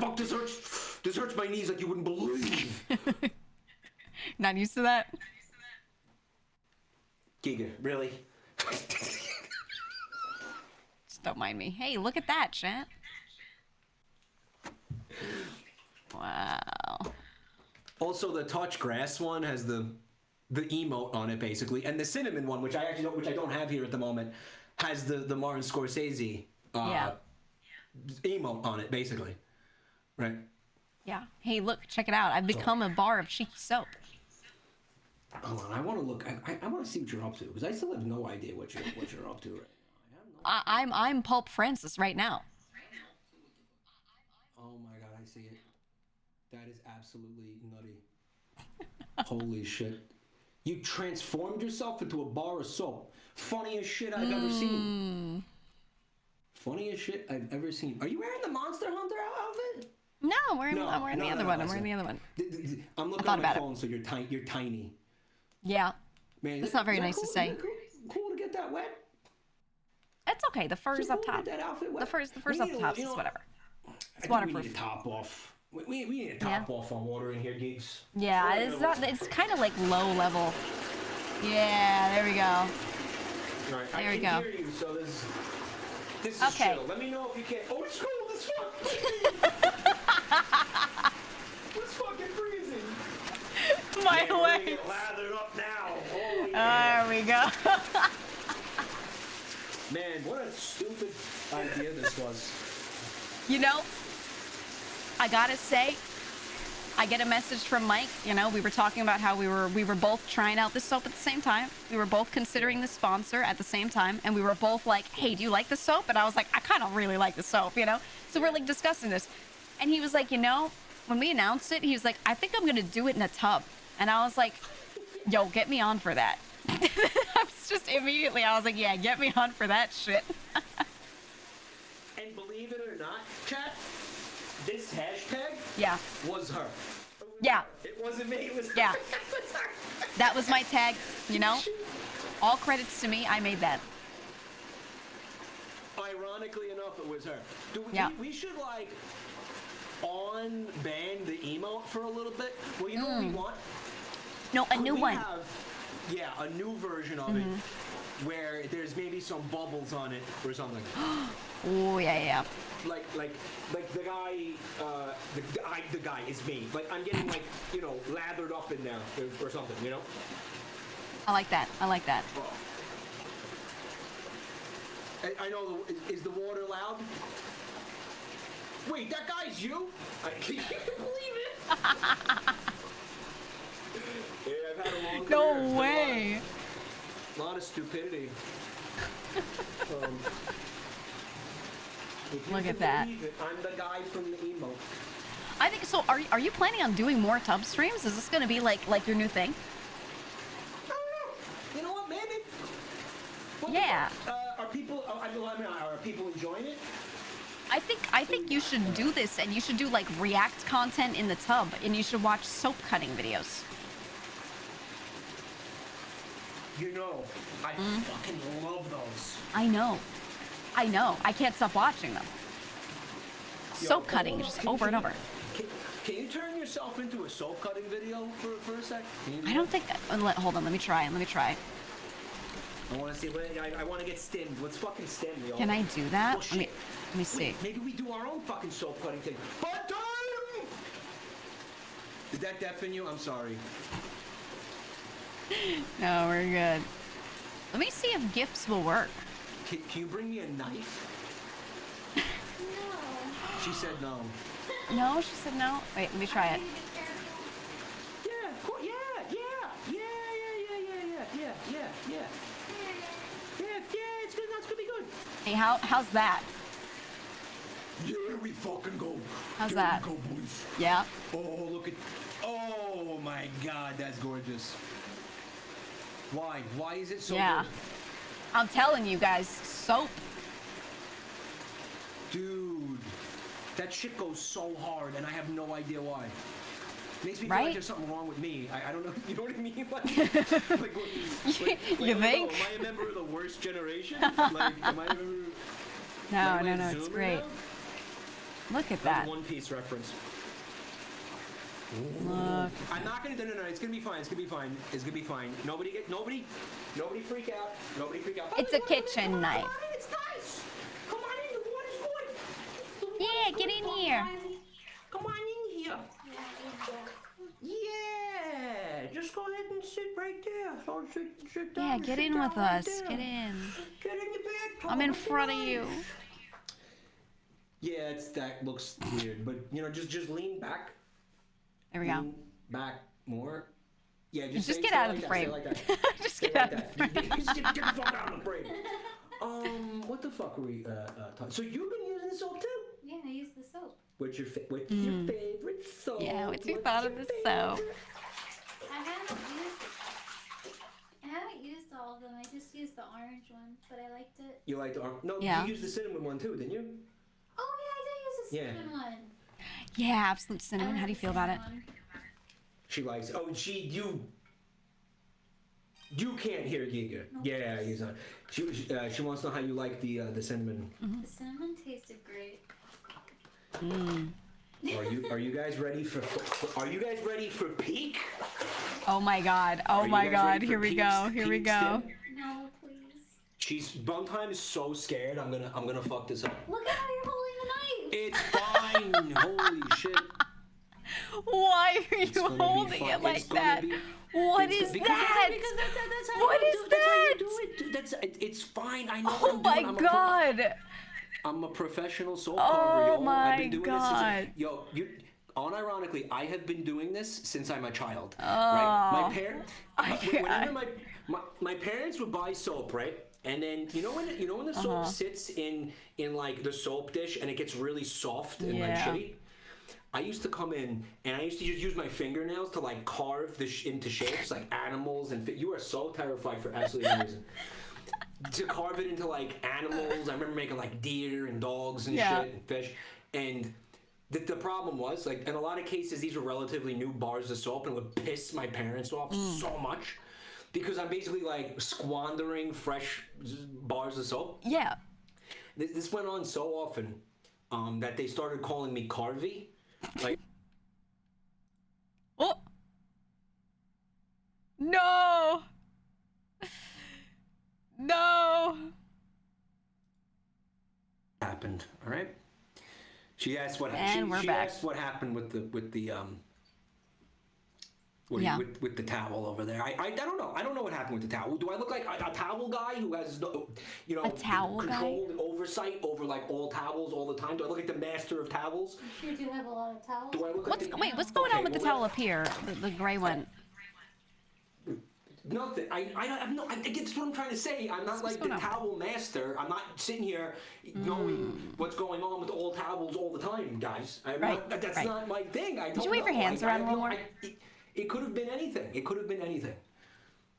Speaker 3: Fuck, this hurts. This hurts my knees like you wouldn't believe.
Speaker 1: Not used to that.
Speaker 3: GEEGA, really?
Speaker 1: Just don't mind me. Hey, look at that, chat. Wow.
Speaker 3: Also, the touch grass one has the emote on it basically, and the cinnamon one, which I don't have here at the moment, has the Martin Scorsese emote on it basically, right?
Speaker 1: Yeah. Hey, look, check it out. I've become a bar of cheeky soap.
Speaker 3: Hold on, I want to look. I want to see what you're up to because I still have no idea what you're up to right now.
Speaker 1: I'm Pulp Francis right now.
Speaker 3: Oh my god, I see it. That is absolutely nutty. Holy shit. You transformed yourself into a bar of soap. Funniest shit I've ever seen. Funniest shit I've ever seen. Are you wearing the Monster Hunter outfit?
Speaker 1: No, I'm wearing the other one. I'm wearing the other one.
Speaker 3: I'm looking at my phone, so you're tiny.
Speaker 1: Yeah.
Speaker 3: Man,
Speaker 1: that's not very nice to say.
Speaker 3: Cool to get that wet.
Speaker 1: It's okay. The fur's up top. The fur's up top is whatever. It's waterproof.
Speaker 3: We need a top off. We need a top off on water in here, geeks.
Speaker 1: Yeah, it's kind of like low level. Yeah, there we go.
Speaker 3: All right,
Speaker 1: there we go.
Speaker 3: Hear you, so this is chill. Let me know if you can. Oh, it's cold as fuck. It's fucking freezing.
Speaker 1: My
Speaker 3: legs.
Speaker 1: legs.
Speaker 3: Get lathered up now. Holy
Speaker 1: there we go.
Speaker 3: Man, what a stupid idea this was.
Speaker 1: You know, I gotta say, I get a message from Mike. You know, we were talking about how we were both trying out this soap at the same time. We were both considering the sponsor at the same time, and we were both like, "Hey, do you like the soap?" And I was like, "I kind of really like the soap," you know. So we're like discussing this, and he was like, "You know, when we announced it, he was like, I think I'm gonna do it in a tub," and I was like, "Yo, get me on for that." I was just immediately, I was like, "Yeah, get me on for that shit."
Speaker 3: And believe it or not, chat, this hashtag was her.
Speaker 1: Yeah.
Speaker 3: It wasn't me, it was her.
Speaker 1: Yeah. That was my tag, you know? All credits to me, I made that.
Speaker 3: Ironically enough, it was her. We should, like, ban the emote for a little bit. Well, you know what we want?
Speaker 1: No, a new one.
Speaker 3: Yeah, a new version of it where there's maybe some bubbles on it or something.
Speaker 1: Oh, yeah.
Speaker 3: Like the guy is me. Like, I'm getting, like, you know, lathered up in there or something, you know?
Speaker 1: I like that.
Speaker 3: Oh. I know, is the water loud? Wait, that guy's you? I can't believe it. Yeah, I've had a long career.
Speaker 1: No way.
Speaker 3: A lot of stupidity.
Speaker 1: Look at that.
Speaker 3: I'm the guy from the emote.
Speaker 1: I think so. Are you planning on doing more tub streams? Is this going to be like your new thing?
Speaker 3: I don't know. You know what? Maybe.
Speaker 1: Yeah.
Speaker 3: Are people enjoying it?
Speaker 1: I think you should do this, and you should do like react content in the tub, and you should watch soap cutting videos.
Speaker 3: You know, I fucking love those.
Speaker 1: I know. I can't stop watching them. Soap cutting, just over and over.
Speaker 3: Can you turn yourself into a soap cutting video for a sec?
Speaker 1: I don't think. Hold on. Let me try.
Speaker 3: I want to see. I want to get stemmed. Let's fucking stem, yo.
Speaker 1: Can I do that?
Speaker 3: Oh,
Speaker 1: let me see.
Speaker 3: Wait, maybe we do our own fucking soap cutting thing. Bathtub! Did that deafen you? I'm sorry.
Speaker 1: No, we're good. Let me see if gifts will work.
Speaker 3: Can you bring me a knife?
Speaker 4: No.
Speaker 3: She said no.
Speaker 1: No, she said no. Wait, let me try it.
Speaker 4: Be careful.
Speaker 3: Yeah, of course. Yeah, it's good. That's gonna be good.
Speaker 1: Hey, how's that?
Speaker 3: Yeah, we fucking go.
Speaker 1: How's
Speaker 3: There
Speaker 1: that?
Speaker 3: we go, boys.
Speaker 1: Yeah.
Speaker 3: Oh, look at. Oh my God, that's gorgeous. Why? Why is it so
Speaker 1: Yeah.
Speaker 3: good?
Speaker 1: I'm telling you guys, soap.
Speaker 3: Dude, that shit goes so hard, and I have no idea why. Makes me feel
Speaker 1: Right?
Speaker 3: like there's something wrong with me. I don't know. You know what I mean? Like
Speaker 1: You
Speaker 3: oh,
Speaker 1: think?
Speaker 3: No, am I a member of the worst generation? Like, am I a member?
Speaker 1: No,
Speaker 3: like,
Speaker 1: no, it's
Speaker 3: Zoomer
Speaker 1: great.
Speaker 3: now?
Speaker 1: Look at
Speaker 3: That's
Speaker 1: that.
Speaker 3: a One Piece reference.
Speaker 1: Look.
Speaker 3: I'm not gonna. No. It's gonna be fine. It's gonna be fine. It's gonna be fine. Nobody freak out. Nobody freak out.
Speaker 1: It's a kitchen knife.
Speaker 3: Come on in, it's nice. Come on in. The water's good. The water's
Speaker 1: Yeah,
Speaker 3: good.
Speaker 1: get in here.
Speaker 3: Come on in here.
Speaker 4: Yeah,
Speaker 3: Yeah. Just go ahead and sit right there. So sit down.
Speaker 1: Yeah, get
Speaker 3: sit
Speaker 1: in
Speaker 3: down
Speaker 1: with
Speaker 3: right
Speaker 1: us.
Speaker 3: there.
Speaker 1: Get in.
Speaker 3: Get in your bed.
Speaker 1: I'm in front of you.
Speaker 3: Yeah, that looks weird, but just lean back.
Speaker 1: There we go.
Speaker 3: Lean back more. Yeah,
Speaker 1: Just
Speaker 3: stay,
Speaker 1: get
Speaker 3: stay
Speaker 1: out
Speaker 3: like
Speaker 1: of the
Speaker 3: that, stay
Speaker 1: frame.
Speaker 3: like that.
Speaker 1: Just
Speaker 3: Stay
Speaker 1: get
Speaker 3: like
Speaker 1: out of
Speaker 3: that. Just get the fuck out of the frame. What the fuck are we talking? So you've been using this soap too?
Speaker 4: yeah, I use the soap.
Speaker 3: What's your favorite soap?
Speaker 1: Yeah, what you
Speaker 3: What's
Speaker 1: thought
Speaker 3: your
Speaker 1: of the
Speaker 3: favorite?
Speaker 1: soap?
Speaker 4: I haven't used all of them. I just used the orange one, but I liked it.
Speaker 3: You like the no?
Speaker 1: Yeah.
Speaker 3: You used the cinnamon one too, didn't you?
Speaker 4: Oh yeah, I did use the
Speaker 3: Yeah.
Speaker 4: cinnamon one.
Speaker 1: Yeah, absolute
Speaker 4: I
Speaker 1: cinnamon.
Speaker 4: like
Speaker 1: How do you
Speaker 4: the
Speaker 1: feel about it?
Speaker 4: cinnamon one.
Speaker 3: She likes. Oh, you can't hear GEEGA.
Speaker 4: Nope.
Speaker 3: Yeah, he's on. She wants to know how you like the cinnamon.
Speaker 4: The cinnamon tasted great.
Speaker 3: Are you guys ready for Are you guys ready for peak?
Speaker 1: Oh my god. Oh
Speaker 3: Are you
Speaker 1: my
Speaker 3: guys
Speaker 1: god.
Speaker 3: ready for
Speaker 1: Here we go.
Speaker 3: peaks-
Speaker 1: Here we
Speaker 3: peaks
Speaker 1: go.
Speaker 3: then?
Speaker 4: No, please.
Speaker 3: She's sometimes so scared. I'm gonna fuck this up.
Speaker 4: Look at how you're holding the knife.
Speaker 3: It's fine. Holy shit.
Speaker 1: Why are
Speaker 3: It's
Speaker 1: you
Speaker 3: gonna be
Speaker 1: holding
Speaker 3: fun.
Speaker 1: it
Speaker 3: It's
Speaker 1: like
Speaker 3: gonna
Speaker 1: that?
Speaker 3: be-
Speaker 1: What
Speaker 3: it's-
Speaker 1: is
Speaker 3: because
Speaker 1: that?
Speaker 3: That's how
Speaker 1: What
Speaker 3: you
Speaker 1: is
Speaker 3: do it. That's how you
Speaker 1: that?
Speaker 3: do it. It's fine. I know what
Speaker 1: Oh
Speaker 3: I'm
Speaker 1: my
Speaker 3: doing.
Speaker 1: god.
Speaker 3: I'm a professional soap
Speaker 1: Oh
Speaker 3: carver, yo.
Speaker 1: my
Speaker 3: I've been doing
Speaker 1: God.
Speaker 3: this since, you unironically, I have been doing this since I'm a child.
Speaker 1: Oh.
Speaker 3: Right? My parents
Speaker 1: I-
Speaker 3: whenever my parents would buy soap, right? And then you know when the soap sits in like the soap dish and it gets really soft and like
Speaker 1: Yeah.
Speaker 3: shitty. I used to come in and I used to just use my fingernails to like carve into shapes like animals and you are so terrified for absolutely no reason. To carve it into like animals. I remember making like deer and dogs and
Speaker 1: Yeah.
Speaker 3: shit and fish. And the problem was like in a lot of cases these were relatively new bars of soap and it would piss my parents off so much because I'm basically like squandering fresh bars of soap.
Speaker 1: Yeah.
Speaker 3: This went on so often that they started calling me Carvey. Like
Speaker 1: Oh. No. No.
Speaker 3: happened, all right? She asked what
Speaker 1: And we're
Speaker 3: she
Speaker 1: back.
Speaker 3: asked what happened with the
Speaker 1: Yeah.
Speaker 3: with the towel over there. I don't know. I don't know what happened with the towel. Do I look like a towel guy who has no,
Speaker 1: A towel
Speaker 3: control and oversight over like all towels all the time? Do I look like the master of towels?
Speaker 4: You sure do have a lot of towels.
Speaker 3: Do I look like
Speaker 1: What's going on with the
Speaker 3: well,
Speaker 1: towel up here? The gray one.
Speaker 3: Nothing. I guess what I'm trying to say. I'm not like the
Speaker 1: going on?
Speaker 3: towel master. I'm not sitting here knowing what's going on with all towels all the time, guys. That's
Speaker 1: right.
Speaker 3: not my thing. I don't
Speaker 1: you wave your
Speaker 3: know.
Speaker 1: hands
Speaker 3: I
Speaker 1: around
Speaker 3: have
Speaker 1: a little more?
Speaker 3: It could have been anything. It could have been anything.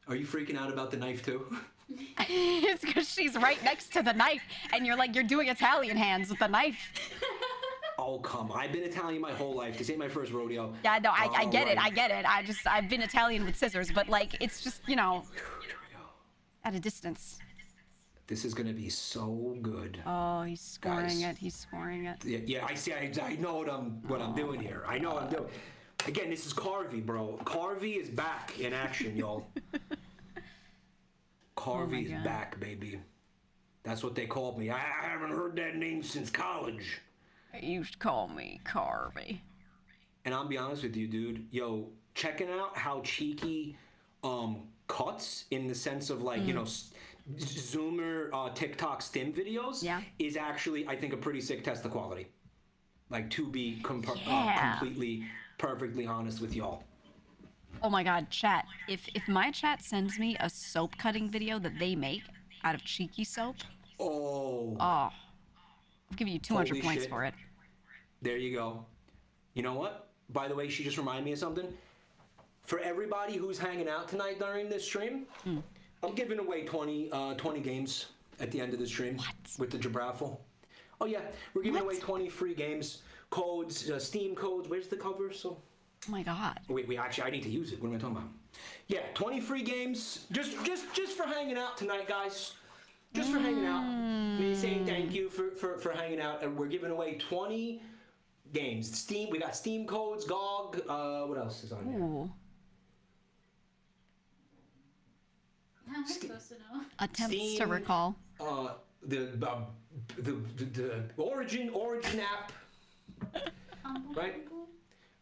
Speaker 3: Are you freaking out about the knife too?
Speaker 1: It's because she's right next to the knife, and you're doing Italian hands with the knife.
Speaker 3: Oh come! I've been Italian my whole life. This ain't my first rodeo.
Speaker 1: Yeah, no, I get it. I
Speaker 3: Alright.
Speaker 1: get it. I've been Italian with scissors, but like, it's just, at a distance.
Speaker 3: This is gonna be so good.
Speaker 1: Oh, he's scoring
Speaker 3: Guys.
Speaker 1: it. He's scoring it.
Speaker 3: Yeah, I see. I know what I'm doing here. I know what I'm doing. Again, this is Carvey, bro. Carvey is back in action, y'all. Carvey is
Speaker 1: God.
Speaker 3: back, baby. That's what they called me. I haven't heard that name since college.
Speaker 1: They used to call me Carvey.
Speaker 3: And I'll be honest with you, dude. Yo, checking out how cheeky cuts in the sense of like, you know, Zoomer TikTok stim videos is actually, I think, a pretty sick test of quality. Like, to be completely, perfectly honest with y'all.
Speaker 1: Oh my god, chat. If my chat sends me a soap cutting video that they make out of cheeky soap, I'll give you 200
Speaker 3: Holy
Speaker 1: points
Speaker 3: shit.
Speaker 1: for it.
Speaker 3: There you go. You know what? By the way, she just reminded me of something. For everybody who's hanging out tonight during this stream, I'm giving away 20 games at the end of the stream with the Jabraffle. Oh yeah, we're giving away 20 free games, codes, Steam codes. Where's the cover? So.
Speaker 1: Oh my god.
Speaker 3: Wait, actually, I need to use it. What am I talking about? Yeah, 20 free games, just for hanging out tonight, guys. Just for hanging out. Me saying thank you for hanging out, and we're giving away 20 games. Steam, we got Steam codes, GOG. What else is on here?
Speaker 1: Ooh.
Speaker 4: How am I supposed to know?
Speaker 1: Attempts
Speaker 3: Steam,
Speaker 1: to recall.
Speaker 3: The Origin app. Right?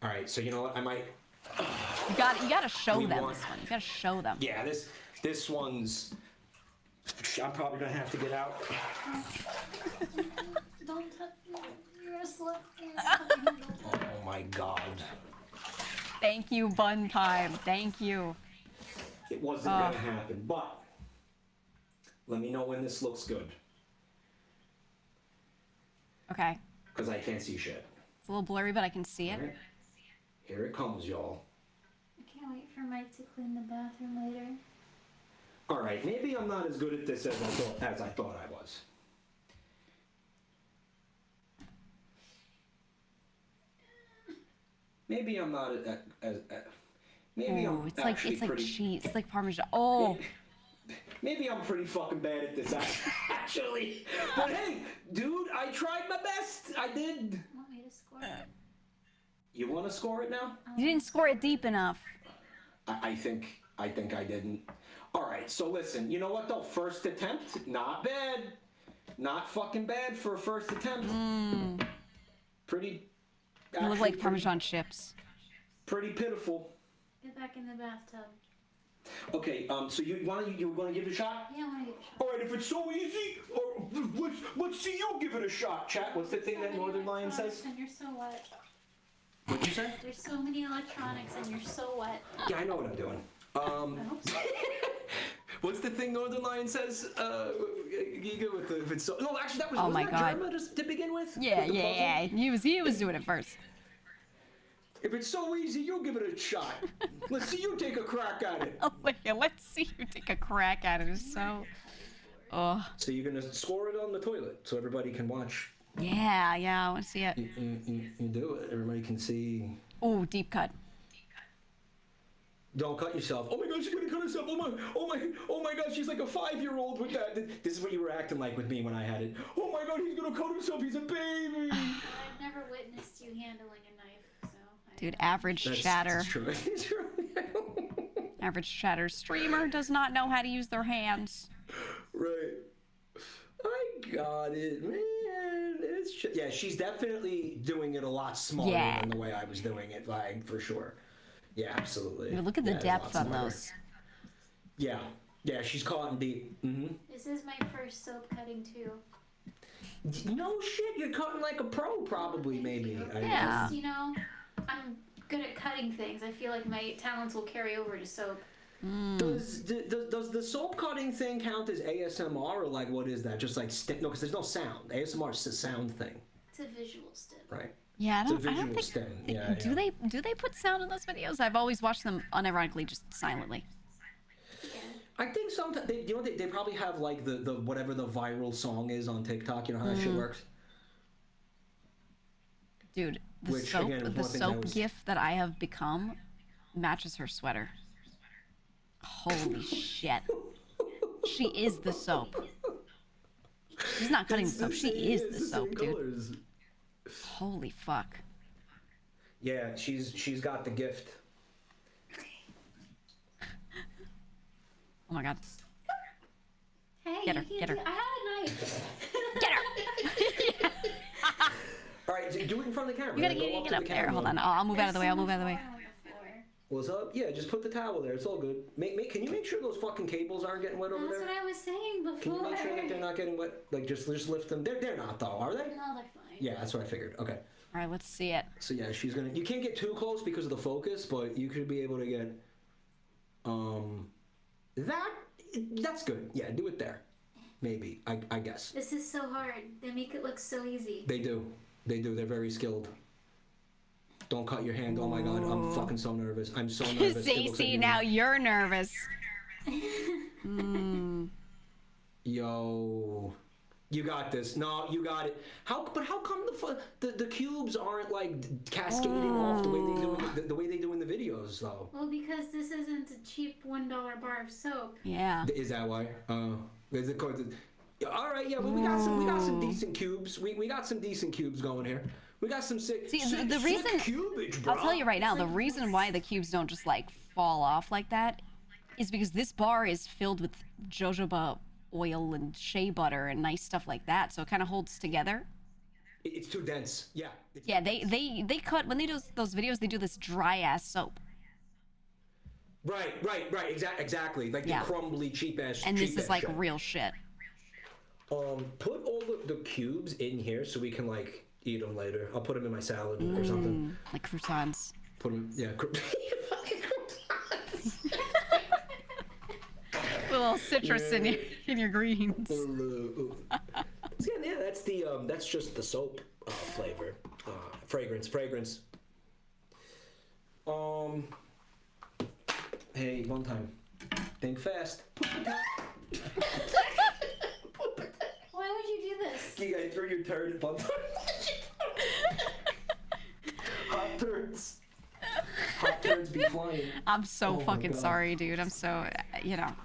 Speaker 3: All right, so you know what? I might.
Speaker 1: You gotta show them this one. You gotta show them.
Speaker 3: Yeah, this one's. I'm probably gonna have to get out.
Speaker 4: Don't touch me. You're a slut.
Speaker 3: Oh my god.
Speaker 1: Thank you, Bun Time. Thank you.
Speaker 3: It wasn't gonna happen, but let me know when this looks good.
Speaker 1: Okay.
Speaker 3: Because I can't see shit.
Speaker 1: It's a little blurry, but I can see it.
Speaker 3: All right. Here it comes, y'all.
Speaker 4: I can't wait for Mike to clean the bathroom later.
Speaker 3: All right, maybe I'm not as good at this as I thought I was. Maybe I'm not as maybe
Speaker 1: Ooh,
Speaker 3: I'm
Speaker 1: it's like
Speaker 3: pretty,
Speaker 1: cheese. It's like Parmesan. Oh.
Speaker 3: Maybe I'm pretty fucking bad at this, actually. But hey, dude, I tried my best. I did.
Speaker 4: Want me to score it?
Speaker 3: You want to score it now?
Speaker 1: You didn't score it deep enough.
Speaker 3: I think I didn't. All right, so listen. You know what though? First attempt, not bad. Not fucking bad for a first attempt. Pretty.
Speaker 1: You look like Parmesan chips.
Speaker 3: Pretty pitiful.
Speaker 4: Get back in the bathtub.
Speaker 3: Okay, so you want to give it a shot?
Speaker 4: Yeah, I want to give it a shot.
Speaker 3: All right, if it's so easy, let's see you give it a shot, chat. What's the thing that Northern Lion says?
Speaker 4: And you're so wet.
Speaker 3: What'd you say?
Speaker 4: There's so many electronics and you're so wet.
Speaker 3: Yeah, I know what I'm doing.
Speaker 4: I hope so.
Speaker 3: What's the thing Northern Lion says? Giga with the if it's so. No, actually, that was.
Speaker 1: Oh
Speaker 3: was
Speaker 1: my
Speaker 3: that
Speaker 1: god.
Speaker 3: Germa to begin with?
Speaker 1: Yeah,
Speaker 3: With the puzzle?
Speaker 1: yeah. He was doing it first.
Speaker 3: If it's so easy, you give it a shot. Let's see you take a crack at it.
Speaker 1: Oh, yeah, let's see you take a crack at it. It's so. Oh.
Speaker 3: So you're gonna score it on the toilet so everybody can watch.
Speaker 1: Yeah, I want to see it.
Speaker 3: You do it. Everybody can see.
Speaker 1: Ooh, deep cut.
Speaker 3: Don't cut yourself. Oh my God, she's gonna cut herself. Oh my God, she's like a 5-year-old with that. This is what you were acting like with me when I had it. Oh my God, he's gonna cut himself. He's a baby.
Speaker 4: I've never witnessed you handling a knife, so.
Speaker 1: Dude, average chatter.
Speaker 3: That's true.
Speaker 1: Average chatter streamer does not know how to use their hands.
Speaker 3: Right. I got it, man. Yeah, she's definitely doing it a lot smarter than the way I was doing it, like, for sure. Yeah, absolutely.
Speaker 1: Dude, look at the
Speaker 3: Yeah,
Speaker 1: depth
Speaker 3: it's a lot
Speaker 1: on
Speaker 3: smarter.
Speaker 1: those.
Speaker 3: Yeah, she's caught in deep.
Speaker 4: This is my first soap cutting too.
Speaker 3: No shit, you're cutting like a pro, probably, maybe.
Speaker 1: Yeah.
Speaker 4: Just, you know, I'm good at cutting things. I feel like my talents will carry over to soap.
Speaker 3: Does the soap cutting thing count as ASMR, or like what is that? Just like no, because there's no sound. ASMR is a sound thing,
Speaker 4: It's a visual stim.
Speaker 3: right?
Speaker 1: Yeah,
Speaker 3: It's a
Speaker 1: I don't
Speaker 3: visual
Speaker 1: think.
Speaker 3: stim. Yeah,
Speaker 1: do they put sound in those videos? I've always watched them unironically, just silently.
Speaker 3: I think sometimes they probably have like the whatever the viral song is on TikTok. You know how that shit works.
Speaker 1: Dude, the
Speaker 3: Which,
Speaker 1: soap,
Speaker 3: again, was
Speaker 1: the
Speaker 3: one thing
Speaker 1: soap
Speaker 3: that was-
Speaker 1: gif that I have become matches her sweater. Holy shit. She is the soap. She's not cutting the soap. She is the soap, dude.
Speaker 3: Colors.
Speaker 1: Holy fuck.
Speaker 3: Yeah, she's got the gift.
Speaker 1: Oh my god.
Speaker 4: Hey,
Speaker 1: Get her,
Speaker 4: you
Speaker 1: get
Speaker 4: can't
Speaker 1: her.
Speaker 4: I had a knife.
Speaker 1: Get her!
Speaker 3: All right, do it in front of the camera.
Speaker 1: You gotta
Speaker 3: Go
Speaker 1: get
Speaker 3: to
Speaker 1: up
Speaker 3: the
Speaker 1: there.
Speaker 3: camera.
Speaker 1: Hold on. I'll move out of the way. I'll move out of the way.
Speaker 4: There's so much water on the floor.
Speaker 3: What's up? Yeah, just put the towel there. It's all good. Can you make sure those fucking cables aren't getting wet over
Speaker 4: That's
Speaker 3: there?
Speaker 4: what I was saying before.
Speaker 3: Can you make sure that they're not getting wet? Like, just lift them. They're not, though, are they?
Speaker 4: No, they're fine.
Speaker 3: Yeah, that's what I figured. Okay.
Speaker 1: All right, let's see it.
Speaker 3: So, yeah, she's gonna... You can't get too close because of the focus, but you could be able to get... That's good. Yeah, do it there. Maybe, I guess.
Speaker 4: This is so hard. They make it look so easy.
Speaker 3: They do. They're very skilled. Don't cut your hand. Oh my god, I'm fucking so nervous. I'm so nervous.
Speaker 1: Stacey, now you're nervous.
Speaker 3: Yo, you got this. No, you got it. But how come the cubes aren't like cascading off the way they do in the videos though?
Speaker 4: Well, because this isn't a cheap $1 bar of soap.
Speaker 1: Yeah.
Speaker 3: Is that why? Is it called? All right, yeah. Well, we got some decent cubes. We got some decent cubes going here. We got some sick.
Speaker 1: See, the reason
Speaker 3: cubage, bro.
Speaker 1: I'll tell you right now, the reason why the cubes don't just like fall off like that is because this bar is filled with jojoba oil and shea butter and nice stuff like that, so it kind of holds together.
Speaker 3: It's too dense. Yeah.
Speaker 1: Yeah, they cut when they do those videos. They do this dry ass soap.
Speaker 3: Right. Exactly. Like the crumbly, cheap ass.
Speaker 1: And this is like
Speaker 3: shit.
Speaker 1: real shit.
Speaker 3: Put all the cubes in here so we can like eat them later. I'll put them in my salad or something.
Speaker 1: Like croutons.
Speaker 3: Put them, yeah. Fucking croutons.
Speaker 1: With a little citrus in your greens.
Speaker 3: Yeah, that's just the soap flavor, fragrance. Hey, one time, think fast.
Speaker 4: Why would you do this?
Speaker 3: You gotta throw your turd at one time. Hot turds be flying.
Speaker 1: I'm so fucking sorry, dude. I'm so, you're gonna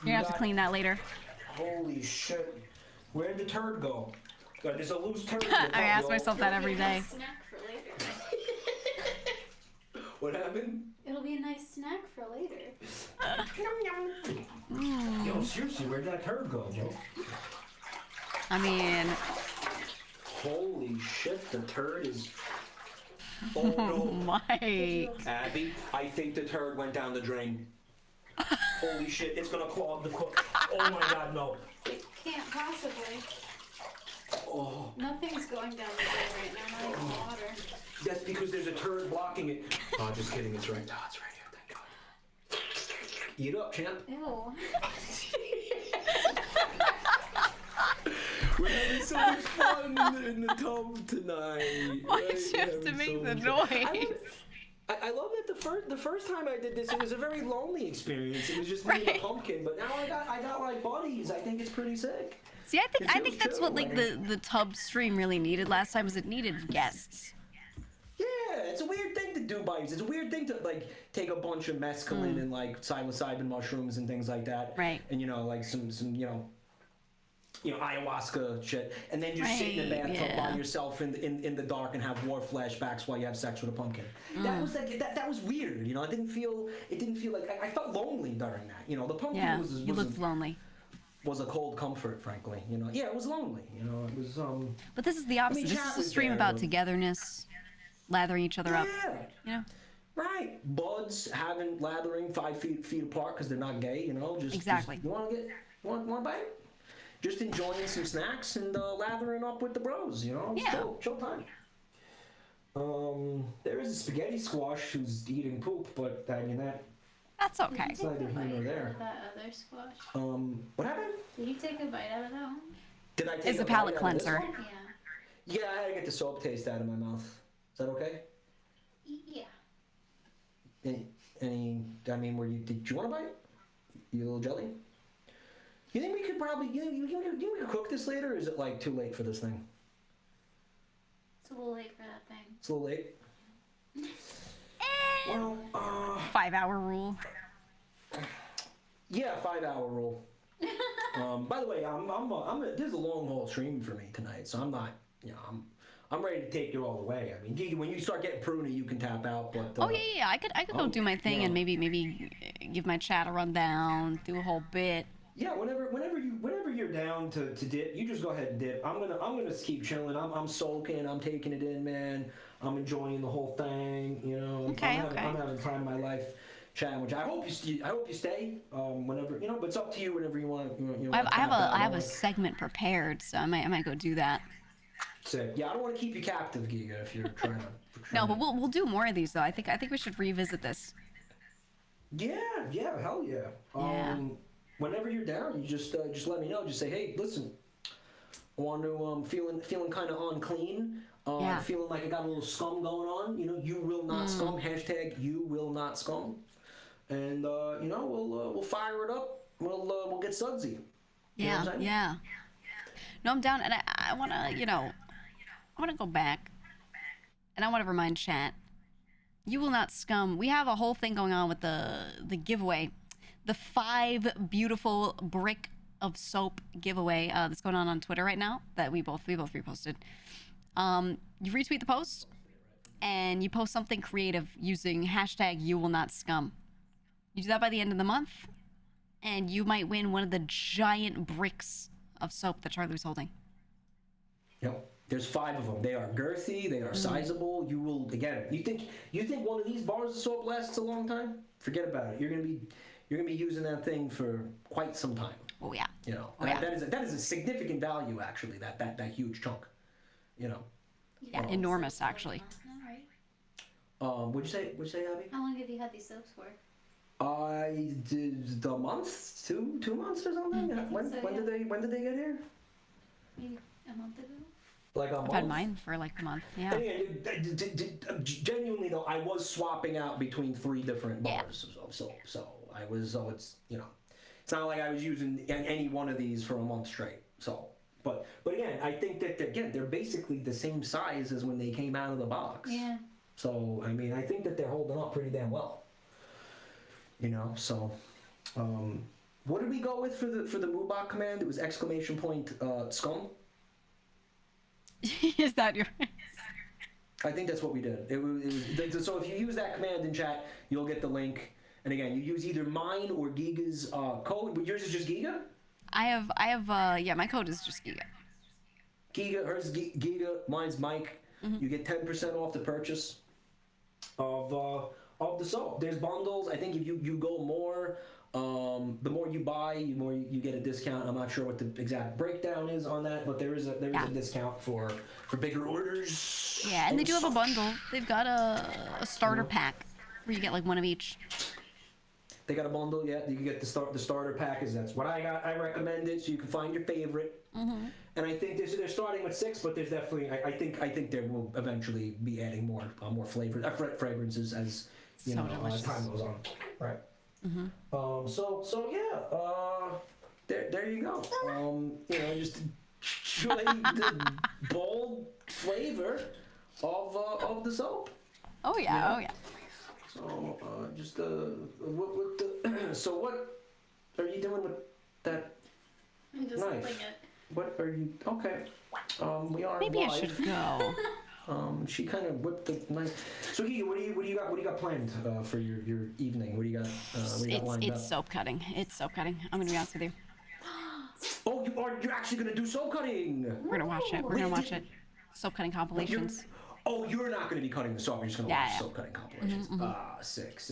Speaker 1: have to clean that later.
Speaker 3: Holy shit. Where'd the turd go? There's a loose turd.
Speaker 1: I ask myself that every day.
Speaker 4: Snack for later.
Speaker 3: What happened?
Speaker 4: It'll be a nice snack for later.
Speaker 3: Yo, seriously, where'd that turd go, Joe?
Speaker 1: I mean...
Speaker 3: Holy shit, the turd is... Oh no.
Speaker 1: Mike.
Speaker 3: Abby, I think the turd went down the drain. Holy shit, it's gonna clog the cook. Oh my god, no.
Speaker 4: It can't possibly.
Speaker 3: Oh.
Speaker 4: Nothing's going down the drain right now, not even water.
Speaker 3: That's because there's a turd blocking it. Oh, just kidding, it's right. Oh, it's right here, thank god. Eat up, champ.
Speaker 4: Ew.
Speaker 3: We're having so much fun in the tub tonight.
Speaker 1: Why did you have to make the noise?
Speaker 3: I love that the first time I did this, it was a very lonely experience. It was just me and a pumpkin, but now I got like buddies. I think it's pretty sick.
Speaker 1: See, I think that's what like the tub stream really needed last time, was it needed guests.
Speaker 3: Yeah, it's a weird thing to do by yourself. It's a weird thing to like take a bunch of mescaline and like psilocybin mushrooms and things like that.
Speaker 1: Right.
Speaker 3: And like some ayahuasca shit, and then just sit in the bathtub by yourself in the dark and have war flashbacks while you have sex with a pumpkin. That was like that was weird. It didn't feel like I felt lonely during that. The pumpkin
Speaker 1: You looked lonely.
Speaker 3: Was a cold comfort, frankly. Yeah, it was lonely. It was
Speaker 1: But this is the opposite. This is a stream about togetherness, lathering each other up.
Speaker 3: Yeah. Right. Buds lathering 5 feet apart because they're not gay.
Speaker 1: Exactly.
Speaker 3: You want to bite? Just enjoying some snacks and lathering up with the bros, chill time. There is a spaghetti squash who's eating poop, but
Speaker 1: that's okay.
Speaker 3: It's neither here nor there.
Speaker 4: That other squash.
Speaker 3: What happened?
Speaker 4: Did you take a bite out of that one?
Speaker 3: Did I take
Speaker 1: It's a palate cleanser.
Speaker 4: Yeah.
Speaker 3: Yeah, I had to get the soap taste out of my mouth. Is that okay?
Speaker 4: Yeah.
Speaker 3: Did you want a bite? You a little jelly? You think we could probably, you think we could cook this later, or is it like too late for this thing?
Speaker 4: It's a little late for that thing.
Speaker 3: It's a little late. Well,
Speaker 1: 5-hour rule.
Speaker 3: Yeah, 5-hour rule. By the way, this is a long haul stream for me tonight, so I'm not, I'm ready to take you all the way. I mean, when you start getting pruny, you can tap out. But
Speaker 1: Oh yeah. I could go do my thing and maybe give my chat a rundown, do a whole bit.
Speaker 3: Yeah, whenever you're down to dip, you just go ahead and dip. I'm gonna keep chilling. I'm soaking. I'm taking it in, man. I'm enjoying the whole thing. You know,
Speaker 1: Okay,
Speaker 3: I'm having time of my life. Chatting, which I hope you stay. Whenever you know, but it's up to you. Whenever you want.
Speaker 1: I have a segment prepared, so I might go do that.
Speaker 3: Sick. Yeah, I don't want to keep you captive, Giga, if you're trying to.
Speaker 1: No, but we'll do more of these though. I think we should revisit this.
Speaker 3: Yeah, hell yeah.
Speaker 1: Yeah.
Speaker 3: Whenever you're down, you just let me know. Just say, hey, listen, I want to feeling kind of unclean.
Speaker 1: Yeah.
Speaker 3: Feeling like I got a little scum going on. You know, you will not scum. Hashtag you will not scum. And you know, we'll fire it up. We'll get sudsy. You know what I'm saying?
Speaker 1: Yeah. No, I'm down, and I want to go back, and I want to remind chat. You will not scum. We have a whole thing going on with the giveaway, the 5 beautiful brick of soap giveaway that's going on Twitter right now that we both reposted. You retweet the post, and you post something creative using hashtag you will not scum. You do that by the end of the month, and you might win one of the giant bricks of soap that Charlie was holding.
Speaker 3: Yep. There's 5 of them. They are girthy. They are sizable. You will again. You think one of these bars of soap lasts a long time? Forget about it. You're gonna be using that thing for quite some time.
Speaker 1: Oh yeah.
Speaker 3: You know.
Speaker 1: Oh, yeah.
Speaker 3: That is a significant value actually. That huge chunk. You know.
Speaker 1: Yeah, enormous actually.
Speaker 4: All right.
Speaker 3: What'd you say, Abby?
Speaker 4: How long have you had these soaps for?
Speaker 3: I did the month, 2 months or something. When did they get here?
Speaker 4: Maybe a month ago.
Speaker 3: Like a month.
Speaker 1: I've had mine for like a month. Yeah.
Speaker 3: Genuinely though, I was swapping out between 3 different bars of soap. So I was. So it's it's not like I was using any one of these for a month straight. So. But again, I think that they're basically the same size as when they came out of the box.
Speaker 4: Yeah.
Speaker 3: So I mean, I think that they're holding up pretty damn well. You know, so what did we go with for the Moobot command? It was exclamation point scum.
Speaker 1: Is that your?
Speaker 3: I think that's what we did. It was so if you use that command in chat, you'll get the link. And again, you use either mine or Giga's code. But yours is just Giga.
Speaker 1: I have yeah, my code is just Giga.
Speaker 3: Giga, hers Giga, mine's Mike. You get 10% off the purchase of the soap. There's bundles. I think if you go more, the more you buy, the more you get a discount. I'm not sure what the exact breakdown is on that, but there is a discount for bigger orders.
Speaker 1: Yeah, and they do have a bundle. They've got a starter pack where you get like one of each.
Speaker 3: They got a bundle, yeah. You can get the starter pack. That's what I got. I recommend it so you can find your favorite. And I think they're starting with 6, but there's definitely I think they will eventually be adding more fragrances as as time goes on. Right. So yeah. There you go. Just enjoy the bold flavor of the soap.
Speaker 1: Oh yeah. Oh yeah.
Speaker 3: So so what are you doing with that
Speaker 4: I'm just
Speaker 3: knife?
Speaker 4: holding it.
Speaker 3: What are you? Okay. We are
Speaker 1: Maybe
Speaker 3: live.
Speaker 1: I should go.
Speaker 3: She kind of whipped the knife. So Giga, what do you got planned for your evening? What do you got?
Speaker 1: It's soap cutting. It's soap cutting. I'm gonna be honest with you.
Speaker 3: Oh, you're actually gonna do soap cutting.
Speaker 1: We're gonna watch it. We're gonna watch it. Soap cutting compilations.
Speaker 3: You're not going to be cutting the soap. You're just going to watch soap cutting compilations. Sick.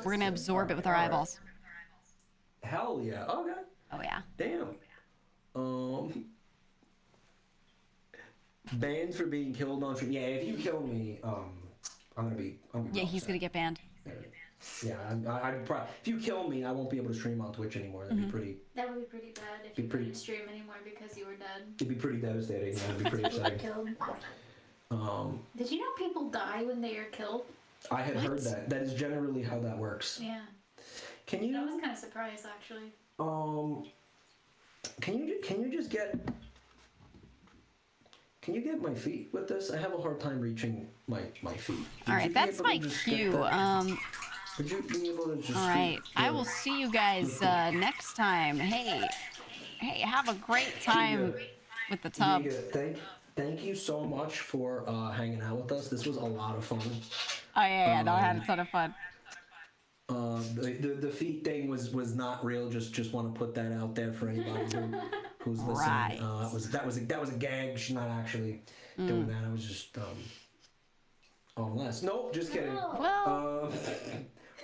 Speaker 1: We're gonna absorb it with our eyeballs.
Speaker 3: Hell yeah. Okay.
Speaker 1: Oh yeah.
Speaker 3: Damn. Banned for being killed on stream. Yeah, if you kill me, I'm gonna be.
Speaker 1: Yeah, he's gonna get banned.
Speaker 3: Yeah, I'm probably. If you kill me, I won't be able to stream on Twitch anymore. That'd be pretty.
Speaker 4: That would be pretty bad if you couldn't stream anymore because you were dead.
Speaker 3: It'd be pretty devastating. That'd be pretty exciting.
Speaker 4: Killed. Did you know people die when they are killed?
Speaker 3: I had heard that. That is generally how that works.
Speaker 4: Yeah.
Speaker 3: Can you?
Speaker 4: I was kind of surprised actually.
Speaker 3: Can you just get? Can you get my feet with this? I have a hard time reaching my feet.
Speaker 1: All right, that's my cue.
Speaker 3: Would you be able to just?
Speaker 1: All right, I will see you guys next time. Hey, have a great time with the tub.
Speaker 3: Thank you so much for hanging out with us. This was a lot of fun.
Speaker 1: Oh yeah, no, I had a ton of fun.
Speaker 3: The feet thing was not real. Just want to put that out there for anybody who's listening.
Speaker 1: Right.
Speaker 3: That was a gag. She's not actually doing that. I was just unless nope, just kidding.
Speaker 1: Well,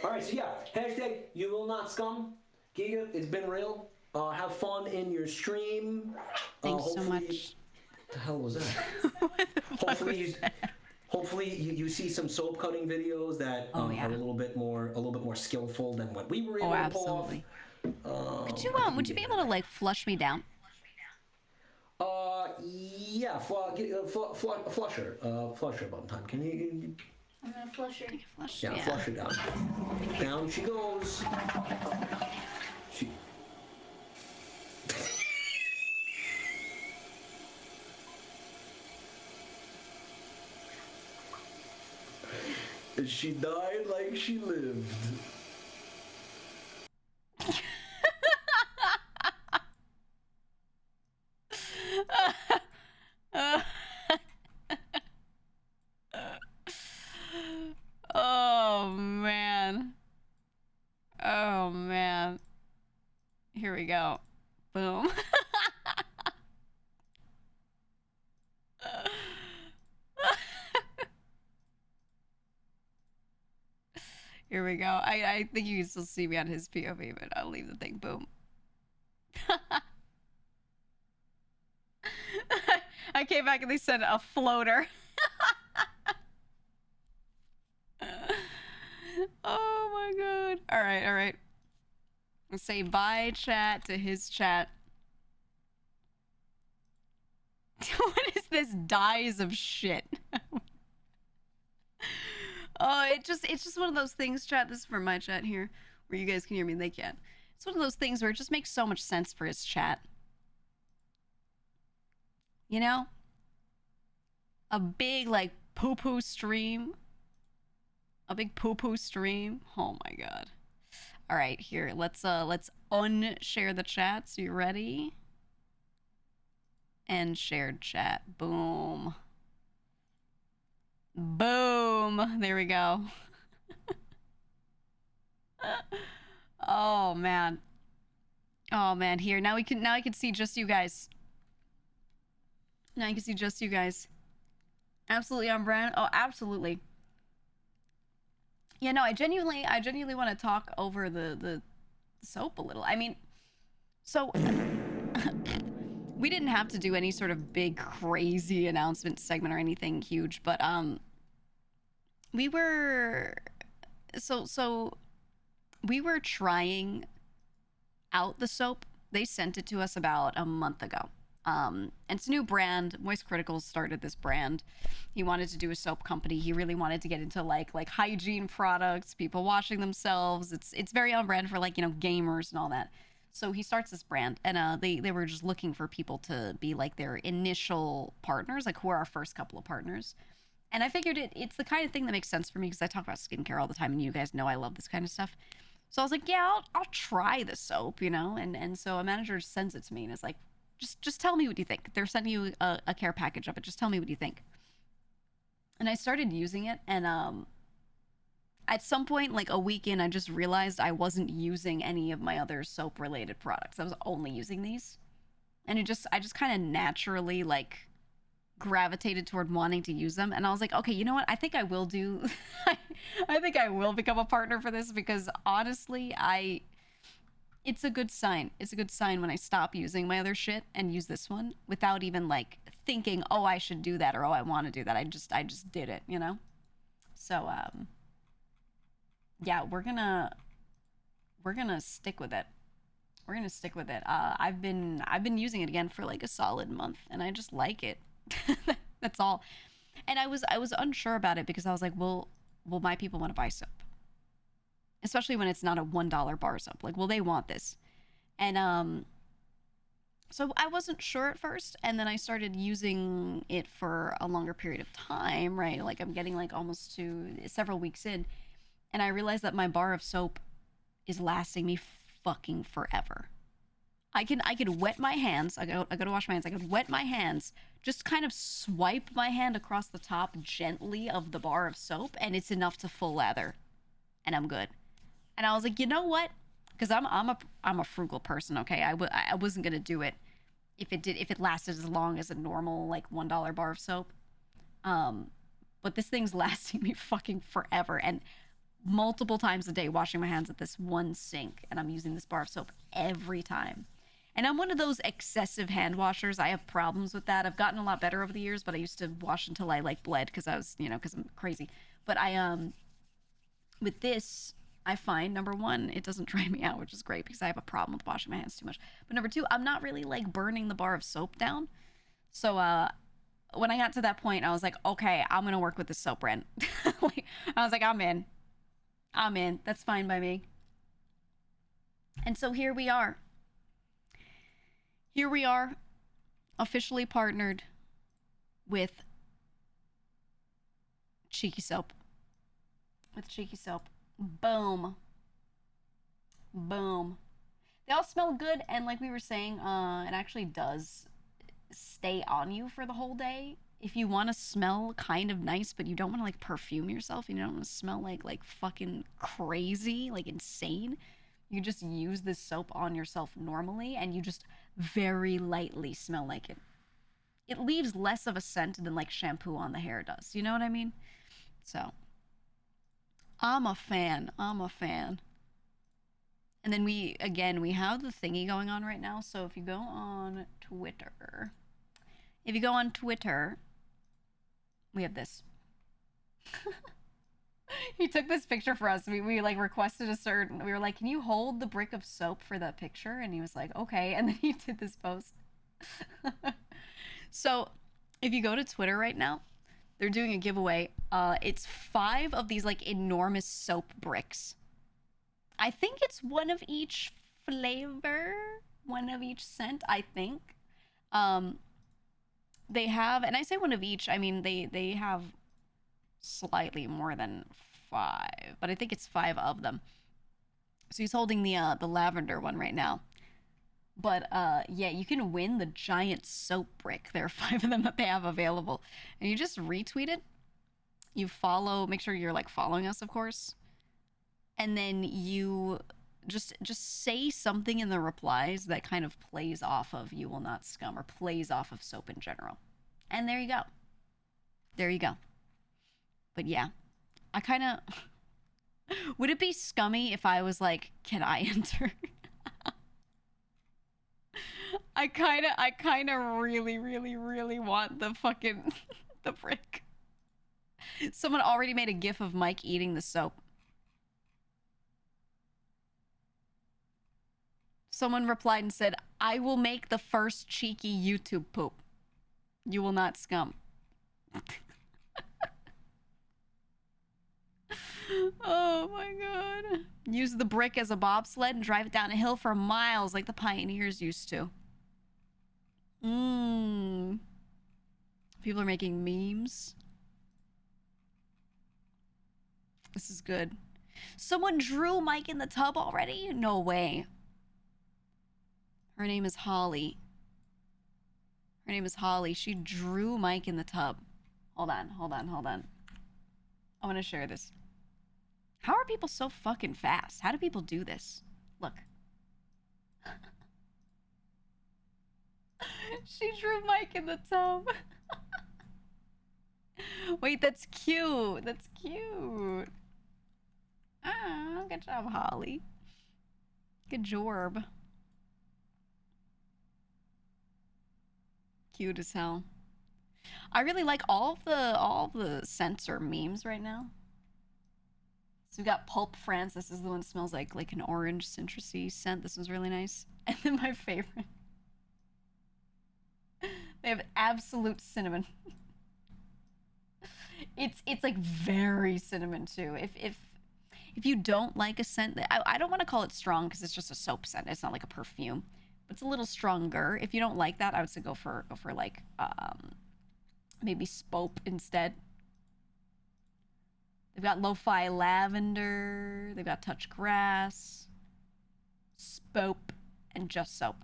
Speaker 3: All right, so yeah, hashtag you will not scum. GEEGA, it's been real. Have fun in your stream.
Speaker 1: thanks so much.
Speaker 3: What the hell was that?
Speaker 1: What was that?
Speaker 3: Hopefully you see some soap cutting videos that are a little bit more skillful than what we were able to pull off.
Speaker 1: Absolutely. Would you be able to like flush me down?
Speaker 3: Yeah, flusher button time. Can you?
Speaker 4: I'm gonna flush her.
Speaker 1: Flush,
Speaker 3: Yeah, flush her down. Down she goes. She. She died like she lived.
Speaker 1: Oh man. Oh man. Here we go. Boom. Here we go. I think you can still see me on his POV, but I'll leave the thing. Boom. I came back and they said a floater. Oh my god. Alright. Let's say bye, chat, to his chat. What is this dyes of shit? Oh, it's just one of those things, chat. This is for my chat here, where you guys can hear me, they can't. It's one of those things where it just makes so much sense for his chat. You know? A big, like, poo-poo stream. A big poo-poo stream. Oh my god. Alright, here, let's unshare the chat. So you ready? And shared chat. Boom. Boom. There we go. Oh man. Oh man, here. Now I can see just you guys. Now you can see just you guys. Absolutely on brand. Oh, absolutely. Yeah, no, I genuinely want to talk over the soap a little. I mean, so we didn't have to do any sort of big crazy announcement segment or anything huge, but we were we were trying out the soap. They sent it to us about a month ago. And it's a new brand. Moist Critical started this brand. He wanted to do a soap company. He really wanted to get into like hygiene products, people washing themselves. It's very on brand for like, you know, gamers and all that. So he starts this brand, and they were just looking for people to be like their initial partners, like who are our first couple of partners. And I figured it's the kind of thing that makes sense for me because I talk about skincare all the time, and you guys know I love this kind of stuff. So I was like, yeah, I'll try the soap, you know. And so a manager sends it to me and it's like, just tell me what you think. They're sending you a care package of it. Just tell me what you think. And I started using it, and at some point, like a week in, I just realized I wasn't using any of my other soap related products. I was only using these. And I just kind of naturally like gravitated toward wanting to use them. And I was like, okay, you know what? I think I will do, I think I will become a partner for this, because honestly, it's a good sign. It's a good sign when I stop using my other shit and use this one without even like thinking, oh, I should do that, or oh, I want to do that. I just did it, you know? So, yeah, we're gonna stick with it. We're gonna stick with it. I've been using it again for like a solid month, and I just like it. That's all. And I was unsure about it because I was like, will my people want to buy soap? Especially when it's not a $1 bar soap. Like, will they want this? And so I wasn't sure at first, and then I started using it for a longer period of time, right? Like I'm getting like almost to several weeks in, and I realized that my bar of soap is lasting me fucking forever. I could wet my hands. I go to wash my hands. I could wet my hands, just kind of swipe my hand across the top gently of the bar of soap, and it's enough to full lather, and I'm good. And I was like, you know what? Because I'm a frugal person, okay? I wasn't gonna do it if it lasted as long as a normal like $1 bar of soap. But this thing's lasting me fucking forever, and multiple times a day washing my hands at this one sink, and I'm using this bar of soap every time. And I'm one of those excessive hand washers. I have problems with that. I've gotten a lot better over the years, but I used to wash until I like bled because I was, because I'm crazy. But with this, I find number one, it doesn't dry me out, which is great because I have a problem with washing my hands too much. But number two, I'm not really like burning the bar of soap down. So when I got to that point, I was like, okay, I'm gonna work with this soap brand. I was like, I'm in. That's fine by me. And so here we are. Here we are, officially partnered with Cheeky Soap. Boom. Boom. They all smell good, and like we were saying, it actually does stay on you for the whole day. If you want to smell kind of nice, but you don't want to like perfume yourself, and you don't want to smell like fucking crazy, like insane, you just use this soap on yourself normally, and you just very lightly smell like it. It leaves less of a scent than like shampoo on the hair does. You know what I mean? So, I'm a fan. And then we have the thingy going on right now. So if you go on Twitter, we have this. He took this picture for us. We like requested we were like, can you hold the brick of soap for that picture? And he was like, okay. And then he did this post. So if you go to Twitter right now, they're doing a giveaway. It's 5 of these like enormous soap bricks. I think it's one of each flavor, one of each scent, I think. They have, and I say one of each, I mean, they have slightly more than 5, but I think it's 5 of them. So he's holding the lavender one right now. But yeah, you can win the giant soap brick. There are 5 of them that they have available, and you just retweet it. You follow, make sure you're like following us, of course, and then you just say something in the replies that kind of plays off of "You Will Not Scum" or plays off of soap in general, and there you go. But yeah, I kind of would it be scummy if I was like, can I enter? I kind of really want the fucking the brick. Someone already made a gif of Mike eating the soap. Someone replied and said, I will make the first cheeky YouTube poop. You will not scum. Oh my god. Use the brick as a bobsled and drive it down a hill for miles like the pioneers used to. People are making memes. This is good. Someone drew Mike in the tub already? No way. Her name is Holly. She drew Mike in the tub. Hold on. I want to share this. How are people so fucking fast? How do people do this? Look. She drew Mike in the tub. Wait, that's cute. Ah, good job, Holly. Good jorb. Cute as hell. I really like all the scents or memes right now. So we got Pulp France. This is the one that smells like an orange citrusy scent. This one's really nice. And then my favorite. They have absolute cinnamon. It's like very cinnamon too. If you don't like a scent, I don't want to call it strong because it's just a soap scent. It's not like a perfume, but it's a little stronger. If you don't like that, I would say go for like maybe Spope instead. They've got Lo-Fi Lavender. They've got Touch Grass, Spope, and Just Soap.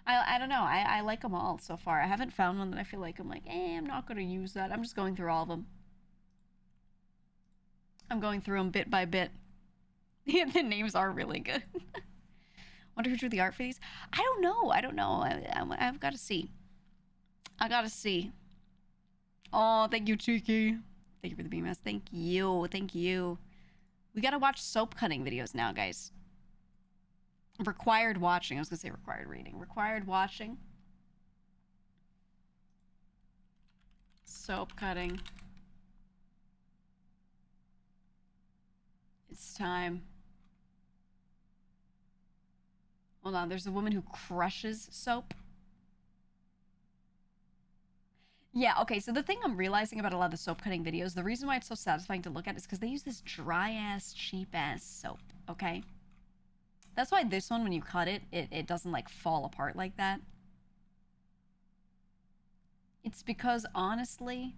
Speaker 1: I don't know. I like them all so far. I haven't found one that I feel like I'm like, I'm not going to use that. I'm just going through all of them. I'm going through them bit by bit. The names are really good. Wonder who drew the art for these? I don't know. I don't know. I've got to see. I got to see. Oh, thank you, Cheeky. Thank you for the BMS. Thank you. Thank you. We got to watch soap cutting videos now, guys. Required watching. I was going to say required reading. Required watching. Soap cutting. It's time. Hold on. There's a woman who crushes soap. Yeah, okay, so the thing I'm realizing about a lot of the soap cutting videos, the reason why it's so satisfying to look at is because they use this dry-ass, cheap-ass soap, okay? That's why this one, when you cut it, it doesn't, like, fall apart like that. It's because, honestly,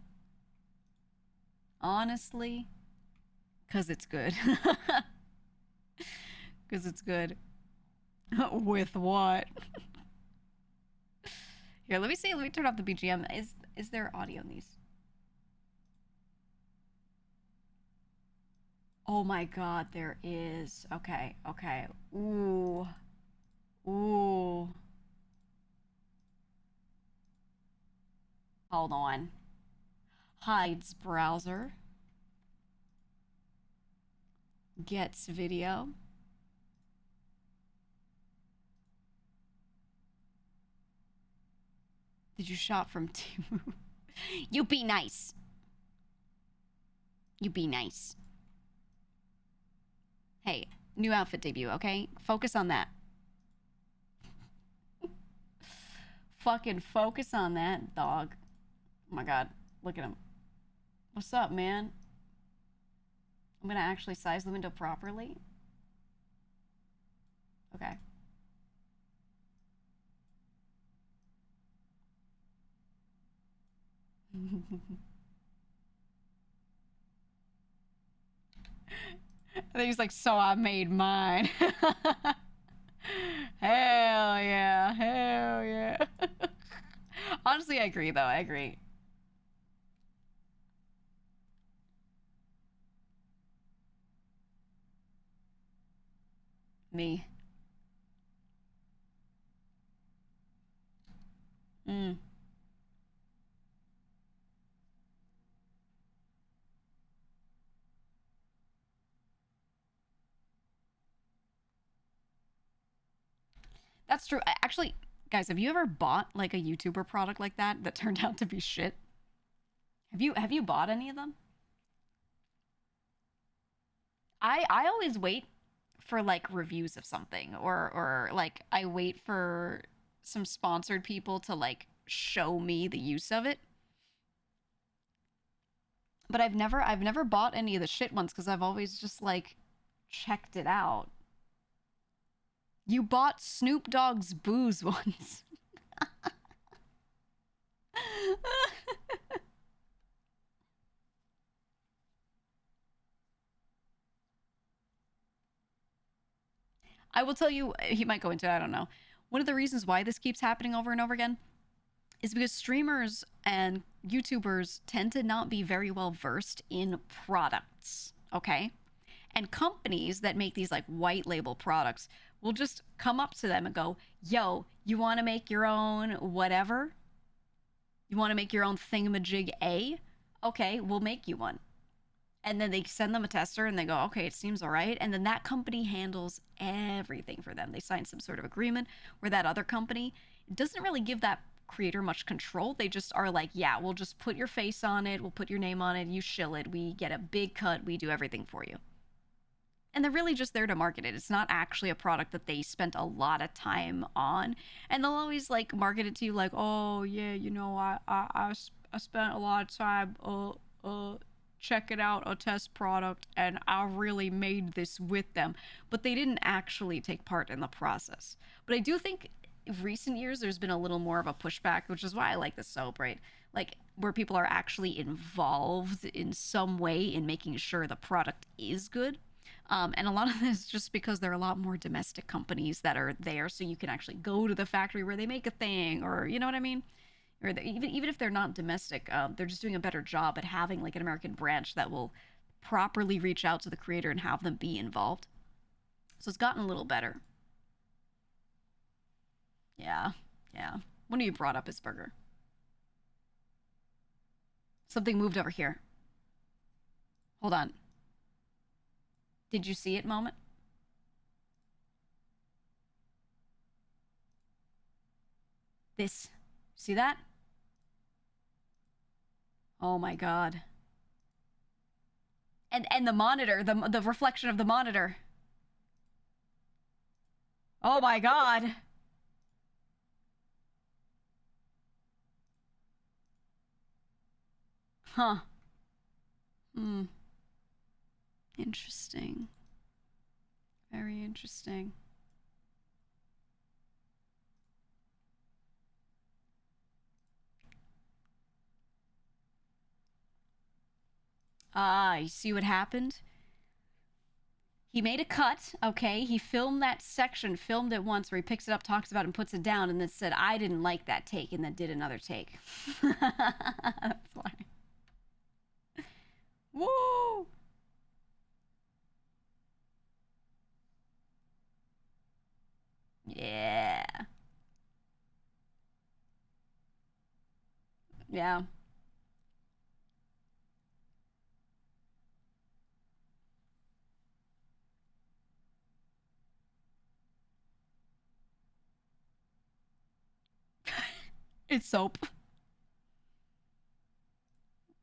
Speaker 1: because it's good. Because it's good. With what? Here, let me see, let me turn off the BGM. Is there audio in these? Oh my god, there is. Okay, okay. Ooh. Ooh. Hold on. Hides browser. Gets video. Did you shop from Temu? You be nice. You be nice. Hey, new outfit debut, okay? Focus on that. Fucking focus on that, dog. Oh my god, look at him. What's up, man? I'm gonna actually size the window properly. Okay. And then he's like, so I made mine. Hell yeah. Hell yeah. Honestly, I agree, though. I agree. Me. Mm. That's true. Actually, guys, have you ever bought like a YouTuber product like that that turned out to be shit? Have you bought any of them? I always wait for like reviews of something or like I wait for some sponsored people to like show me the use of it. But I've never bought any of the shit ones because I've always just like checked it out. You bought Snoop Dogg's booze once. I will tell you, he might go into it, I don't know. One of the reasons why this keeps happening over and over again is because streamers and YouTubers tend to not be very well versed in products, okay? And companies that make these like white label products will just come up to them and go, yo, you want to make your own whatever? You want to make your own thingamajig A? Okay, we'll make you one. And then they send them a tester and they go, okay, it seems all right. And then that company handles everything for them. They sign some sort of agreement where that other company doesn't really give that creator much control. They just are like, yeah, we'll just put your face on it. We'll put your name on it. You shill it. We get a big cut. We do everything for you. And they're really just there to market it. It's not actually a product that they spent a lot of time on. And they'll always like market it to you like, oh yeah, you know, I spent a lot of time check it out, a test product, and I really made this with them. But they didn't actually take part in the process. But I do think in recent years there's been a little more of a pushback, which is why I like this soap, right? Like where people are actually involved in some way in making sure the product is good. And a lot of this is just because there are a lot more domestic companies that are there, so you can actually go to the factory where they make a thing, or you know what I mean? Or even if they're not domestic, they're just doing a better job at having like an American branch that will properly reach out to the creator and have them be involved. So it's gotten a little better. Yeah. Yeah. When you brought up his burger. Something moved over here. Hold on. Did you see it, Moment? This. See that? Oh my god. And the monitor, the reflection of the monitor. Oh my god. Huh. Hmm. Interesting. Very interesting. Ah, you see what happened? He made a cut, okay? He filmed that section, filmed it once where he picks it up, talks about it, and puts it down, and then said, I didn't like that take, and then did another take. That's why. Woo! Yeah. Yeah. It's soap.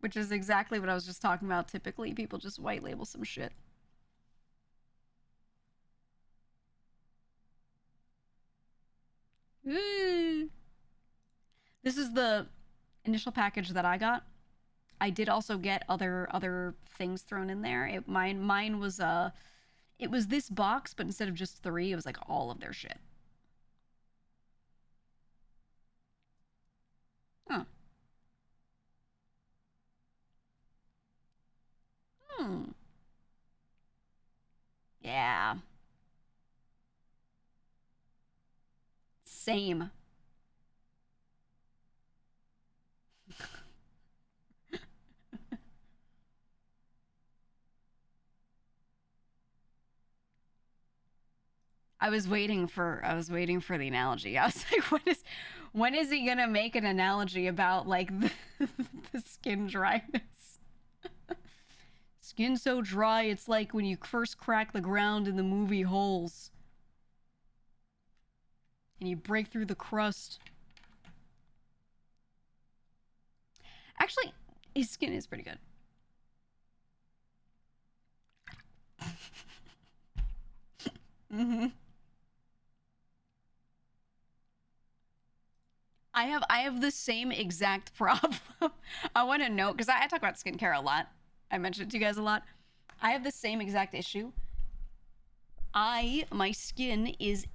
Speaker 1: Which is exactly what I was just talking about. Typically, people just white label some shit. Ooh. This is the initial package that I got. I did also get other things thrown in there. Mine was it was this box, but instead of just 3, it was like all of their shit. Huh. Hmm. Yeah. Same. I was waiting for the analogy. I was like, when is he gonna make an analogy about like the skin dryness? Skin so dry, it's like when you first crack the ground in the movie Holes. And you break through the crust. Actually, his skin is pretty good. Mm-hmm. I have the same exact problem. I want to know because I talk about skincare a lot. I mentioned it to you guys a lot. I have the same exact issue. My skin is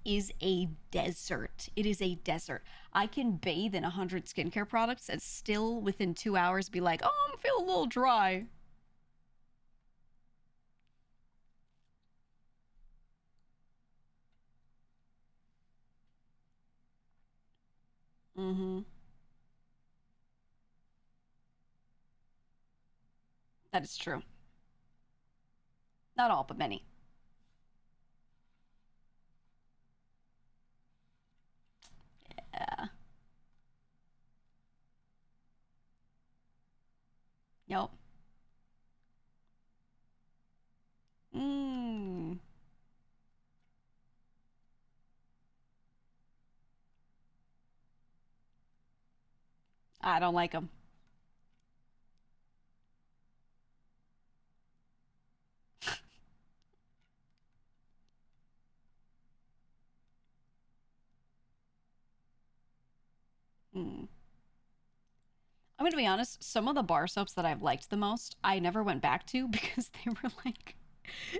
Speaker 1: a desert. It is a desert. I can bathe in 100 skincare products and still within 2 hours be like, oh, I'm feeling a little dry. Mm-hmm. That is true. Not all, but many. Yeah. Yep. Mm. I don't like them. Mm. I'm gonna be honest, some of the bar soaps that I've liked the most, I never went back to because they were like,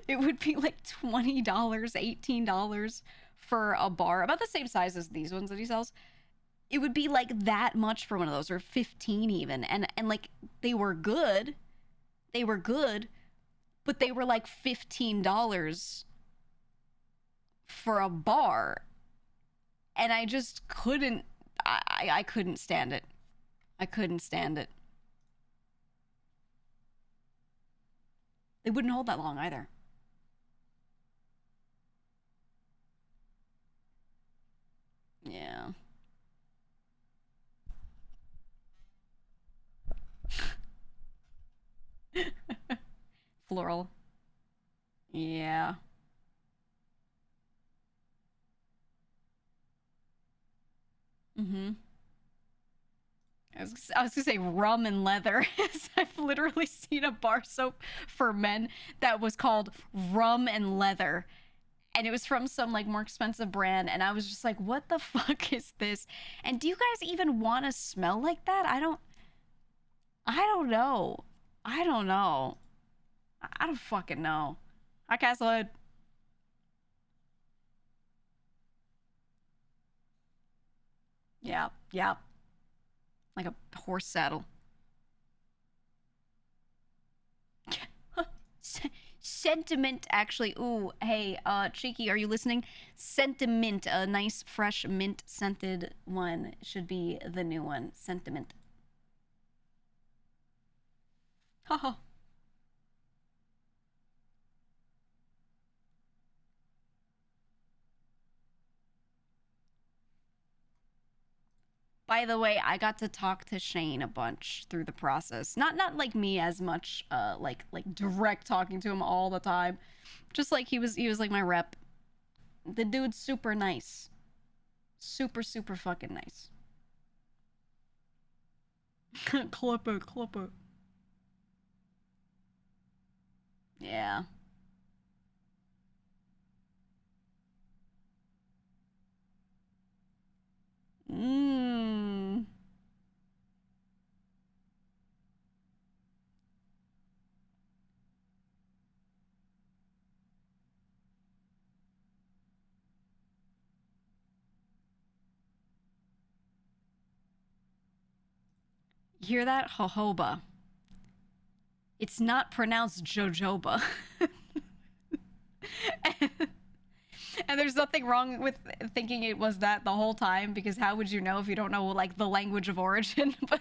Speaker 1: it would be like $20, $18 for a bar, about the same size as these ones that he sells. It would be like that much for one of those, or 15 even. And like they were good. They were good, but they were like $15 for a bar. And I just couldn't I couldn't stand it. I couldn't stand it. They wouldn't hold that long either. Yeah. plural. Yeah. Mm-hmm. I was gonna say rum and leather. I've literally seen a bar soap for men that was called rum and leather. And it was from some like more expensive brand. And I was just like, what the fuck is this? And do you guys even want to smell like that? I don't know. I don't know. I don't fucking know. Hi, Castlehead. Yeah, yeah. Like a horse saddle. Sentiment, actually. Ooh, hey, Cheeky, are you listening? Sentiment, a nice, fresh, mint scented one should be the new one. Sentiment. Haha. By the way, I got to talk to Shane a bunch through the process. Not like me as much, like direct talking to him all the time. Just like he was like my rep. The dude's super nice. Super, super fucking nice. Clip it, clip it. Yeah. Mmm. You hear that? Jojoba. It's not pronounced jojoba. And there's nothing wrong with thinking it was that the whole time, because how would you know if you don't know like the language of origin? But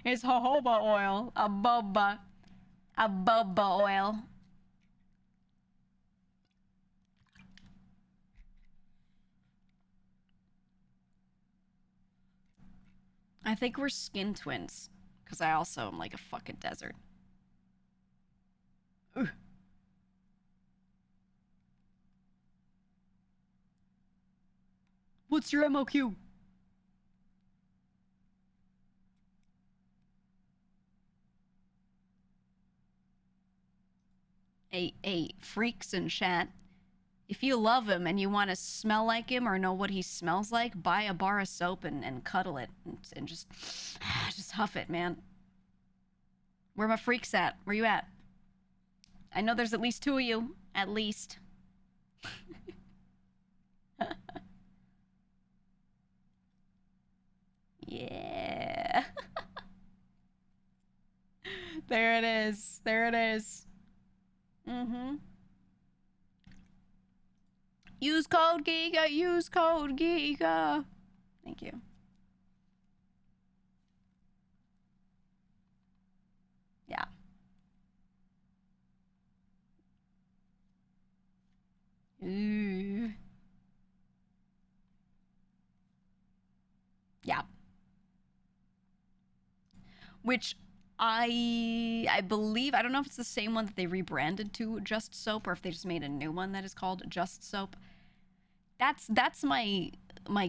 Speaker 1: it's jojoba oil, a boba oil. I think we're skin twins, because I also am like a fucking desert. Ugh. What's your MOQ? Hey, freaks in chat. If you love him and you want to smell like him or know what he smells like, buy a bar of soap and cuddle it and just huff it, man. Where my freaks at? Where you at? I know there's at least 2 of you. At least. Yeah. There it is. There it is. Mm-hmm. Use code GEEGA. Use code GEEGA. Thank you. Yeah. Ooh. Yeah. Which I believe, I don't know if it's the same one that they rebranded to Just Soap or if they just made a new one that is called Just Soap. That's my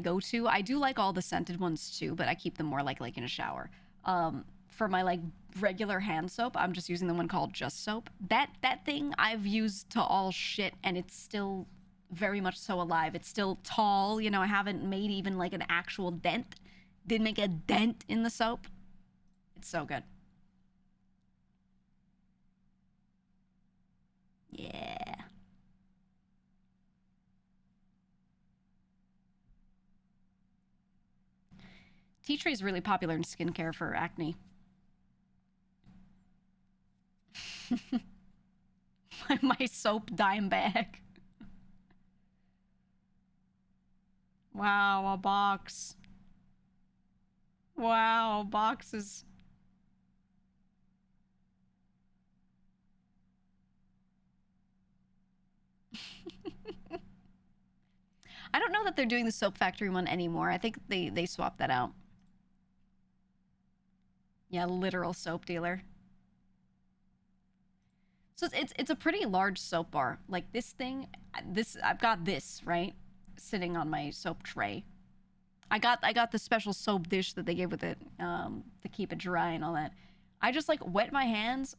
Speaker 1: go-to. I do like all the scented ones too, but I keep them more like in a shower. For my like regular hand soap, I'm just using the one called Just Soap. That thing I've used to all shit, and it's still very much so alive. It's still tall, you know. I haven't made even like an actual dent. Didn't make a dent in the soap. It's so good. Yeah. Tea tree is really popular in skincare for acne. my soap dime bag. Wow, a box. Wow, boxes. I don't know that they're doing the Soap Factory one anymore. I think they swapped that out. Yeah, literal soap dealer. So it's a pretty large soap bar. Like this thing, I've got this, right? Sitting on my soap tray. I got the special soap dish that they give with it to keep it dry and all that. I just like wet my hands,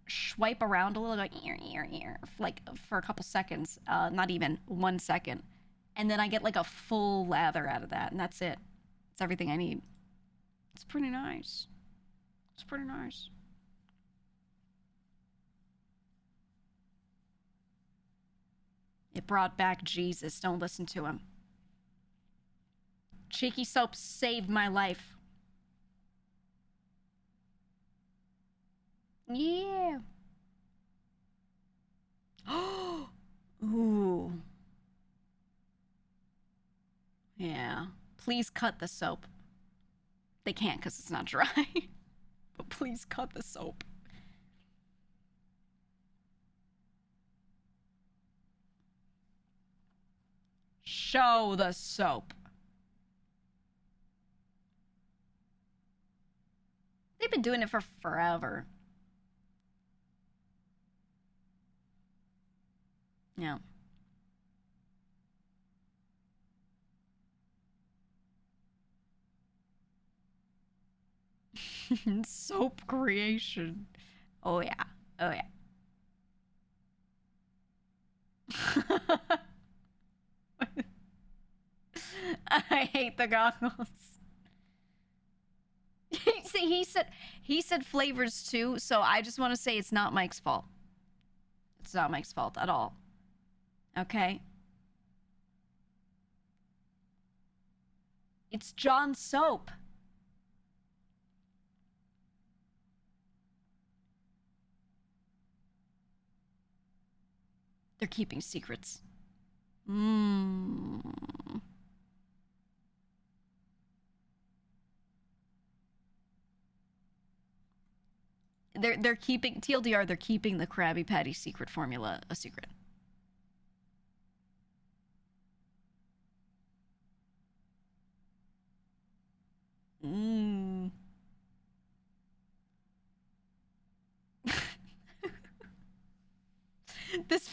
Speaker 1: swipe around a little, like ear, like for a couple seconds, not even 1 second, and then I get like a full lather out of that, and that's it. It's everything I need. It's pretty nice. It's pretty nice. It brought back Jesus. Don't listen to him. Cheeky soap saved my life. Yeah. Ooh. Yeah. Please cut the soap. They can't because it's not dry. But please cut the soap. Show the soap. They've been doing it for forever. Yeah. Soap creation. Oh yeah. Oh yeah. I hate the goggles. See, he said flavors too, so I just want to say it's not Mike's fault. It's not Mike's fault at all. Okay? It's John's soap. They're keeping secrets. They're keeping TLDR. They're keeping the Krabby Patty secret formula a secret. This,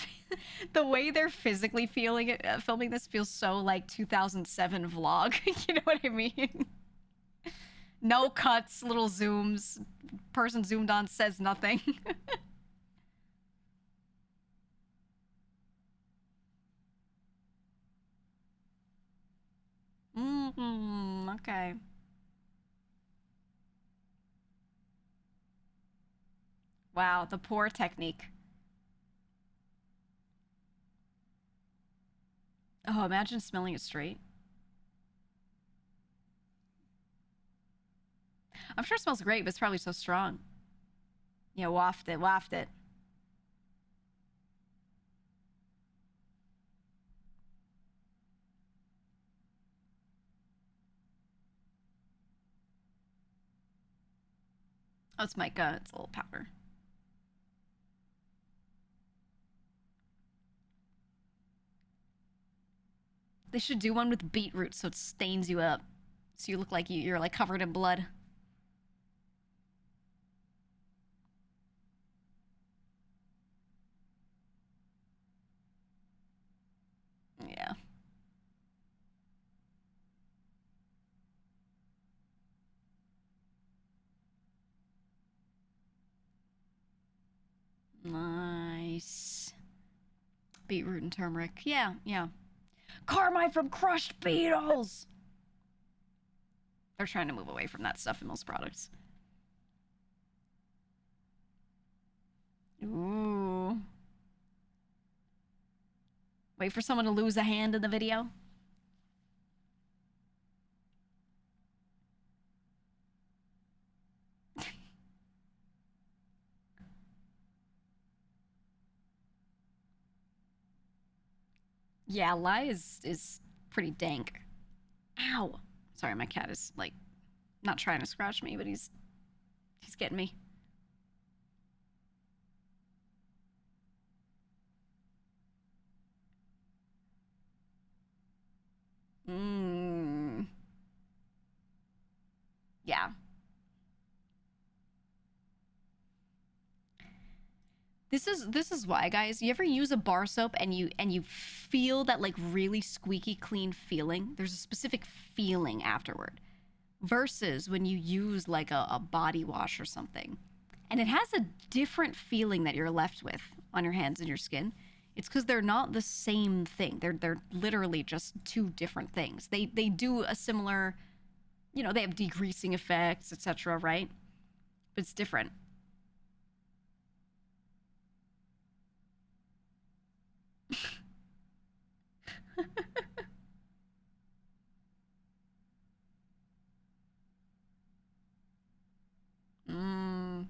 Speaker 1: the way they're physically feeling it, filming this feels so like 2007 vlog. You know what I mean? No cuts, little zooms. Person zoomed on says nothing. Okay. Wow, the pour technique. Oh, imagine smelling it straight. I'm sure it smells great, but it's probably so strong. Yeah, waft it, waft it. Oh, it's mica. It's a little powder. They should do one with beetroot so it stains you up. So you look like you're like covered in blood. Yeah. Nice. Beetroot and turmeric. Yeah, yeah. Carmine from crushed beetles! They're trying to move away from that stuff in most products. Ooh. Wait for someone to lose a hand in the video. Yeah, Lai is pretty dank. Ow. Sorry, my cat is like not trying to scratch me, but he's getting me. Yeah. This is why, guys. You ever use a bar soap and you feel that like really squeaky clean feeling? There's a specific feeling afterward. Versus when you use like a body wash or something. And it has a different feeling that you're left with on your hands and your skin. It's because they're not the same thing. They're literally just two different things. They do a similar, you know, they have degreasing effects, etc., right? But it's different. Mm.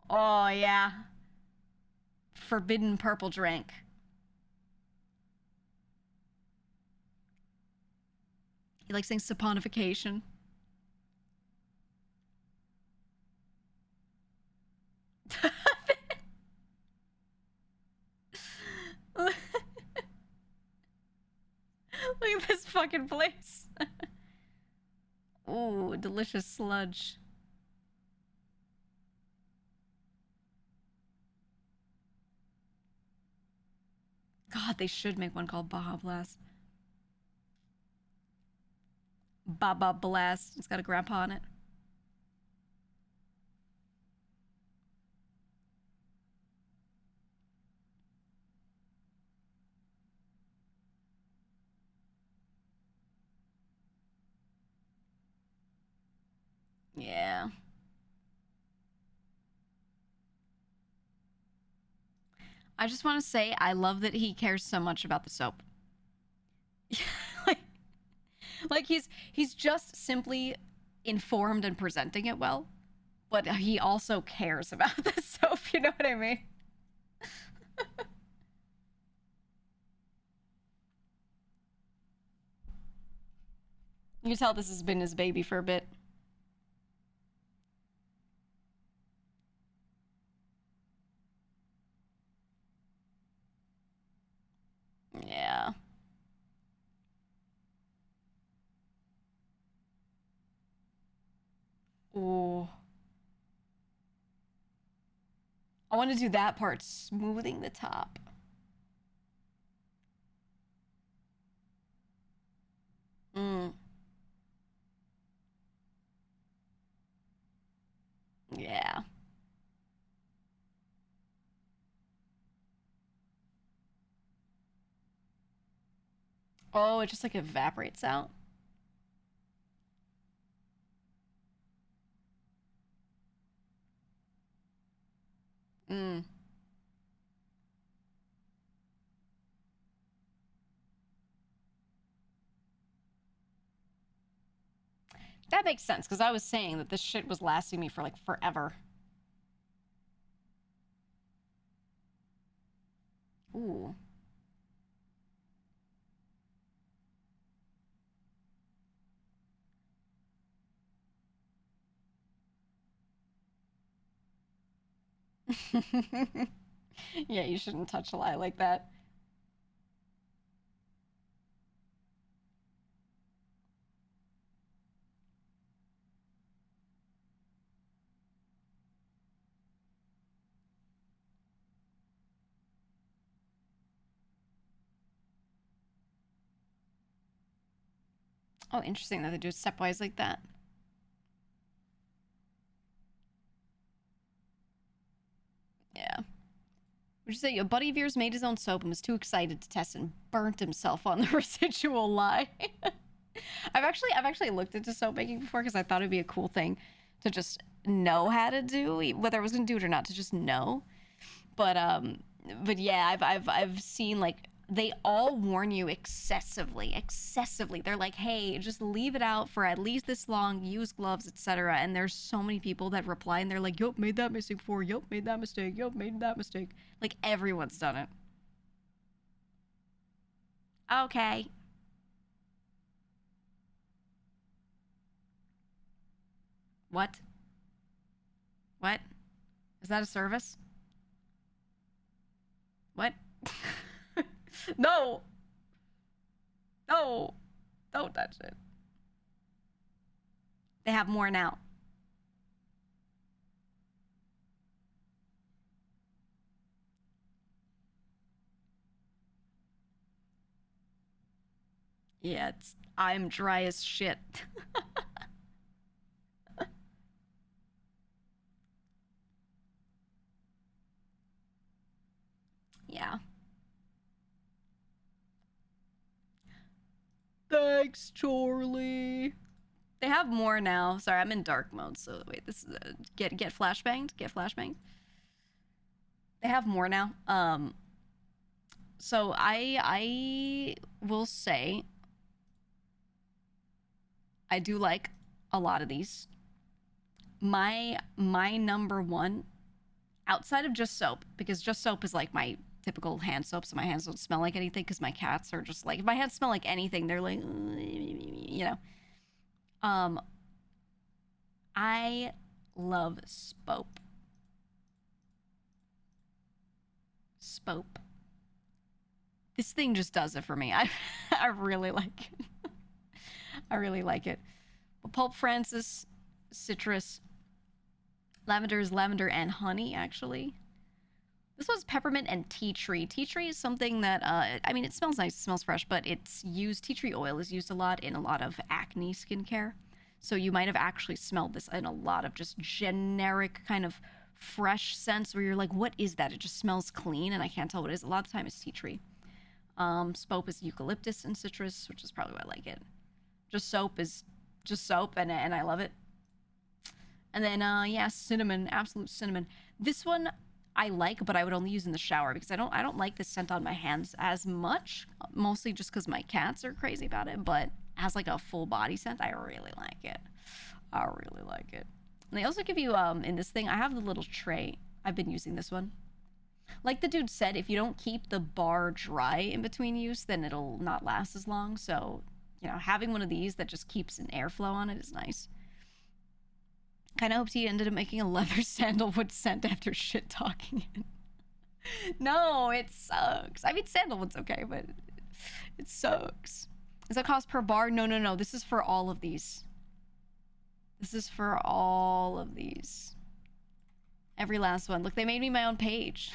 Speaker 1: Oh, yeah. Forbidden purple drink. You like saying saponification? Look at this fucking place. Ooh, delicious sludge. God, they should make one called Baja Blast. Baba Blast. It's got a grandpa on it. Yeah. I just want to say I love that he cares so much about the soap. like, like he's just simply informed and presenting it well, but he also cares about the soap, you know what I mean? You can tell this has been his baby for a bit. Yeah. Ooh. I want to do that part, smoothing the top. Mm. Yeah. Oh, it just like evaporates out. Mm. That makes sense, because I was saying that this shit was lasting me for like forever. Ooh. Yeah, you shouldn't touch a lie like that. Oh, interesting that they do it stepwise like that. Yeah. Would you say a buddy of yours made his own soap and was too excited to test and burnt himself on the residual lye? I've actually looked into soap making before because I thought it'd be a cool thing to just know how to do, whether I was gonna do it or not, to just know. But yeah, I've seen like they all warn you excessively. They're like, hey, just leave it out for at least this long, use gloves, etc. And there's so many people that reply and they're like, yup, made that mistake before, yup, made that mistake, yup, made that mistake. Like everyone's done it. Okay. What? What? Is that a service? What? No! No! Don't touch it. They have more now. Yeah, I'm dry as shit. Yeah. Thanks, Charlie. They have more now. Sorry, I'm in dark mode. So wait, this is get flashbanged. Get flashbanged. They have more now. So I will say I do like a lot of these. My number one, outside of just soap, because just soap is like my typical hand soap, so my hands don't smell like anything because my cats are just like, if my hands smell like anything, they're like, you know. I love Spope. Spope. This thing just does it for me. I really like it. I really like it. Pulp Francis, citrus, lavender is lavender and honey, actually. This was peppermint and tea tree. Tea tree is something that, I mean, it smells nice, it smells fresh, but it's used, tea tree oil is used a lot in a lot of acne skincare. So you might have actually smelled this in a lot of just generic kind of fresh scents where you're like, what is that? It just smells clean and I can't tell what it is. A lot of the time it's tea tree. Spope is eucalyptus and citrus, which is probably why I like it. Just soap is just soap and I love it. And then, yeah, cinnamon, absolute cinnamon. This one I like, but I would only use in the shower because I don't like this scent on my hands as much, mostly just because my cats are crazy about it, but as like a full body scent, I really like it. I really like it. And they also give you, in this thing, I have the little tray. I've been using this one. Like the dude said, if you don't keep the bar dry in between use, then it'll not last as long. So, you know, having one of these that just keeps an airflow on it is nice. Kind of hoped he ended up making a leather sandalwood scent after shit talking it. No, it sucks. I mean, sandalwood's okay, but it sucks. Does that cost per bar? No. This is for all of these. This is for all of these. Every last one. Look, they made me my own page.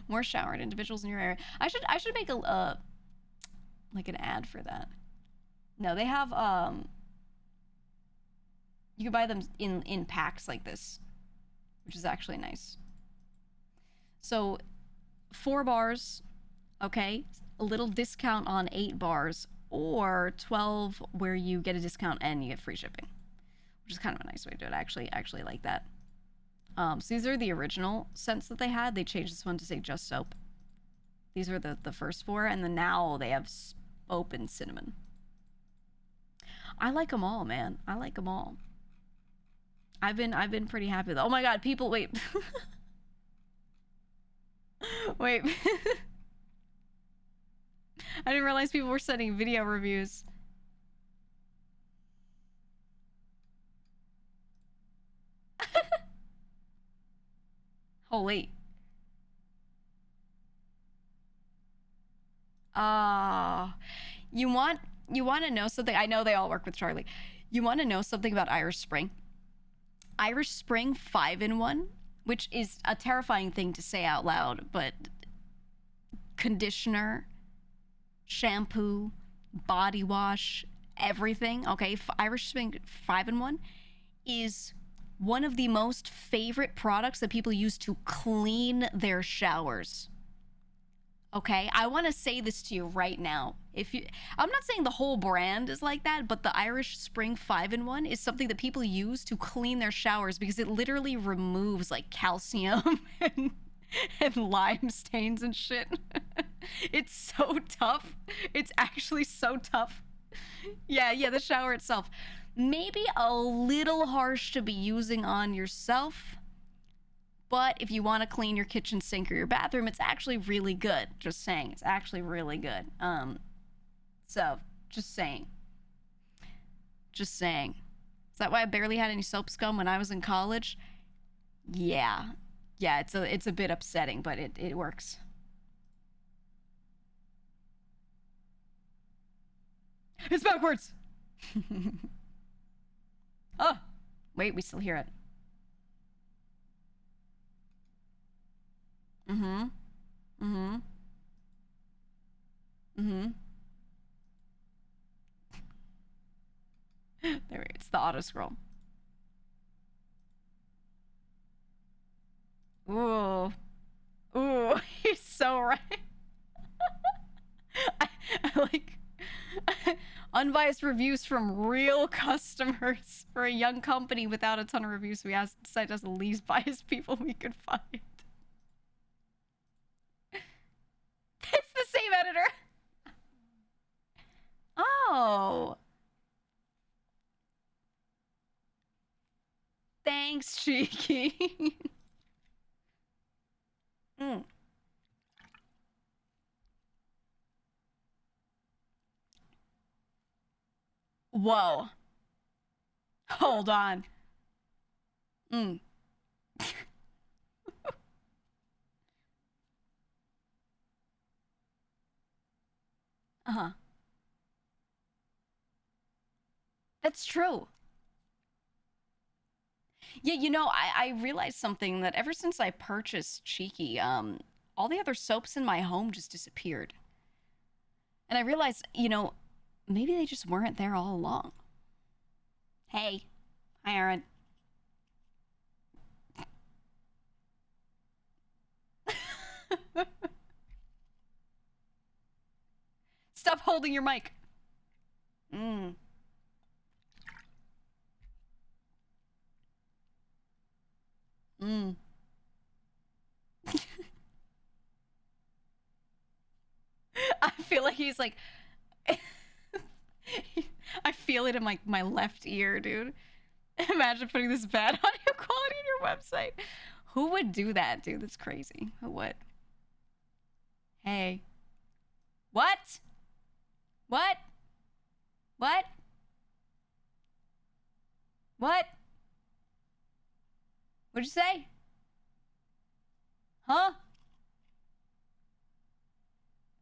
Speaker 1: More showered individuals in your area. I should make a like an ad for that. No, they have you can buy them in packs like this, which is actually nice. So 4 bars, okay, a little discount on 8 bars, or 12 where you get a discount and you get free shipping, which is kind of a nice way to do it. I actually like that. So these are the original scents that they had. They changed this one to say just soap. These are the first 4, and then now they have Spope and cinnamon. I like them all, man. I like them all. I've been pretty happy though. Oh my god, people, wait. Wait. I didn't realize people were sending video reviews. Holy. You want to know something? I know they all work with Charlie. You want to know something about Irish Spring? Irish Spring 5-in-1, which is a terrifying thing to say out loud, but conditioner, shampoo, body wash, everything, okay? Irish Spring 5-in-1 is one of the most favorite products that people use to clean their showers. Okay, I want to say this to you right now. I'm not saying the whole brand is like that, but the Irish Spring 5-in-1 is something that people use to clean their showers because it literally removes like calcium and lime stains and shit. It's so tough. It's actually so tough. Yeah, the shower itself. Maybe a little harsh to be using on yourself. But if you want to clean your kitchen sink or your bathroom, it's actually really good. Just saying, it's actually really good. So just saying. Just saying. Is that why I barely had any soap scum when I was in college? Yeah, it's a bit upsetting, but it works. It's backwards. Oh, wait, we still hear it. Mm-hmm. Mm-hmm. Mm-hmm. auto scroll. Ooh. Ooh, he's so right. I like unbiased reviews from real customers for a young company without a ton of reviews. We decided as the least biased people we could find. It's the same editor. Oh. Thanks, Cheeky. Mm. Whoa. Hold on. Mm. Uh-huh. That's true. Yeah, you know, I realized something that ever since I purchased Cheeky, all the other soaps in my home just disappeared. And I realized, you know, maybe they just weren't there all along. Hey. Hi, Aaron. Stop holding your mic. Mm. Mm. I feel like he's like... I feel it in my left ear, dude. Imagine putting this bad audio quality on your website. Who would do that, dude? That's crazy. Who would? Hey. What? What? What? What? What'd you say? Huh?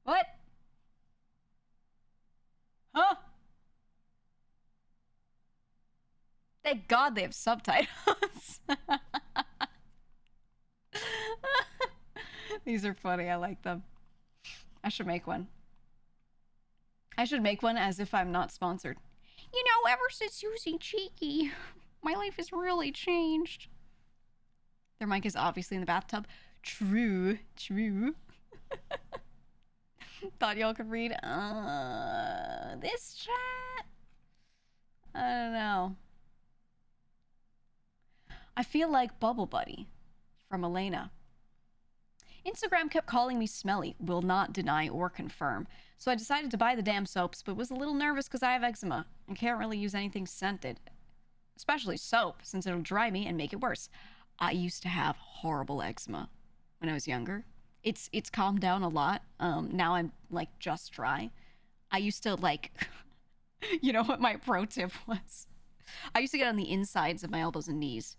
Speaker 1: What? Huh? Thank God they have subtitles. These are funny. I like them. I should make one. I should make one as if I'm not sponsored. You know, ever since using Cheeky, my life has really changed. Their mic is obviously in the bathtub. True. True. Thought y'all could read this chat? I don't know. I feel like Bubble Buddy from Elena. Instagram kept calling me smelly, will not deny or confirm. So I decided to buy the damn soaps, but was a little nervous because I have eczema and can't really use anything scented. Especially soap, since it'll dry me and make it worse. I used to have horrible eczema when I was younger. It's calmed down a lot. Now I'm like just dry. I used to like, you know what my pro tip was? I used to get on the insides of my elbows and knees.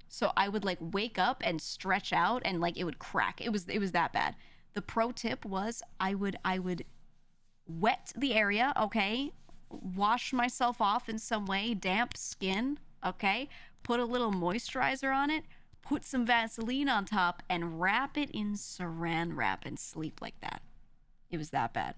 Speaker 1: So I would like wake up and stretch out and like it would crack. It was that bad. The pro tip was I would wet the area, okay? Wash myself off in some way, damp skin, okay? Put a little moisturizer on it, put some Vaseline on top, and wrap it in saran wrap and sleep like that. It was that bad.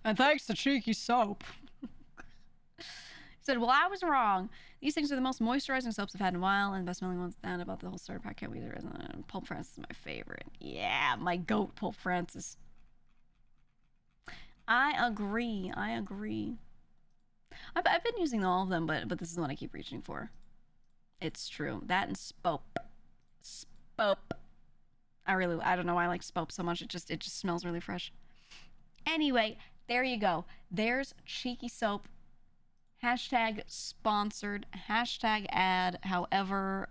Speaker 1: And thanks to Cheeky Soap. He said, well, I was wrong. These things are the most moisturizing soaps I've had in a while, and the best smelling ones down about the whole starter pack. Can't wait to Pulp Francis is my favorite. Yeah, my goat, Pulp Francis. I agree. I agree. I've been using all of them, but this is the one I keep reaching for. It's true. That and Spope. Spope. I don't know why I like Spope so much. It just smells really fresh. Anyway, there you go. There's Cheeky Soap. Hashtag sponsored, hashtag ad. However,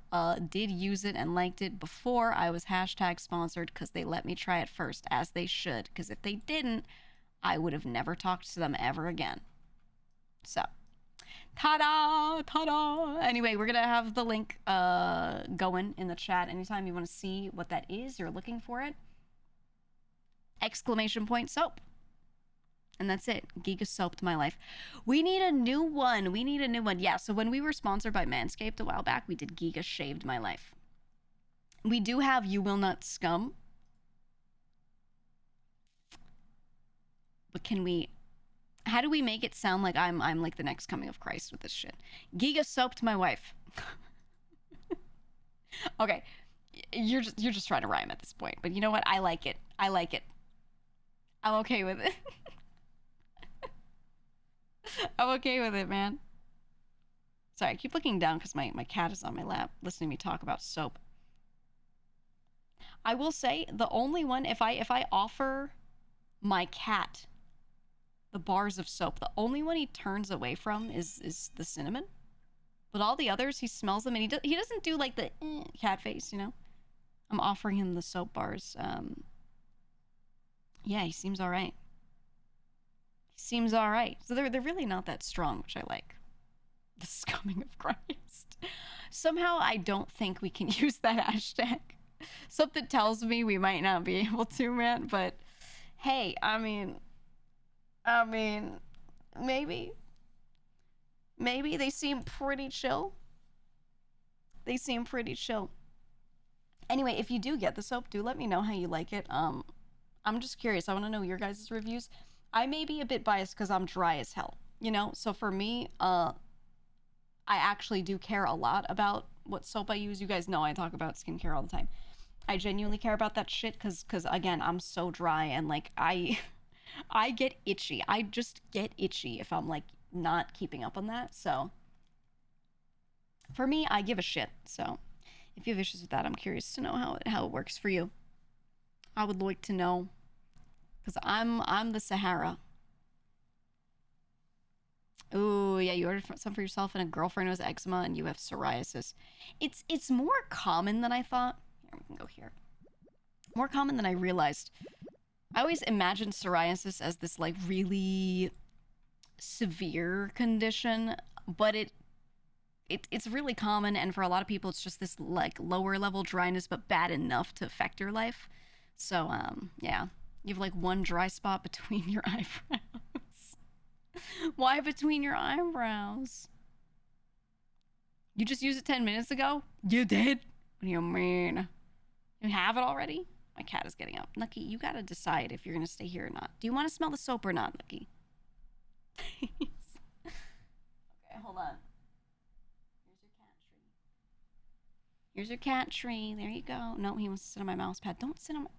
Speaker 1: did use it and liked it before I was hashtag sponsored because they let me try it first, as they should. Because if they didn't, I would have never talked to them ever again. So, ta-da, ta-da. Anyway, we're going to have the link going in the chat. Anytime you want to see what that is, you're looking for it. Exclamation point soap. And that's it. GEEGA soaped my life. We need a new one. We need a new one. Yeah, so when we were sponsored by Manscaped a while back, we did GEEGA shaved my life. We do have You Will Not Scum. But can we... How do we make it sound like I'm like the next coming of Christ with this shit? GEEGA soaped my wife. Okay, you're just trying to rhyme at this point, but you know what? I like it. I like it. I'm okay with it. I'm okay with it, man. Sorry, I keep looking down because my cat is on my lap listening to me talk about soap. I will say the only one, if I offer my cat the bars of soap, the only one he turns away from is the cinnamon. But all the others, he smells them, and he doesn't do like the cat face, you know? I'm offering him the soap bars. Yeah, he seems all right. He seems all right. So they're really not that strong, which I like. The scumming of Christ. Somehow I don't think we can use that hashtag. Something tells me we might not be able to, man. But hey, I mean, maybe they seem pretty chill. They seem pretty chill. Anyway, if you do get the soap, do let me know how you like it. I'm just curious. I want to know your guys' reviews. I may be a bit biased because I'm dry as hell, you know? So for me, I actually do care a lot about what soap I use. You guys know I talk about skincare all the time. I genuinely care about that shit because again, I'm so dry and like I get itchy. I just get itchy if I'm like not keeping up on that. So for me, I give a shit. So if you have issues with that, I'm curious to know how it works for you. I would like to know because I'm the Sahara. Ooh, yeah, you ordered some for yourself and a girlfriend who has eczema and you have psoriasis. It's more common than I thought. Here, we can go here. More common than I realized. I always imagined psoriasis as this like really severe condition, but it's really common, and for a lot of people it's just this like lower level dryness but bad enough to affect your life. So yeah, you have like one dry spot between your eyebrows. Why between your eyebrows? You just used it 10 minutes ago? You did? What do you mean? You have it already? My cat is getting up. Nucky, you gotta decide if you're gonna stay here or not. Do you want to smell the soap or not, Nucky? Okay, hold on. Here's your cat tree. There you go. No, he wants to sit on my mouse pad. Don't sit on my...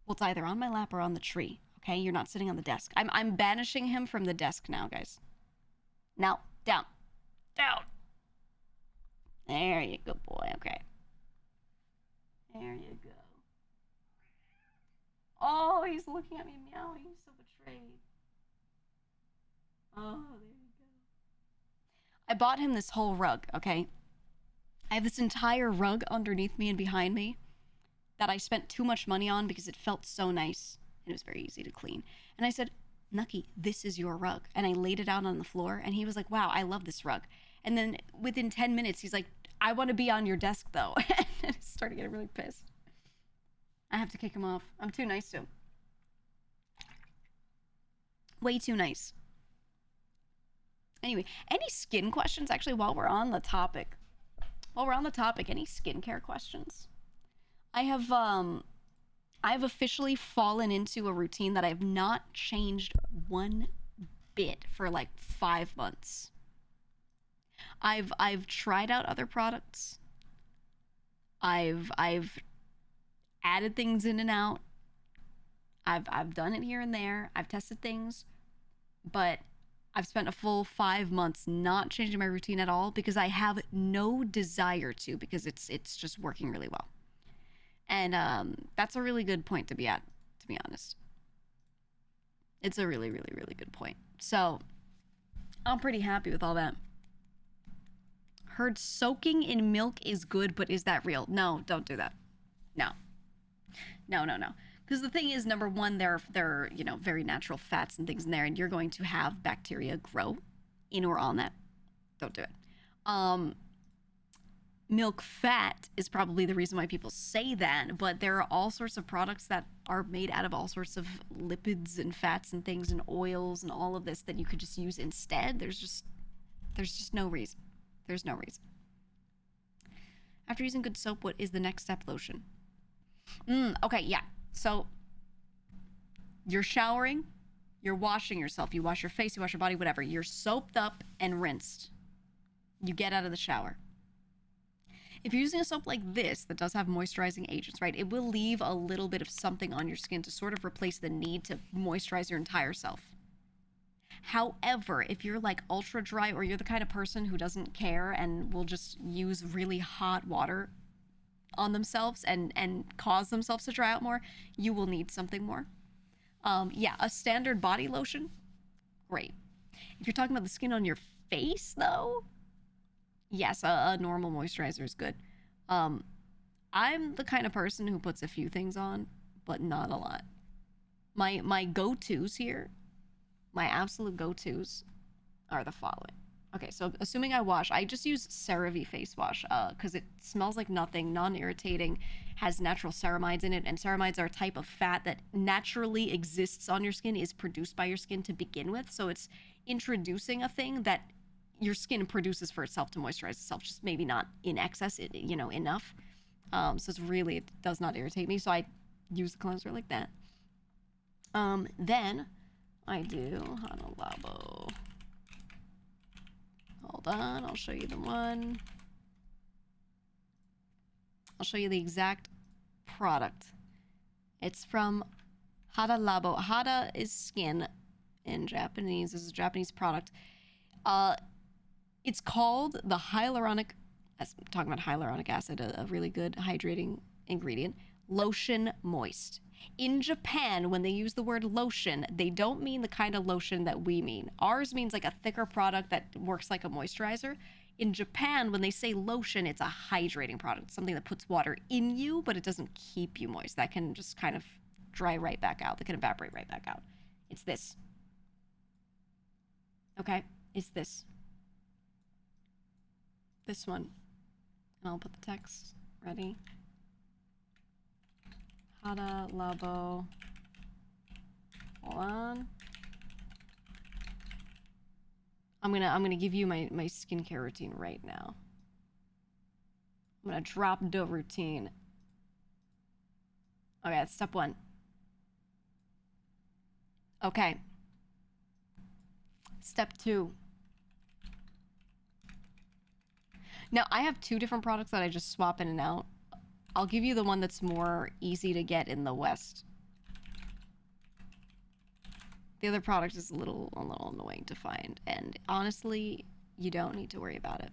Speaker 1: Well, it's either on my lap or on the tree. Okay, you're not sitting on the desk. I'm banishing him from the desk now, guys. Now, down. Down. There you go, boy. Okay. There you go. Oh, he's looking at me meowing. He's so betrayed. Oh, there you go. I bought him this whole rug, okay? I have this entire rug underneath me and behind me that I spent too much money on because it felt so nice. It was very easy to clean. And I said, Nucky, this is your rug. And I laid it out on the floor, and he was like, wow, I love this rug. And then within 10 minutes, he's like, I want to be on your desk, though. And I started getting really pissed. I have to kick him off. I'm too nice to him. Way too nice. Anyway, any skin questions, actually, while we're on the topic? Any skincare questions? I've officially fallen into a routine that I've not changed one bit for like 5 months. I've tried out other products. I've added things in and out. I've done it here and there. I've tested things, but I've spent a full 5 months not changing my routine at all because I have no desire to, because it's just working really well. And that's a really good point to be at, to be honest. It's a really, really, really good point. So I'm pretty happy with all that. Heard soaking in milk is good, but is that real? No, don't do that. No. Because the thing is, number one, there are, you know, very natural fats and things in there, and you're going to have bacteria grow in or on that. Don't do it. Milk fat is probably the reason why people say that, but there are all sorts of products that are made out of all sorts of lipids and fats and things and oils and all of this that you could just use instead. There's just no reason. There's no reason. After using good soap, what is the next step? Lotion. Okay, yeah. So You're showering, you're washing yourself, you wash your face, you wash your body, whatever. You're soaped up and rinsed. You get out of the shower. If you're using a soap like this that does have moisturizing agents, right, it will leave a little bit of something on your skin to sort of replace the need to moisturize your entire self. However, if you're like ultra dry or you're the kind of person who doesn't care and will just use really hot water on themselves and cause themselves to dry out more, you will need something more. Yeah, a standard body lotion, great. If you're talking about the skin on your face, though, yes, a normal moisturizer is good. I'm the kind of person who puts a few things on, but not a lot. My go-tos here, my absolute go-tos are the following. Okay, so assuming I wash, I just use CeraVe face wash because it smells like nothing, non-irritating, has natural ceramides in it, and ceramides are a type of fat that naturally exists on your skin, is produced by your skin to begin with, so it's introducing a thing that your skin produces for itself to moisturize itself, just maybe not in excess, you know, enough. So it's really, it does not irritate me, so I use the cleanser like that. Then I do Hana Labo. Hold on, I'll show you the one. I'll show you the exact product. It's from Hada Labo. Hada is skin in Japanese. This is a Japanese product. It's called the hyaluronic, talking about hyaluronic acid, a really good hydrating ingredient, Lotion Moist. In Japan, when they use the word lotion, they don't mean the kind of lotion that we mean. Ours means like a thicker product that works like a moisturizer. In Japan, when they say lotion, it's a hydrating product, something that puts water in you, but it doesn't keep you moist. That can just kind of dry right back out. That can evaporate right back out. It's this. Okay, it's this. This one. And I'll put the text. Ready? Hada Labo. Hold on. I'm gonna give you my skincare routine right now. I'm gonna drop the routine. Okay, that's step one. Okay. Step two. Now, I have two different products that I just swap in and out. I'll give you the one that's more easy to get in the West. The other product is a little annoying to find, and honestly, you don't need to worry about it.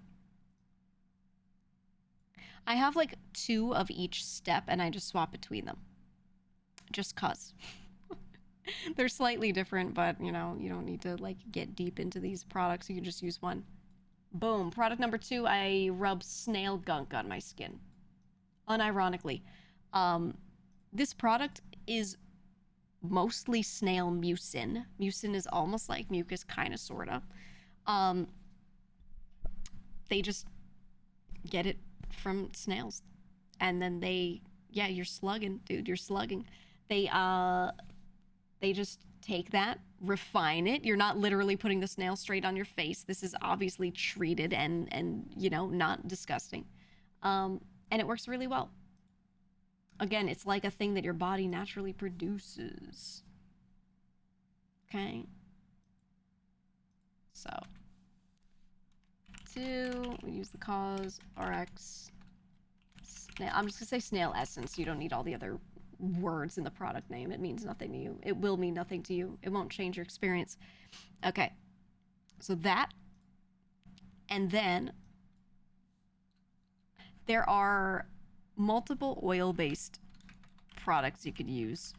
Speaker 1: I have like two of each step, and I just swap between them. Just cause. They're slightly different, but you know, you don't need to like get deep into these products. You can just use one. Boom. Product number two, I rub snail gunk on my skin. Unironically. This product is mostly snail mucin. Mucin is almost like mucus, kind of, sort of. They just get it from snails. And then yeah, you're slugging, dude, you're slugging. They just take that, refine it. You're not literally putting the snail straight on your face. This is obviously treated and you know, not disgusting. And it works really well. Again, it's like a thing that your body naturally produces. Okay. So, we use the cause RX. I'm just gonna say snail essence. You don't need all the other words in the product name. It means nothing to you. It will mean nothing to you. It won't change your experience. Okay. So that. And then there are multiple oil-based products you could use.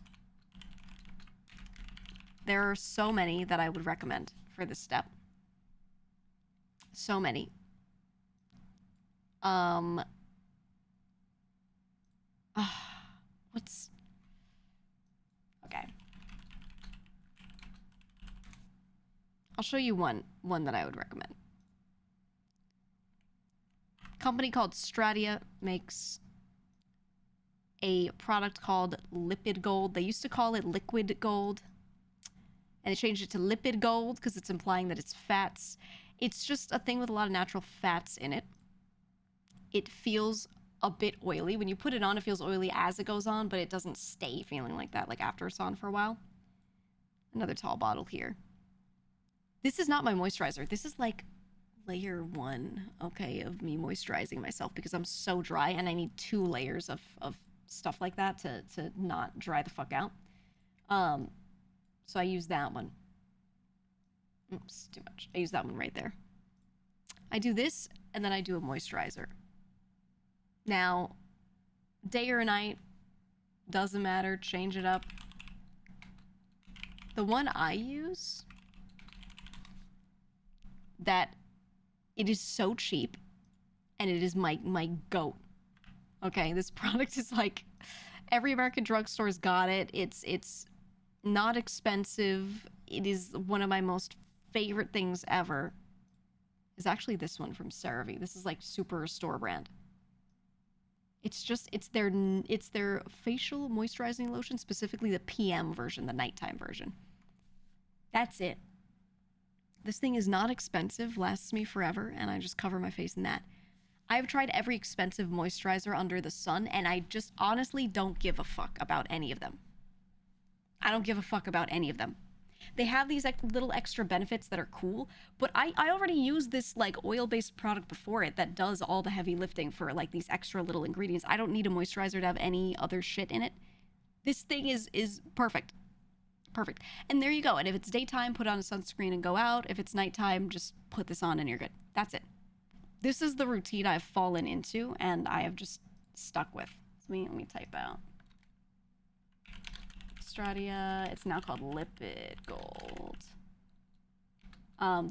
Speaker 1: There are so many that I would recommend for this step. So many. What's... Okay. I'll show you one that I would recommend. Company called Stratia makes a product called Lipid Gold. They used to call it Liquid Gold, and they changed it to Lipid Gold because it's implying that it's fats. It's just a thing with a lot of natural fats in it. It feels a bit oily. When you put it on, it feels oily as it goes on, but it doesn't stay feeling like that, like after it's on for a while. Another tall bottle here. This is not my moisturizer. This is like layer 1, okay, of me moisturizing myself because I'm so dry and I need 2 layers of stuff like that to not dry the fuck out. So I use that one. Oops, too much. I use that one right there. I do this, and then I do a moisturizer. Now, day or night, doesn't matter, change it up. The one I use, that it is so cheap, and it is my goat. Okay, this product is like, every American drugstore's got it. It's not expensive. It is one of my most favorite things ever. Is actually this one from CeraVe. This is like super store brand. It's their facial moisturizing lotion, specifically the PM version, the nighttime version. That's it. This thing is not expensive, lasts me forever, and I just cover my face in that. I've tried every expensive moisturizer under the sun, and I just honestly don't give a fuck about any of them. I don't give a fuck about any of them. They have these little extra benefits that are cool, but I already use this like oil-based product before it that does all the heavy lifting for like these extra little ingredients. I don't need a moisturizer to have any other shit in it. This thing is perfect. Perfect. And there you go. And if it's daytime, put on a sunscreen and go out. If it's nighttime, just put this on and you're good. That's it. This is the routine I've fallen into and I have just stuck with. So let me type out. Stratia. It's now called Lipid Gold.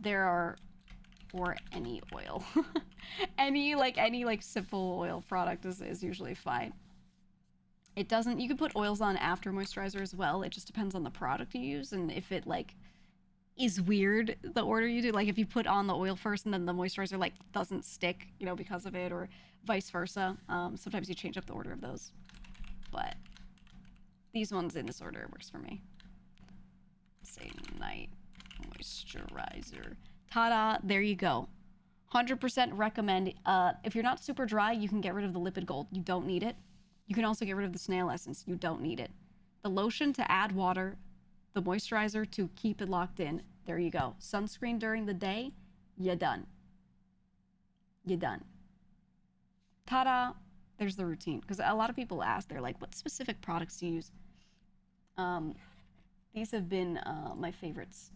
Speaker 1: There are, or any oil. any simple oil product is usually fine. It doesn't, you can put oils on after moisturizer as well. It just depends on the product you use and if it like is weird, the order you do. Like if you put on the oil first and then the moisturizer like doesn't stick, you know, because of it, or vice versa. Sometimes you change up the order of those. But these ones in this order works for me. Say night moisturizer. Ta-da, there you go. 100% recommend. If you're not super dry, you can get rid of the Lipid Gold. You don't need it. You can also get rid of the snail essence. You don't need it. The lotion to add water, the moisturizer to keep it locked in. There you go. Sunscreen during the day, you're done. You're done. Ta-da! There's the routine. Because a lot of people ask, they're like, what specific products do you use? These have been my favorites.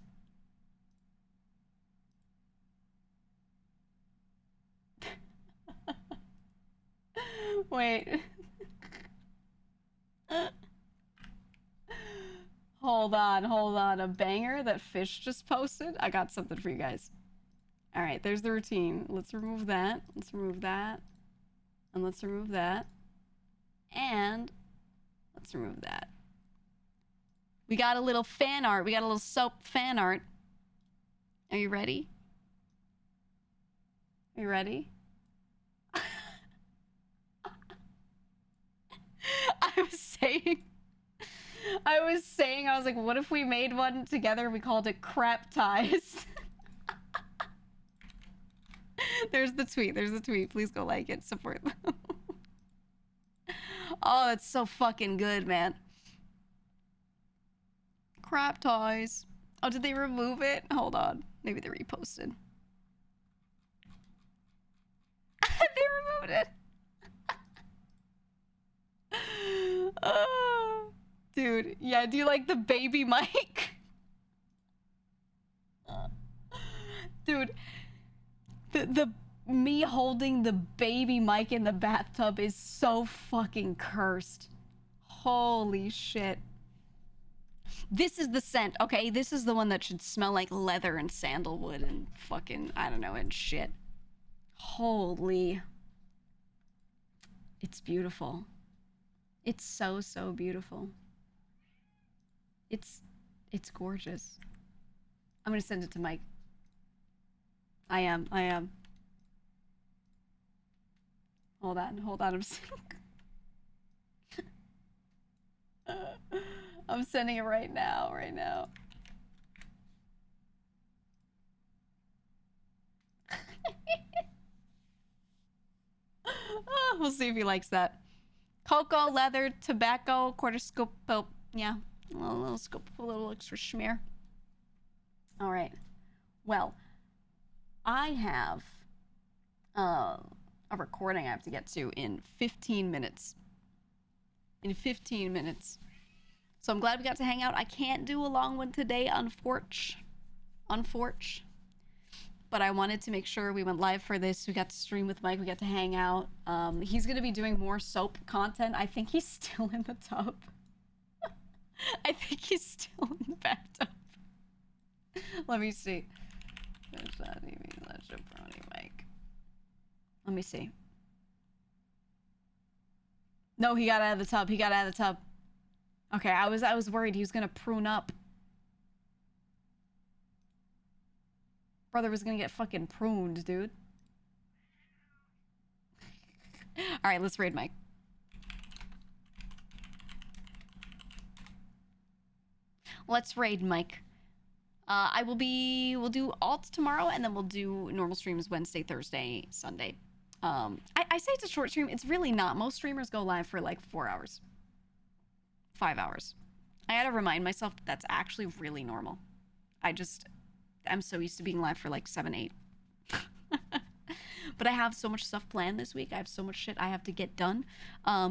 Speaker 1: Wait. Hold on. A banger that Fish just posted? I got something for you guys. All right, there's the routine. Let's remove that. Let's remove that. And let's remove that. And let's remove that. We got a little fan art. We got a little soap fan art. Are you ready? Are you ready? I was like, what if we made one together? We called it Crap Ties. There's the tweet. Please go like it. Support them. Oh, that's so fucking good, man. Crap Ties. Oh, did they remove it? Hold on. Maybe they reposted. They removed it. Oh, dude. Yeah, do you like the baby mic? Dude, the me holding the baby mic in the bathtub is so fucking cursed. Holy shit. This is the scent, okay? This is the one that should smell like leather and sandalwood and fucking, I don't know, and shit. Holy. It's beautiful. It's so, so beautiful. It's gorgeous. I'm gonna send it to Mike. I am. Hold on, I'm sending it right now. Oh, we'll see if he likes that. Cocoa, leather, tobacco, quarter scoop. Oh, yeah. Let's scoop up a little extra schmear. All right. Well, I have a recording I have to get to in 15 minutes. In 15 minutes. So I'm glad we got to hang out. I can't do a long one today, unfortunately. But I wanted to make sure we went live for this. We got to stream with Mike. We got to hang out. He's going to be doing more soap content. I think he's still in the tub. I think he's still in the bathtub. Let me see. Jabroni Mike. Let me see. No, he got out of the tub. He got out of the tub. Okay, I was worried he was gonna prune up. Brother was gonna get fucking pruned, dude. All right, let's raid Mike. Let's raid Mike. We'll do alts tomorrow, and then we'll do normal streams Wednesday, Thursday, Sunday. I say it's a short stream. It's really not. Most streamers go live for like 4 hours. 5 hours. I gotta remind myself that that's actually really normal. I'm so used to being live for like 7, 8. But I have so much stuff planned this week. I have so much shit I have to get done.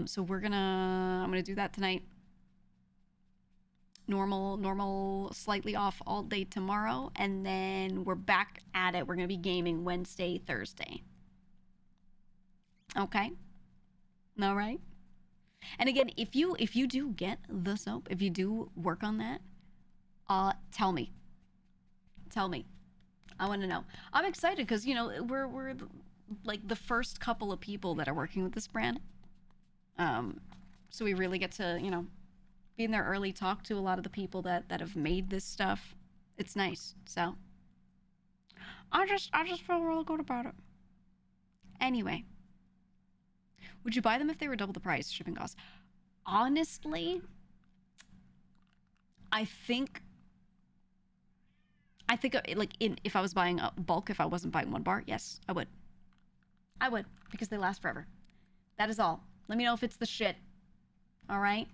Speaker 1: So I'm gonna do that tonight. Normal, slightly off all day tomorrow, and then we're back at it. We're gonna be gaming Wednesday, Thursday. Okay. All right. And again, if you do get the soap, if you do work on that, tell me. Tell me. I want to know. I'm excited because, you know, we're like the first couple of people that are working with this brand. So we really get to, you know, be in there early, talk to a lot of the people that have made this stuff. It's nice. So I just feel really good about it. Anyway. Would you buy them if they were double the price, shipping costs? Honestly, I think like if I was buying a bulk, if I wasn't buying one bar, yes, I would. I would, because they last forever. That is all. Let me know if it's the shit. All right?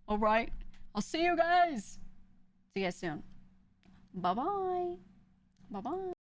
Speaker 1: All right. I'll see you guys. See you guys soon. Bye-bye. Bye-bye.